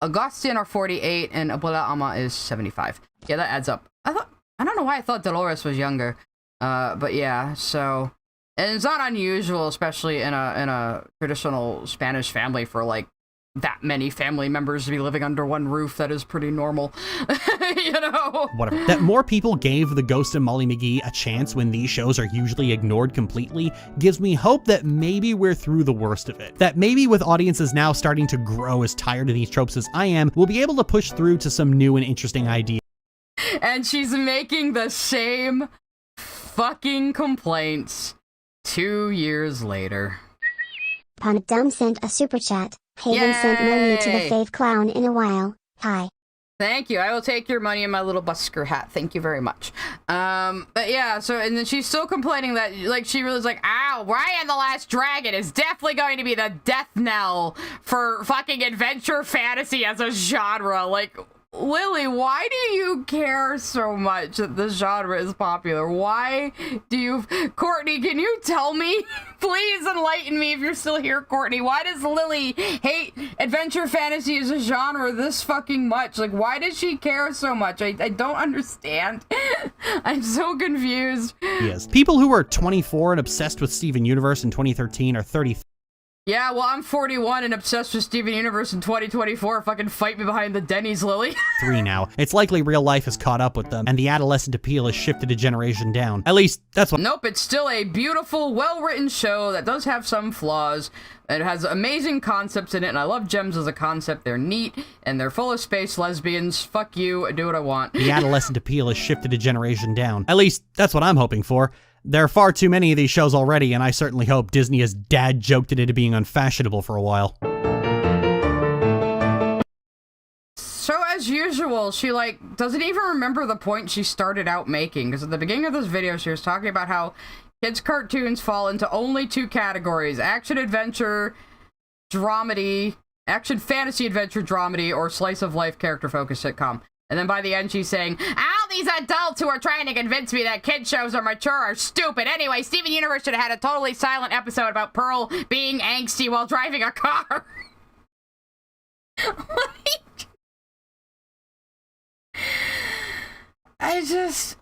Augustin are 48, and Abuela Ama is 75. Yeah, that adds up. I don't know why I thought Dolores was younger. But yeah, so... And it's not unusual, especially in a traditional Spanish family, for, like, that many family members to be living under one roof. That is pretty normal. You know? Whatever. That more people gave The Ghost of Molly McGee a chance when these shows are usually ignored completely gives me hope that maybe we're through the worst of it. That maybe with audiences now starting to grow as tired of these tropes as I am, we'll be able to push through to some new and interesting ideas. And she's making the same fucking complaints 2 years later. Punadum sent a super chat. Haven sent no need to the fave clown in a while. Hi. Thank you. I will take your money and my little busker hat. Thank you very much. But yeah, so, and then she's still complaining that, like, she was like, ow, Raya the Last Dragon is definitely going to be the death knell for fucking adventure fantasy as a genre. Like, Lily, why do you care so much that this genre is popular? Why do you... Courtney, can you tell me? Please enlighten me if you're still here, Courtney. Why does Lily hate adventure fantasy as a genre this fucking much? Like, why does she care so much? I don't understand. I'm so confused. Yes. People who were 24 and obsessed with Steven Universe in 2013 are 30. Yeah, well, I'm 41 and obsessed with Steven Universe in 2024. Fucking fight me behind the Denny's, Lily. 3 now. It's likely real life has caught up with them, and the adolescent appeal has shifted a generation down. At least, that's what— Nope, it's still a beautiful, well-written show that does have some flaws. It has amazing concepts in it, and I love gems as a concept. They're neat, and they're full of space lesbians. Fuck you, I do what I want. The adolescent appeal has shifted a generation down. At least, that's what I'm hoping for. There are far too many of these shows already, and I certainly hope Disney has dad-joked it into being unfashionable for a while. So, as usual, she, like, doesn't even remember the point she started out making, because at the beginning of this video, she was talking about how kids' cartoons fall into only 2 categories: action-adventure dramedy, action-fantasy-adventure dramedy, or slice-of-life character-focused sitcom. And then by the end, she's saying, all these adults who are trying to convince me that kid shows are mature are stupid. Anyway, Steven Universe should have had a totally silent episode about Pearl being angsty while driving a car. Let's,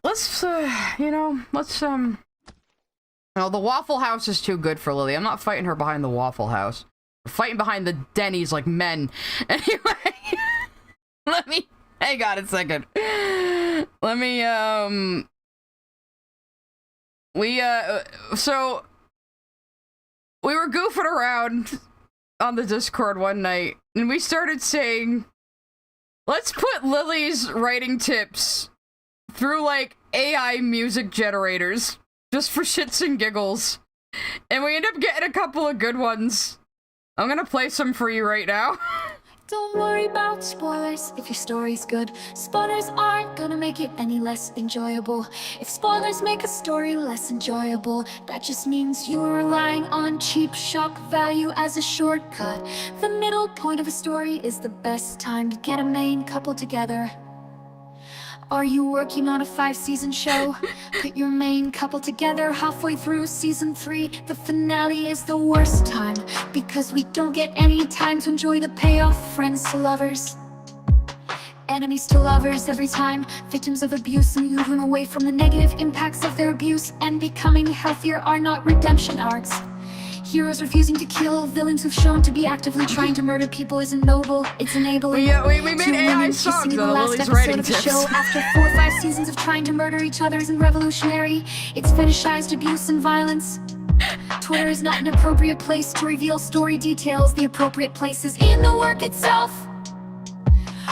no, the Waffle House is too good for Lily. I'm not fighting her behind the Waffle House. We're fighting behind the Denny's like men. Anyway, hang on a second. Let me, so, we were goofing around on the Discord one night, and we started saying, let's put Lily's writing tips through, like, AI music generators, just for shits and giggles. And we end up getting a couple of good ones. I'm gonna play some for you right now. Don't worry about spoilers if your story's good. Spoilers aren't gonna make it any less enjoyable. If spoilers make a story less enjoyable, that just means you're relying on cheap shock value as a shortcut. The middle point of a story is the best time to get a main couple together. Are you working on a 5-season show? Put your main couple together halfway through season 3. The finale is the worst time because we don't get any time to enjoy the payoff. Friends to lovers, enemies to lovers every time. Victims of abuse and moving away from the negative impacts of their abuse and becoming healthier are not redemption arcs. Heroes refusing to kill, villains who've shown to be actively trying to murder people isn't noble, it's enabling. Yeah, we made AI songs though, Lily's writing of the tips. show after 4 or 5 seasons of trying to murder each other isn't revolutionary. It's fetishized abuse and violence. Twitter is not an appropriate place to reveal story details. The appropriate place is in the work itself.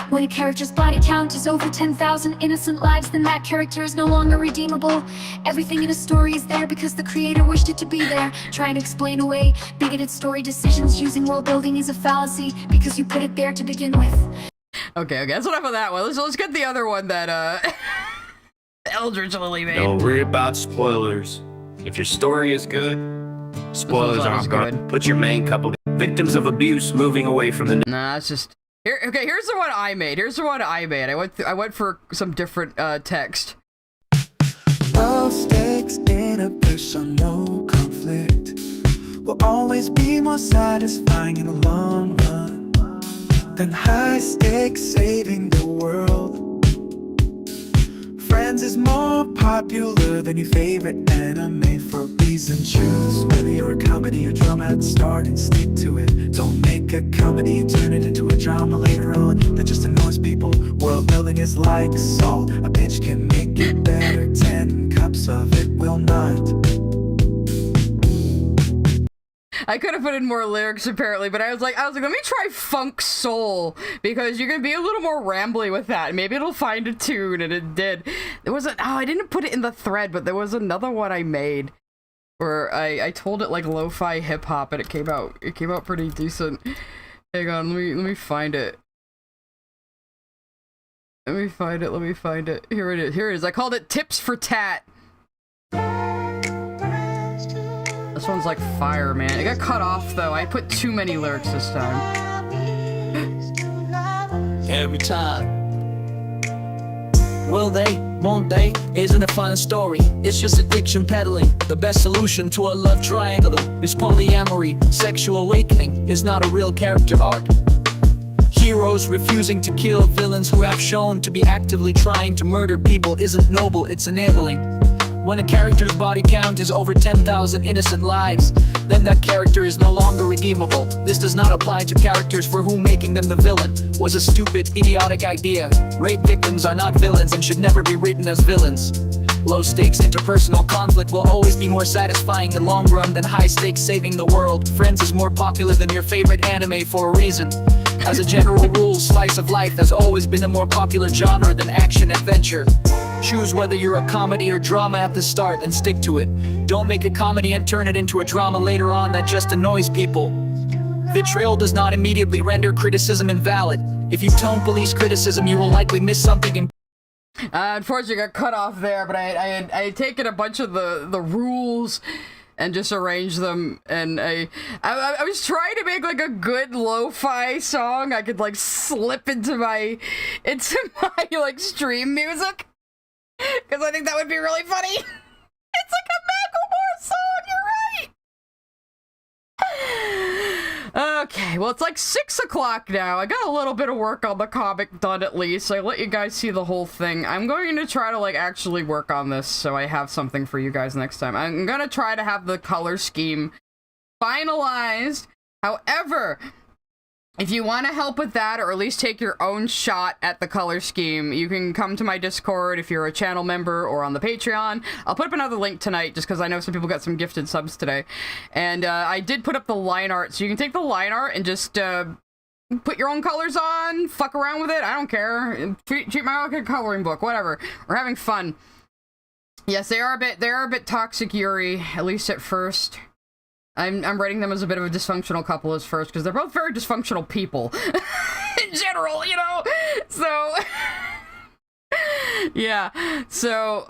When a character's body count is over 10,000 innocent lives, then that character is no longer redeemable. Everything in a story is there because the creator wished it to be there. Trying to explain away bigoted story decisions using world building is a fallacy because you put it there to begin with. Okay, that's enough of that one. Let's get the other one that Eldridge Lily made. Don't worry about spoilers. If your story is good, spoilers aren't good. Put your main couple victims of abuse moving away from the. Nah, it's just here. Okay, here's the one I made. I went for some different text. Low stakes in a person, no conflict will always be more satisfying in the long run than high stakes saving the world. Friends is more popular than your favorite anime for a reason. Choose whether you're a comedy or drama at the start and stick to it. Don't make a comedy and turn it into a drama later on that just annoys people. World building is like salt. A pinch can make it better, 10 cups of it will not. I could have put in more lyrics apparently, but I was like, let me try funk soul because you're gonna be a little more rambly with that. Maybe it'll find a tune, and it did. There was I didn't put it in the thread, but there was another one I made where I told it like lo-fi hip hop, and it came out pretty decent. Hang on, let me find it. Let me find it. Here it is. I called it Tips for Tat. This one's like fire, man. It got cut off though. I put too many lyrics this time. Every time. Will they? Won't they? Isn't a fun story. It's just addiction peddling. The best solution to a love triangle is polyamory. Sexual awakening is not a real character arc. Heroes refusing to kill villains who have shown to be actively trying to murder people isn't noble, it's enabling. When a character's body count is over 10,000 innocent lives, then that character is no longer redeemable. This does not apply to characters for whom making them the villain was a stupid, idiotic idea. Rape victims are not villains and should never be written as villains. Low-stakes interpersonal conflict will always be more satisfying in the long run than high-stakes saving the world. Friends is more popular than your favorite anime for a reason. As a general rule, slice of life has always been a more popular genre than action-adventure. Choose whether you're a comedy or drama at the start and stick to it. Don't make a comedy and turn it into a drama later on that just annoys people. Vitriol does not immediately render criticism invalid. If you don't police criticism, you will likely miss something important. Unfortunately, got cut off there, but I had taken a bunch of the rules and just arranged them, and I was trying to make like a good lo-fi song I could like slip into my like stream music, because I think that would be really funny. It's like a Macklemore song, you're right. Okay, well, it's like 6 o'clock now. I got a little bit of work on the comic done at least. I let you guys see the whole thing. I'm going to try to like actually work on this so I have something for you guys next time. I'm gonna try to have the color scheme finalized. However, if you want to help with that, or at least take your own shot at the color scheme, you can come to my Discord if you're a channel member or on the Patreon. I'll put up another link tonight just because I know some people got some gifted subs today. And I did put up the line art, so you can take the line art and just put your own colors on, fuck around with it. I don't care. Treat my like a coloring book, whatever. We're having fun. Yes, they are a bit toxic, Yuri, at least at first. I'm rating them as a bit of a dysfunctional couple as first, because they're both very dysfunctional people in general, you know? So Yeah, so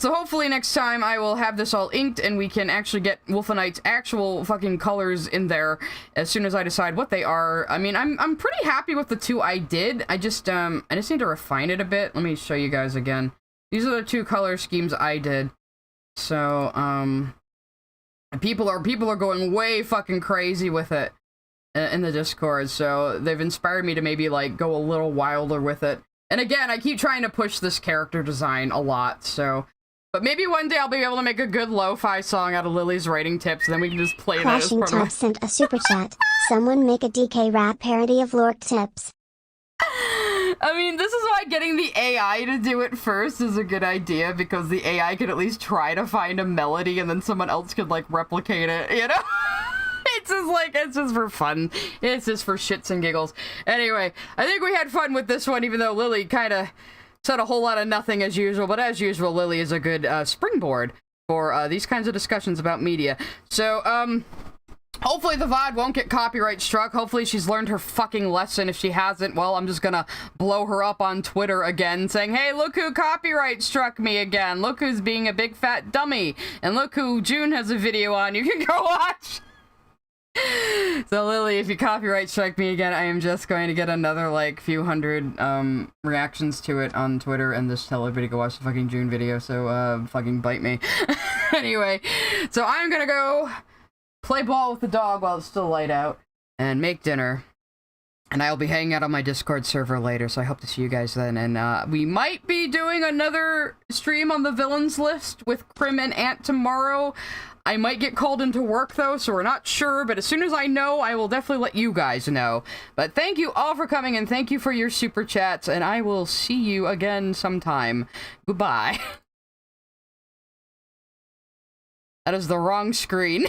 hopefully next time I will have this all inked and we can actually get Wolfenite's actual fucking colors in there as soon as I decide what they are. I mean, I'm pretty happy with the two I did. I just need to refine it a bit. Let me show you guys again. These are the two color schemes I did. So, people are going way fucking crazy with it in the Discord, so they've inspired me to maybe, like, go a little wilder with it. And again, I keep trying to push this character design a lot, so... But maybe one day I'll be able to make a good lo-fi song out of Lily's writing tips, and then we can just play that as Crashing part of Top sent a super chat. Someone make a DK rap parody of Lorch tips. I mean, this is why getting the AI to do it first is a good idea, because the AI could at least try to find a melody and then someone else could, like, replicate it, you know? It's just for fun. It's just for shits and giggles. Anyway, I think we had fun with this one, even though Lily kind of said a whole lot of nothing as usual, but as usual, Lily is a good springboard for these kinds of discussions about media. So, hopefully the VOD won't get copyright struck. Hopefully she's learned her fucking lesson. If she hasn't, well, I'm just gonna blow her up on Twitter again, saying, hey, look who copyright struck me again. Look who's being a big fat dummy. And look who June has a video on. You can go watch. So Lily, if you copyright strike me again, I am just going to get another, like, few hundred reactions to it on Twitter and just tell everybody to go watch the fucking June video, so fucking bite me. Anyway, so I'm gonna go play ball with the dog while it's still light out and make dinner, and I'll be hanging out on my Discord server later, so I hope to see you guys then. And we might be doing another stream on the villains list with Krim and Ant tomorrow. I might get called into work, though, so we're not sure, but as soon as I know, I will definitely let you guys know. But thank you all for coming, and thank you for your super chats, and I will see you again sometime. Goodbye. That is the wrong screen.